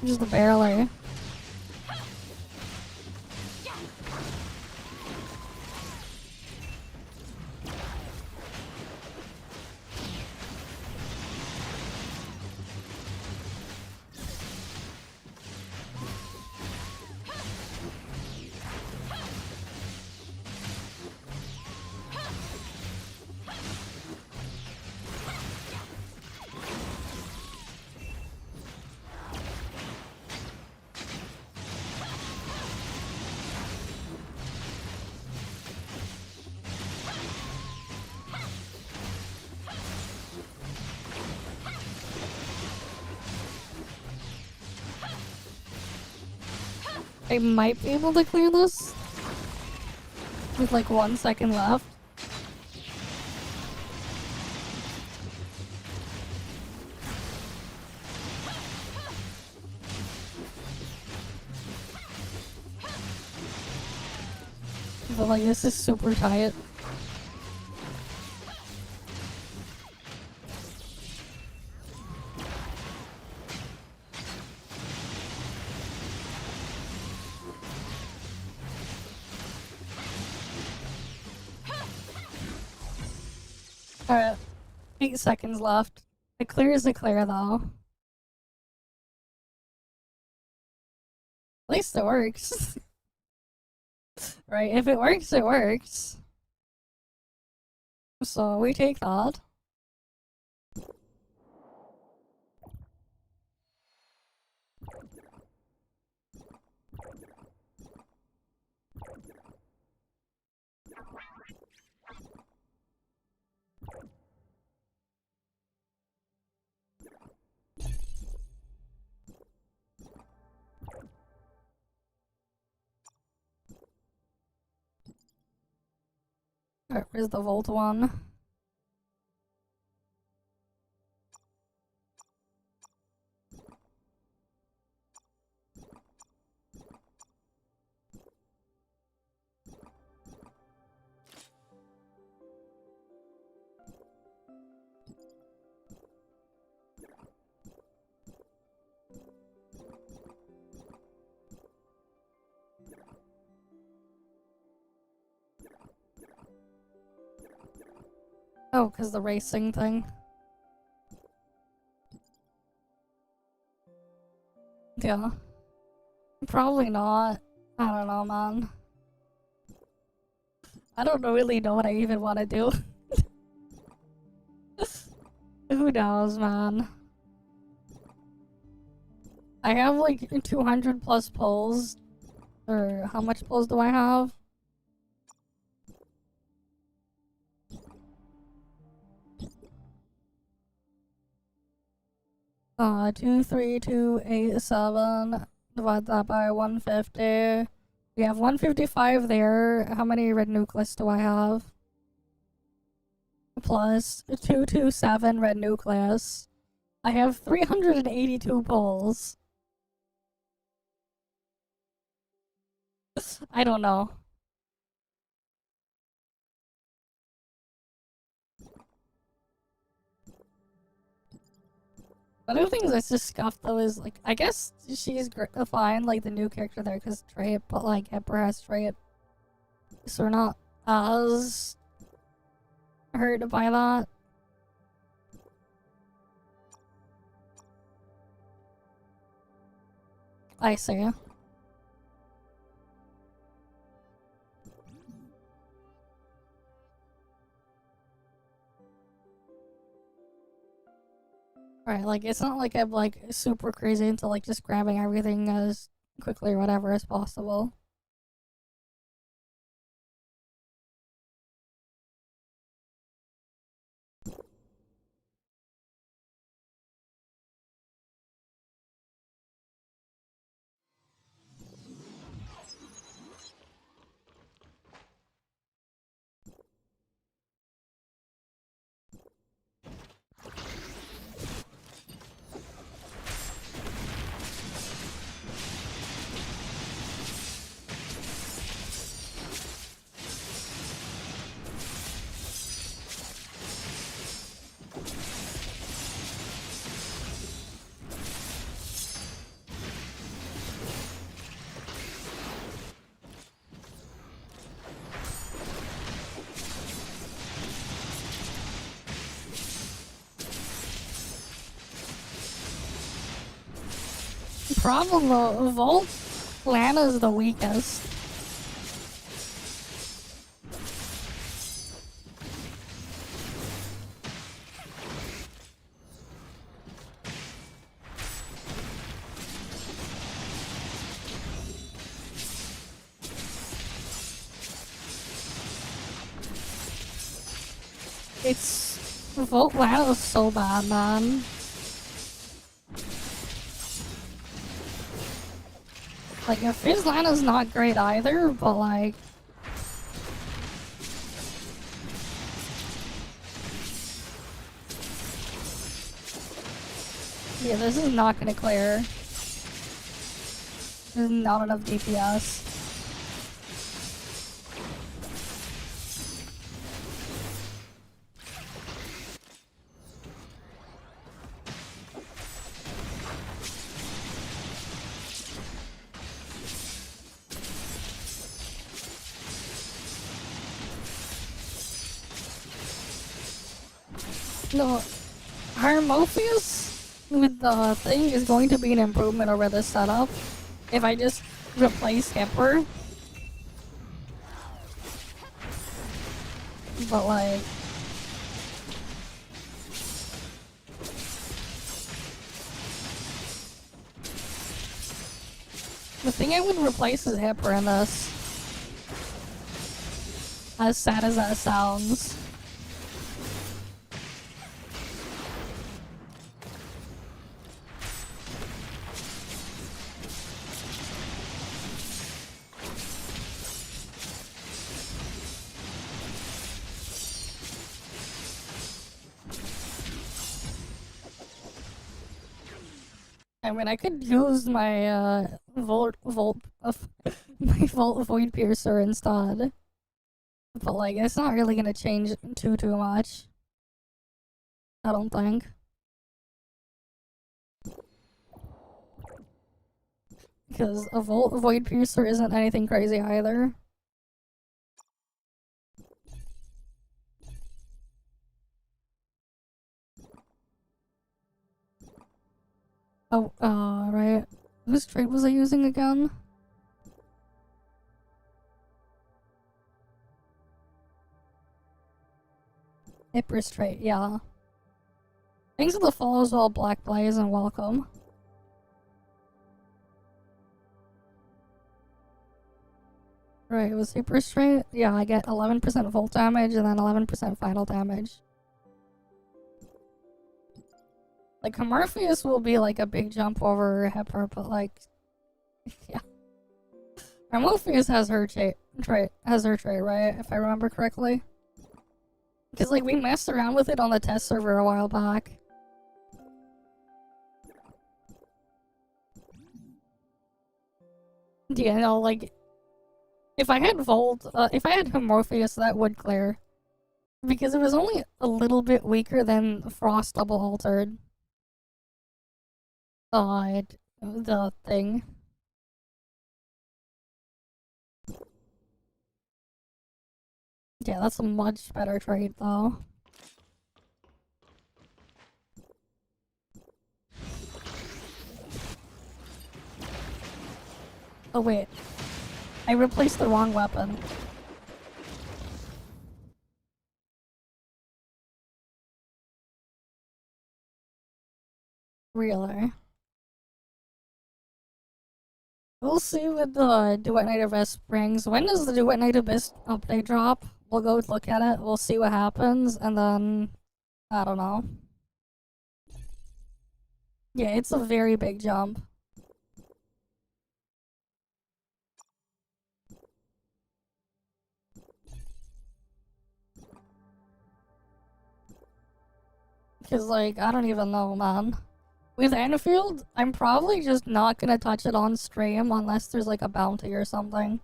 Just barely. I might be able to clear this with like 1 second left. But like this is super tight. Alright, 8 seconds left. It clears the clear though. At least it works. Right, if it works, it works. So we take that. Alright, where's the Volt one? Oh, because the racing thing. Yeah. Probably not. I don't know, man. I don't really know what I even want to do. Who knows, man? I have like 200 plus pulls. Or how much pulls do I have? Uh, 23287. Divide that by 150. We have 155 there. How many red nucleus do I have? Plus 227 red nucleus. I have 382 pulls. I don't know. One of the things that's just scuffed though is like, I guess she's fine, like the new character there because trait, but like Emperor has trait. So we're not as hurt by that. I see. Right, like it's not like I'm like super crazy into like just grabbing everything as quickly or whatever as possible. problem though, Volt Lana is the weakest. It's Volt Lana is so bad, man. Like, Fizz Lana's not great either, but like... Yeah, this is not gonna clear. There's not enough DPS. No, Harmophius with the thing is going to be an improvement over this setup. If I just replace Hipper. But like... The thing I would replace is Hipper in this. As sad as that sounds. I mean, I could use my my Volt Void Piercer instead, but like it's not really gonna change too much. I don't think. Because a Void Piercer isn't anything crazy either. Oh, right. Whose trait was I using again? Hipper's trait, yeah. Thanks for the follows, all Black Blaze, and welcome. Right, it was Hipper's trait? Yeah, I get 11% volt damage and then 11% final damage. Like, Morpheus will be like a big jump over Hipper, but like, yeah. Morpheus has her trait, right? If I remember correctly. Because like we messed around with it on the test server a while back. Yeah, no, like if I had if I had Morpheus, that would clear. Because it was only a little bit weaker than Frost Double Altered. The thing. Yeah, that's a much better trait, though. Oh, wait. I replaced the wrong weapon. Really? We'll see what the Duet Night Abyss brings. When does the Duet Night Abyss update drop? We'll go look at it, we'll see what happens, and then... I don't know. Yeah, it's a very big jump. Because, like, I don't even know, man. With Enfield, I'm probably just not gonna touch it on stream unless there's, like, a bounty or something.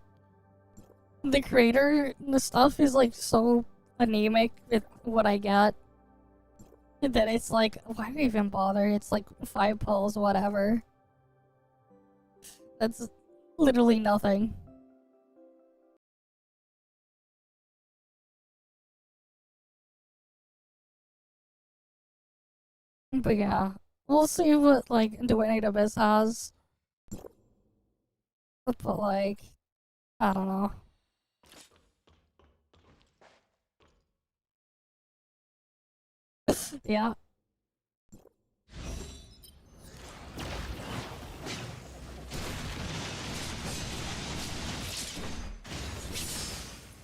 The creator, the stuff is, like, so anemic with what I get that it's like, why do I even bother? It's like 5 pulls, whatever. That's literally nothing. But yeah, we'll see what, like, Duet Night Abyss has. But like, I don't know. Yeah.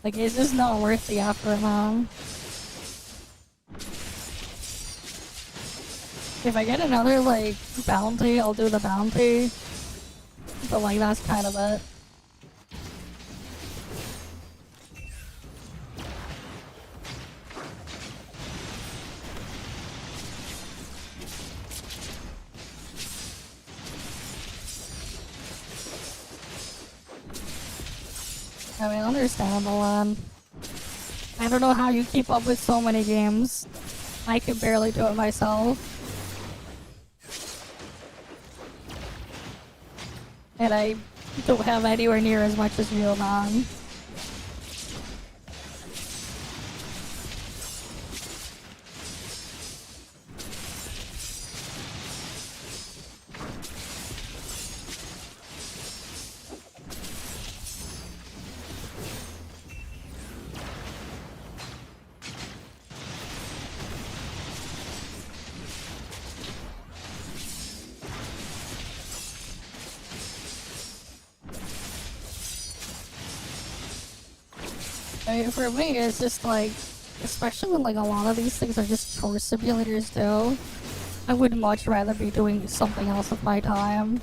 Like, it's just not worth the effort, man. If I get another, like, bounty, I'll do the bounty. But, like, that's kind of it. I mean, understandable, man. I don't know how you keep up with so many games. I could barely do it myself. And I don't have anywhere near as much as you, man. I mean, for me, it's just like, especially when like a lot of these things are just chore simulators too, I would much rather be doing something else with my time.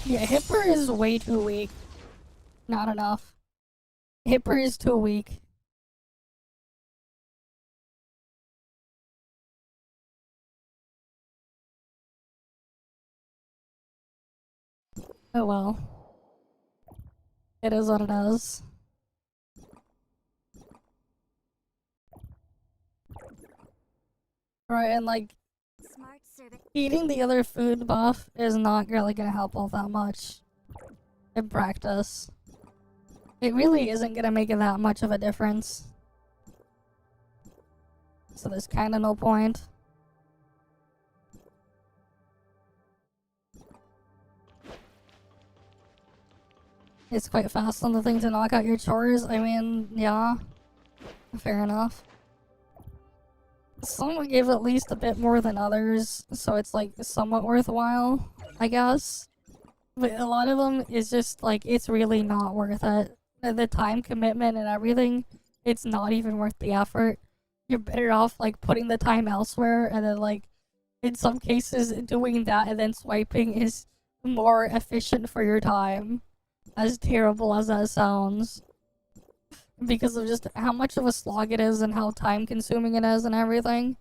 Yeah, Hipper is way too weak. Not enough. Hipper is too weak. Oh well. It is what it is. Right, and like, eating the other food buff is not really gonna help all that much in practice. It really isn't gonna make it that much of a difference. So there's kinda no point. It's quite fast on the thing to knock out your chores. I mean, yeah. Fair enough. Some give at least a bit more than others, so it's like somewhat worthwhile, I guess. But a lot of them is just like, it's really not worth it. The time commitment and everything, it's not even worth the effort. You're better off like putting the time elsewhere, and then like, in some cases, doing that and then swiping is more efficient for your time. As terrible as that sounds. Because of just how much of a slog it is and how time consuming it is and everything.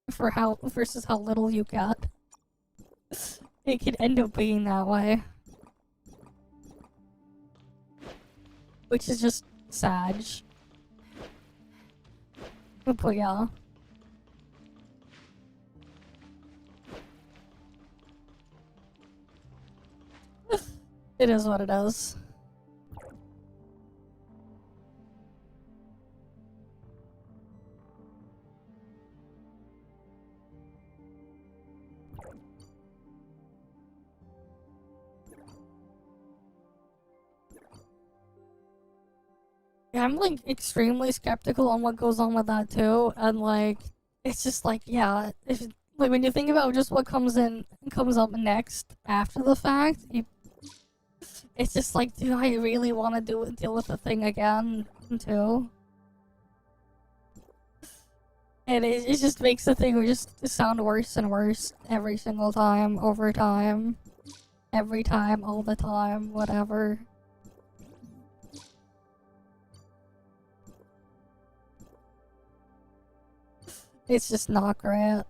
Versus how little you get. It could end up being that way. Which is just sad. But yeah. It is what it is. Yeah, I'm like extremely skeptical on what goes on with that too, and like, it's just like, yeah, if like when you think about just what comes up next after the fact, It's just like, do I really want to deal with the thing again, too? And it just makes the thing just sound worse and worse every single time, over time. Every time, all the time, whatever. It's just not great.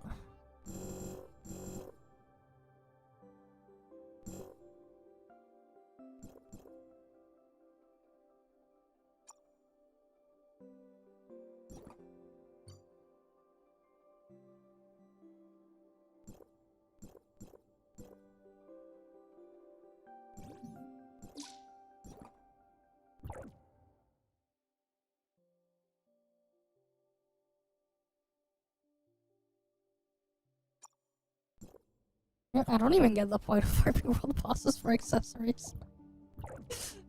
I don't even get the point of farming world bosses for accessories.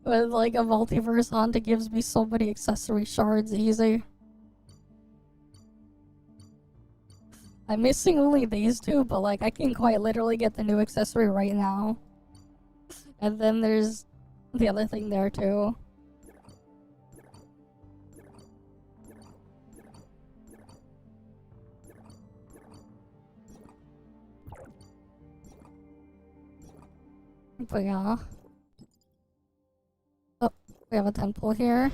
With like a multiverse hunt, it gives me so many accessory shards easy. I'm missing only these two, but like I can quite literally get the new accessory right now. And then there's the other thing there too. But yeah. Oh, we have a temple here.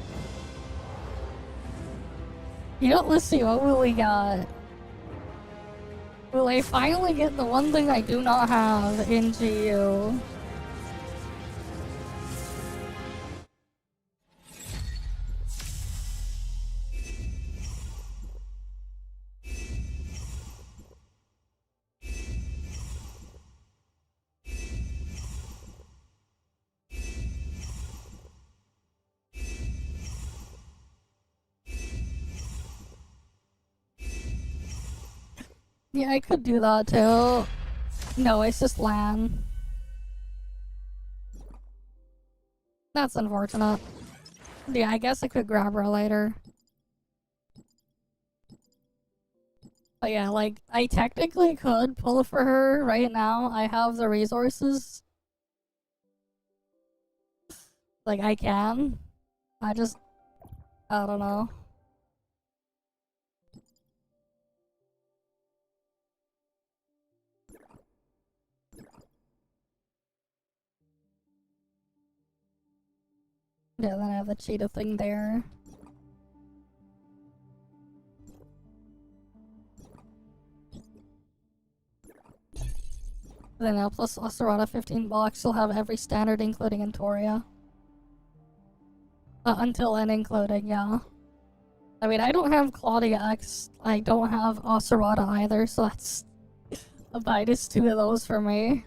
You know, let's see, what will we got? Will I finally get the one thing I do not have in GU? Yeah, I could do that too. No, it's just LAN. That's unfortunate. Yeah, I guess I could grab her later. But yeah, like, I technically could pull for her right now. I have the resources. Like, I can. I don't know. Yeah, then I have the cheetah thing there. Then now plus Ocerata 15 blocks, you'll have every standard including Entoria. Until and including, yeah. I mean, I don't have Claudia X, I don't have Ocerata either, so that's a -2 of those for me.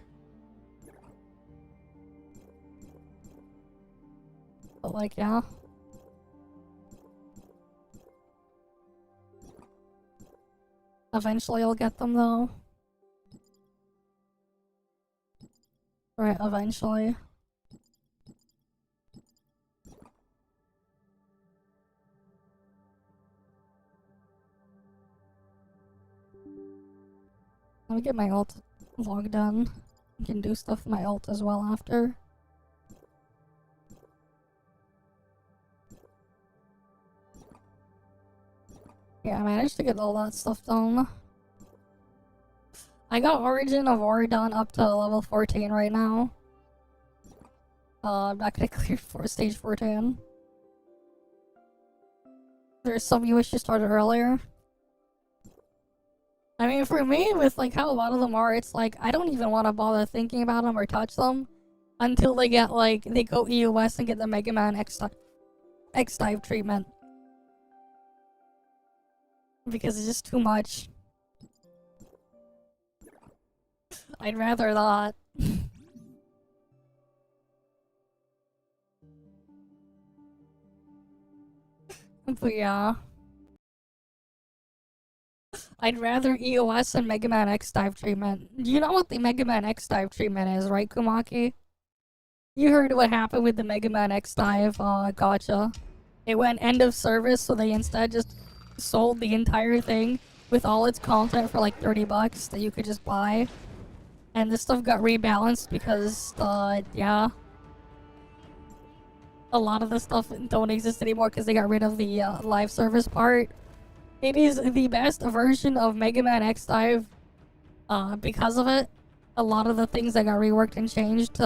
But like, yeah. Eventually I'll get them though. Right, eventually. Let me get my ult log done. I can do stuff with my ult as well after. Yeah, I managed to get all that stuff done. I got Origin of War done up to level 14 right now. I'm not gonna clear for stage 14. There's some you wish you started earlier. I mean, for me, with like how a lot of them are, it's like I don't even want to bother thinking about them or touch them until they get like they go EOS and get the Mega Man X dive treatment. Because it's just too much. I'd rather not. But yeah. I'd rather EOS and Mega Man X dive treatment. You know what the Mega Man X dive treatment is, right, Kumaki? You heard what happened with the Mega Man X dive gacha. It went end of service, so they instead just sold the entire thing with all its content for like 30 bucks that you could just buy. And this stuff got rebalanced because, yeah. a lot of the stuff don't exist anymore because they got rid of the live service part. It is the best version of Mega Man X Dive because of it. A lot of the things that got reworked and changed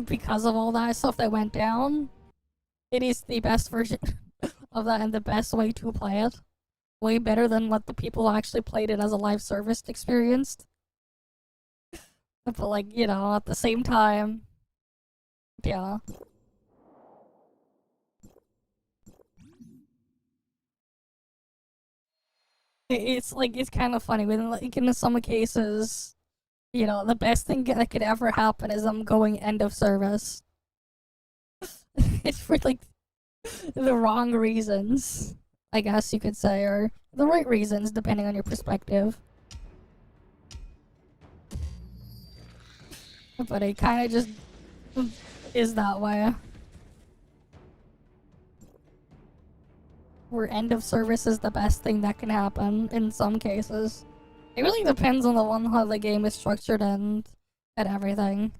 because of all that stuff that went down. It is the best version of that and the best way to play it. Way better than what the people who actually played it as a live service experienced. But like, you know, at the same time, yeah. It's like, it's kind of funny, when like in some cases, you know, the best thing that could ever happen is them going end of service. It's for like the wrong reasons, I guess you could say, or the right reasons, depending on your perspective. But it kind of just is that way. Where end of service is the best thing that can happen in some cases. It really depends on the one how the game is structured and everything.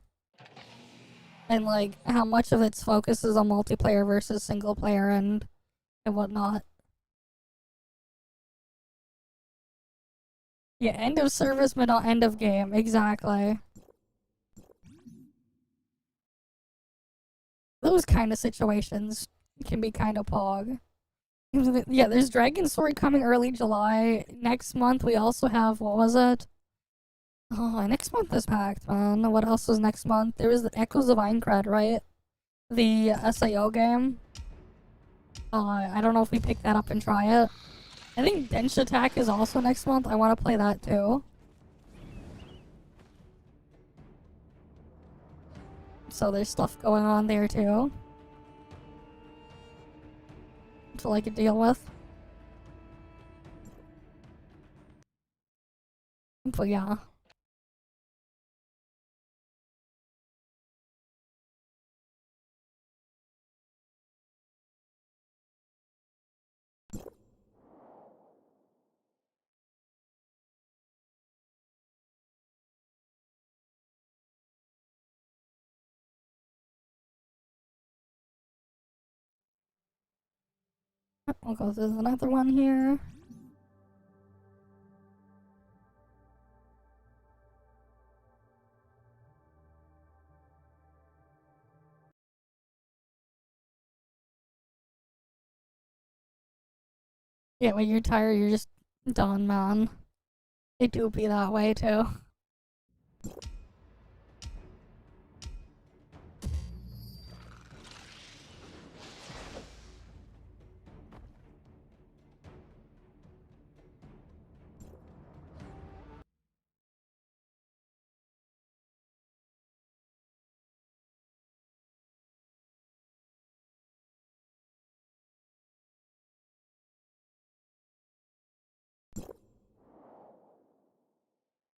And like how much of its focus is on multiplayer versus single player and whatnot. Yeah, end of service but not end of game, exactly. Those kind of situations can be kind of pog. Yeah, there's Dragon Story coming early July. Next month we also have, what was it? Oh, next month is packed, man. What else was next month? There was the Echoes of Aincrad, right? The SAO game. I don't know if we pick that up and try it. I think Dench Attack is also next month. I want to play that too. So there's stuff going on there too. To like deal with. But yeah. I'll go through another one here. Yeah, when you're tired, you're just done, man. It do be that way too.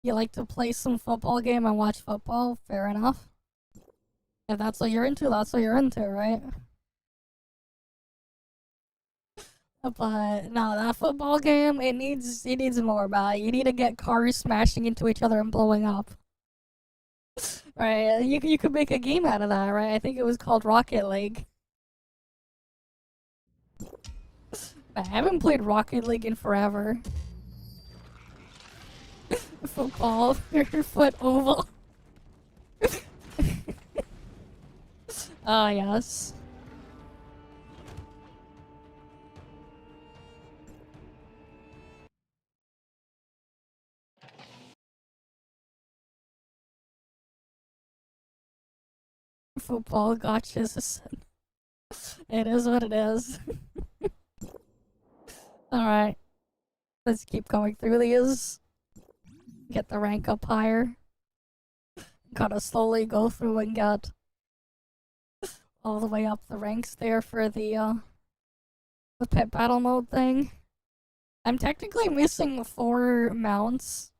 You like to play some football game and watch football? Fair enough. If that's what you're into, that's what you're into, right? But no, that football game, it needs more, man. You need to get cars smashing into each other and blowing up. Right, you could make a game out of that, right? I think it was called Rocket League. I haven't played Rocket League in forever. Football, your foot oval. Ah, yes. Football gotchas. It is what it is. Alright. Let's keep going through these. Get the rank up higher. Gotta slowly go through and get all the way up the ranks there for the pet battle mode thing. I'm technically missing 4 mounts.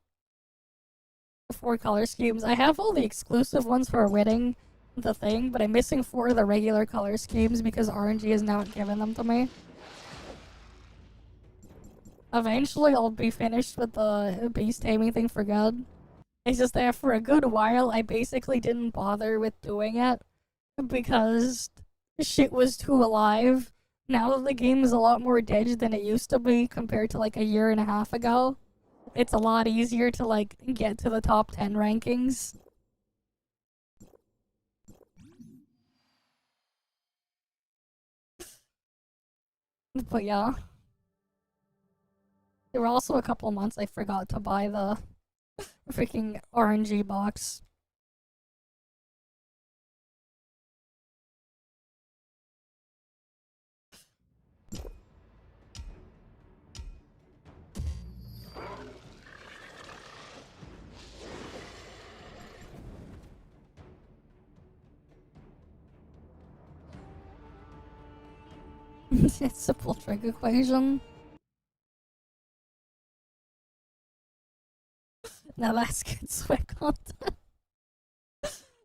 4 color schemes. I have all the exclusive ones for winning the thing, but I'm missing 4 of the regular color schemes because RNG has not given them to me. Eventually I'll be finished with the beast taming thing for good. It's just that for a good while I basically didn't bother with doing it because shit was too alive. Now that the game is a lot more dead than it used to be compared to like a year and a half ago, it's a lot easier to like get to the top 10 rankings. But yeah. There were also a couple months I forgot to buy the freaking RNG box. It's a full trig equation. Now that's good sweat content.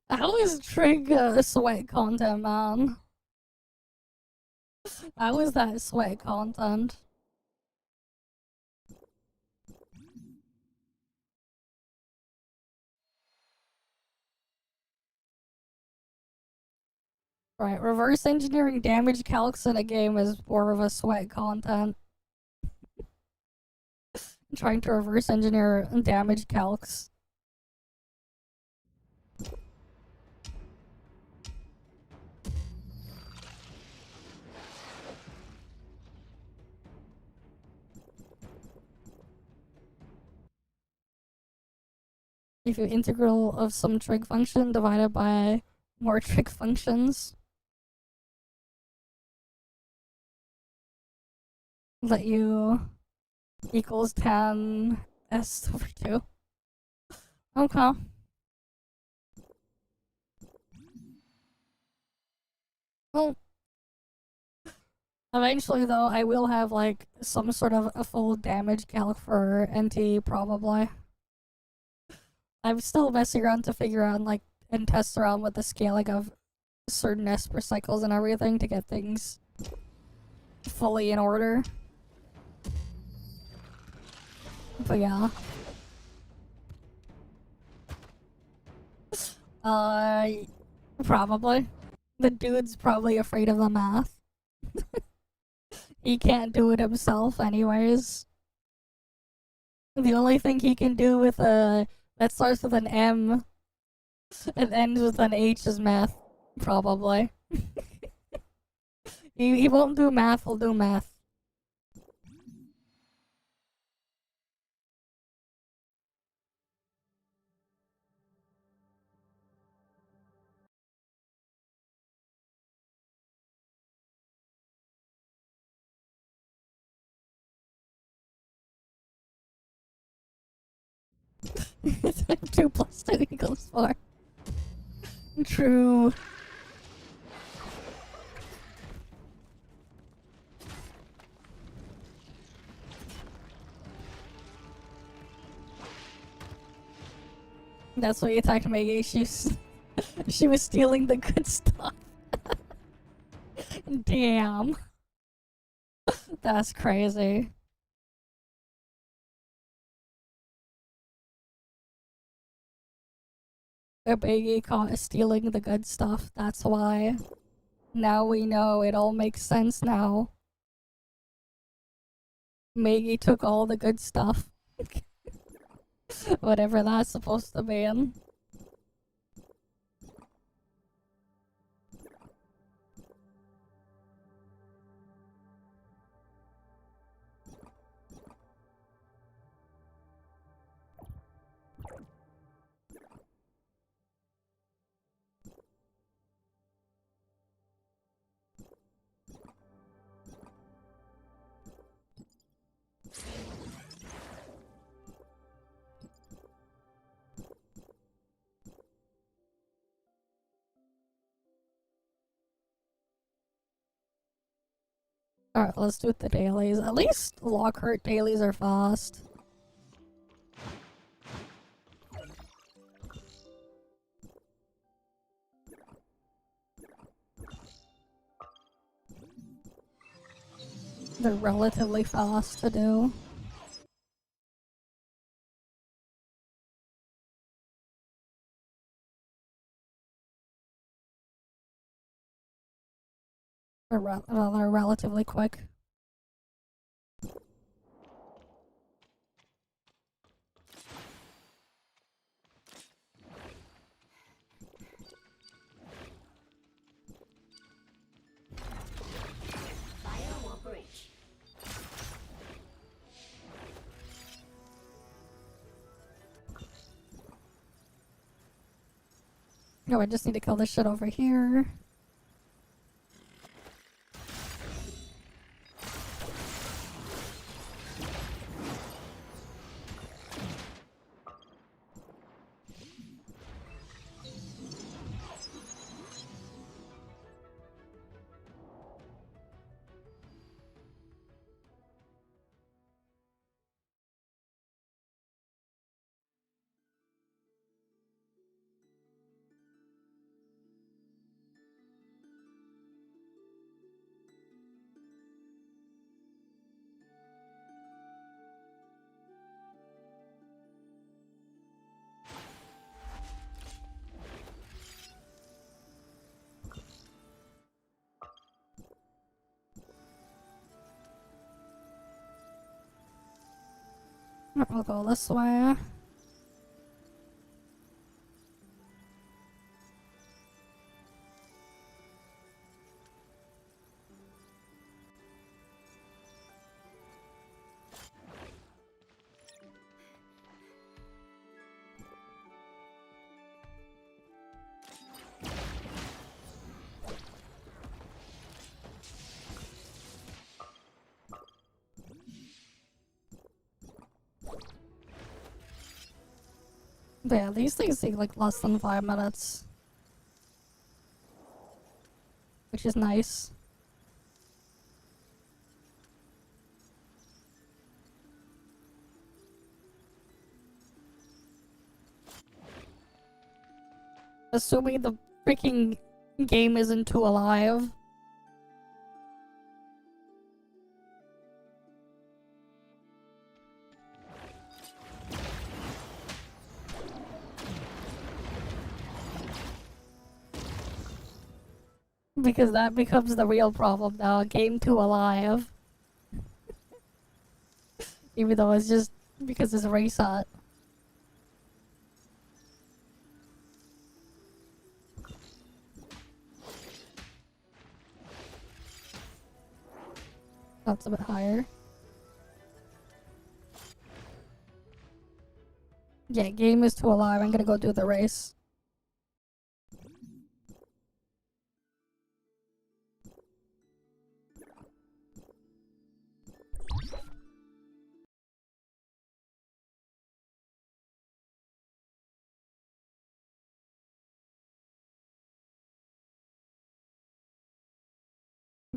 How is trig sweat content, man? How is that sweat content? Right, reverse engineering damage calcs in a game is more of a sweat content. Trying to reverse engineer damage calcs. If you integral of some trig function divided by more trig functions, let you equals 10 s over 2. Okay. Well, eventually though, I will have like some sort of a full damage calc for NTE probably. I'm still messing around to figure out like and test around with the scaling of certain Esper cycles and everything to get things fully in order. But yeah. Probably. The dude's probably afraid of the math. He can't do it himself anyways. The only thing he can do with a that starts with an M and ends with an H is math, probably. he won't do math, he'll do math. Two plus two equals 4. True. That's what you attacked Maggie. She was stealing the good stuff. Damn. That's crazy. Maggie caught stealing the good stuff. That's why. Now we know. It all makes sense now. Maggie took all the good stuff. Whatever that's supposed to mean. Alright, let's do the dailies. At least Lockhart dailies are fast. They're relatively fast to do. They're relatively quick. Firewall breach. No, I just need to kill this shit over here. I'll go this way. But yeah, these things take like less than 5 minutes. Which is nice. Assuming the freaking game isn't too alive. Because that becomes the real problem now. Game too alive. Even though it's just because it's a reset. That's a bit higher. Yeah, game is too alive. I'm gonna go do the race.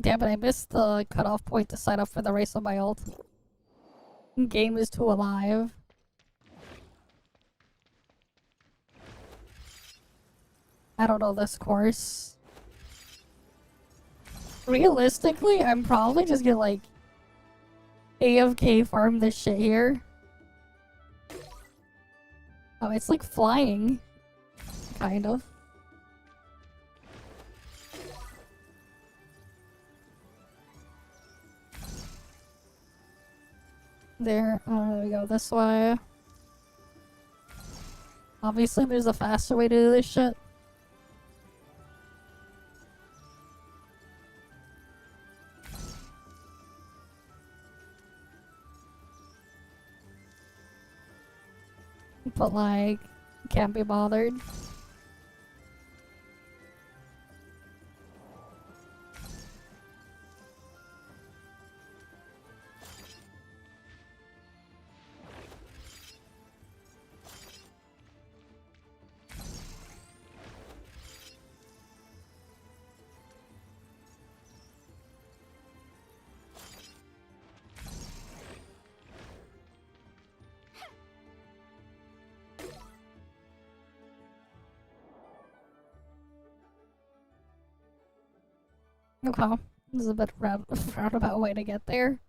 Damn it, I missed the cutoff point to sign up for the race on my ult. Game is too alive. I don't know this course. Realistically, I'm probably just gonna like AFK farm this shit here. Oh, it's like flying. Kind of. There, we go this way. Obviously, there's a faster way to do this shit. But like, can't be bothered. Okay, this is a bit roundabout way to get there.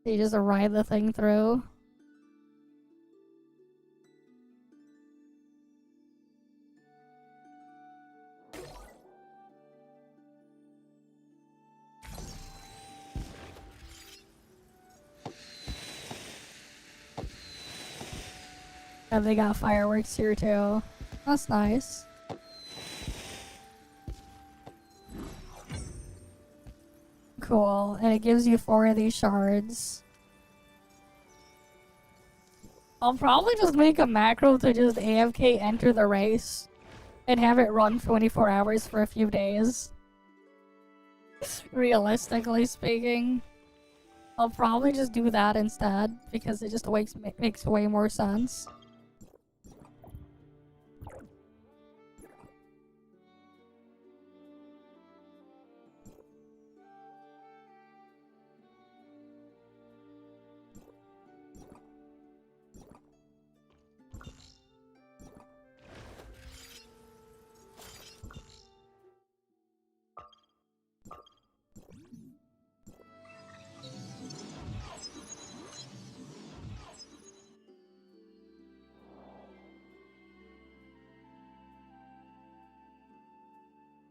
You just ride the thing through. And they got fireworks here too. That's nice. Cool. And it gives you 4 of these shards. I'll probably just make a macro to just AFK enter the race and have it run 24 hours for a few days. Realistically speaking, I'll probably just do that instead because it just makes way more sense.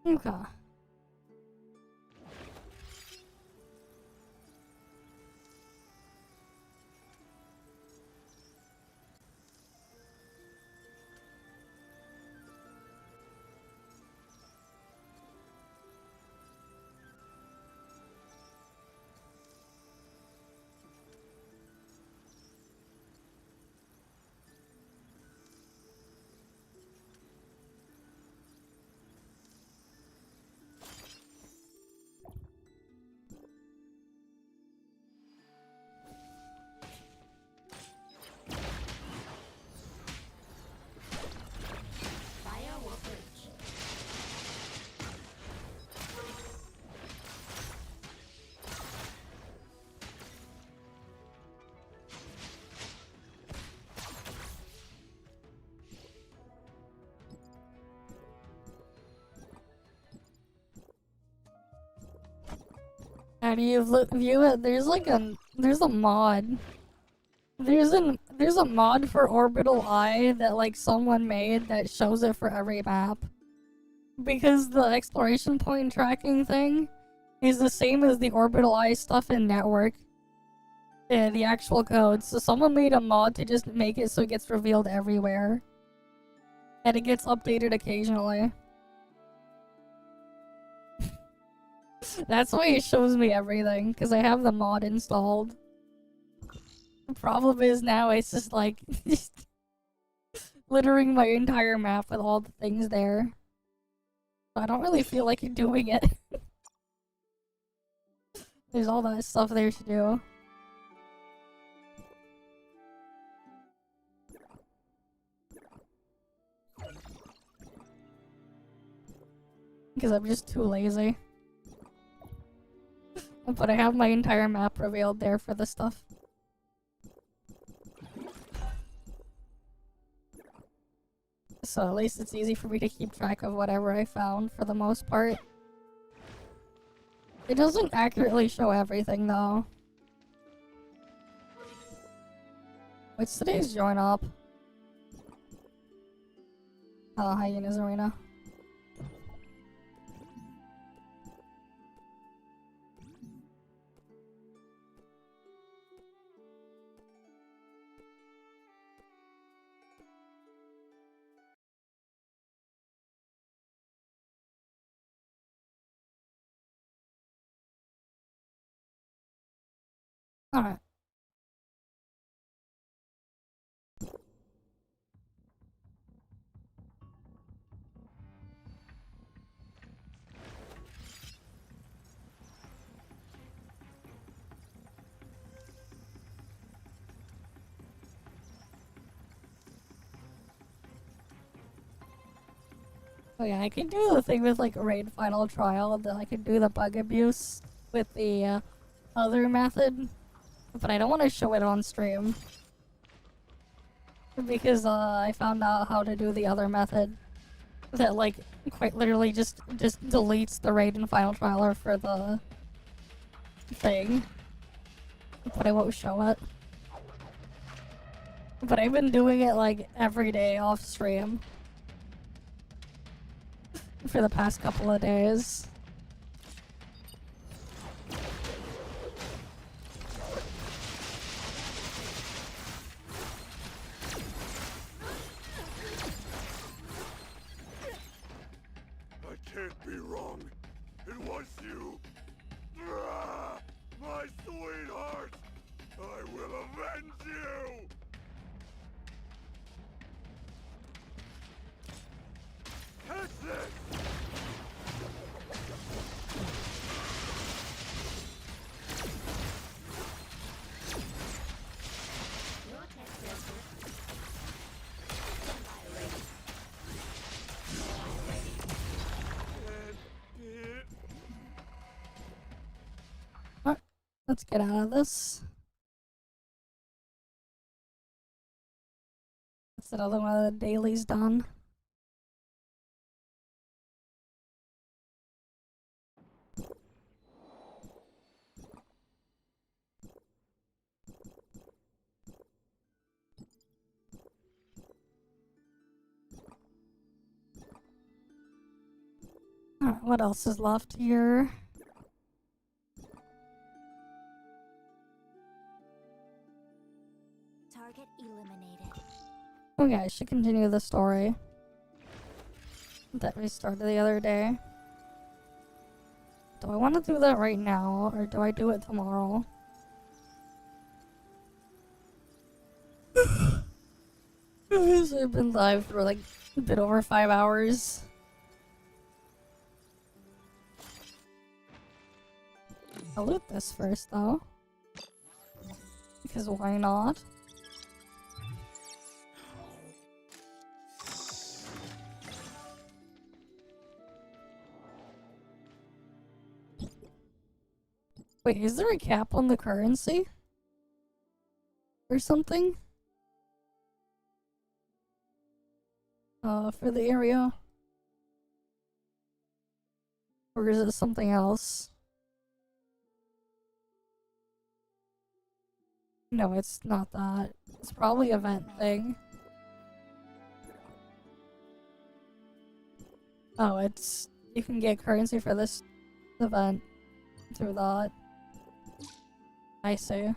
Okay. And you view it, there's a mod. There's a mod for Orbital Eye that like someone made that shows it for every map. Because the exploration point tracking thing is the same as the Orbital Eye stuff in Network. The actual code. So someone made a mod to just make it so it gets revealed everywhere. And it gets updated occasionally. That's why it shows me everything, because I have the mod installed. The problem is now it's just like littering my entire map with all the things there. I don't really feel like doing it. There's all that stuff there to do. Because I'm just too lazy. But I have my entire map revealed there for the stuff. So at least it's easy for me to keep track of whatever I found for the most part. It doesn't accurately show everything though. What's today's join up? Hyenas Arena. Alright. Oh yeah, I can do the thing with like raid final trial, that I can do the bug abuse with the other method, but I don't want to show it on stream. Because I found out how to do the other method that like quite literally just deletes the raid and final trialer for the thing. But I won't show it. But I've been doing it like every day off stream for the past couple of days. Let's get out of this. That's another one of the dailies done. Alright, what else is left here? Target eliminated. Okay, I should continue the story that we started the other day. Do I want to do that right now, or do I do it tomorrow? I've been live for like a bit over 5 hours. I'll loot this first though. Because why not? Wait, is there a cap on the currency? Or something? For the area? Or is it something else? No, it's not that. It's probably an event thing. Oh, it's... You can get currency for this event through that. I see.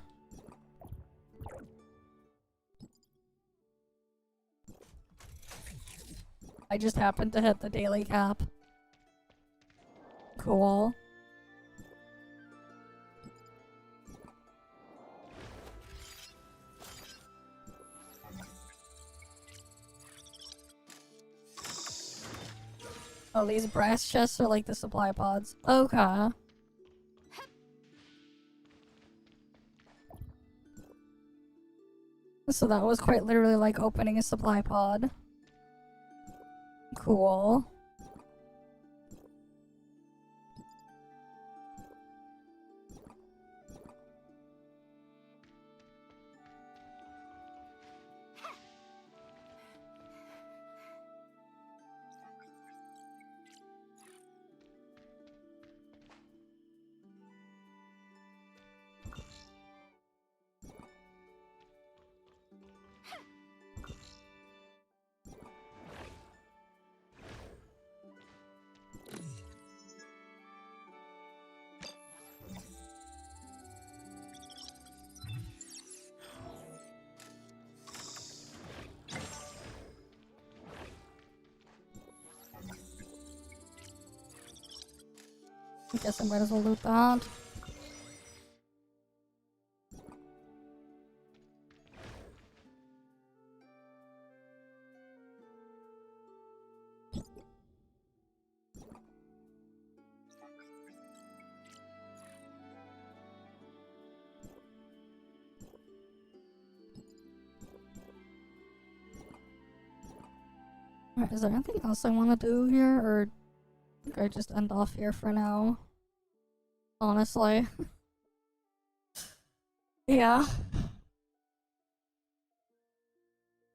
I just happened to hit the daily cap. Cool. Oh, these brass chests are like the supply pods. Okay. So that was quite literally like opening a supply pod. Cool. I guess I might as well loot that. Alright, is there anything else I want to do here, or I think I just end off here for now? Honestly. Yeah.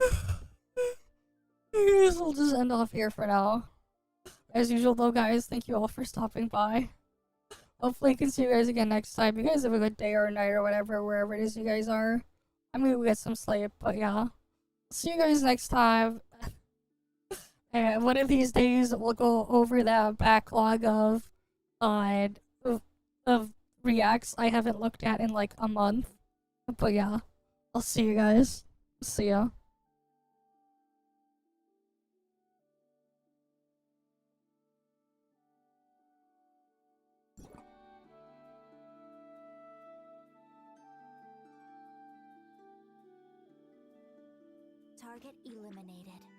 I guess we'll just end off here for now. As usual though, guys, thank you all for stopping by. Hopefully I can see you guys again next time. You guys have a good day or night or whatever, wherever it is you guys are. I'm gonna get some sleep, but yeah. See you guys next time. And one of these days we'll go over that backlog of reacts I haven't looked at in like a month. But yeah, I'll see you guys. See ya. Target eliminated.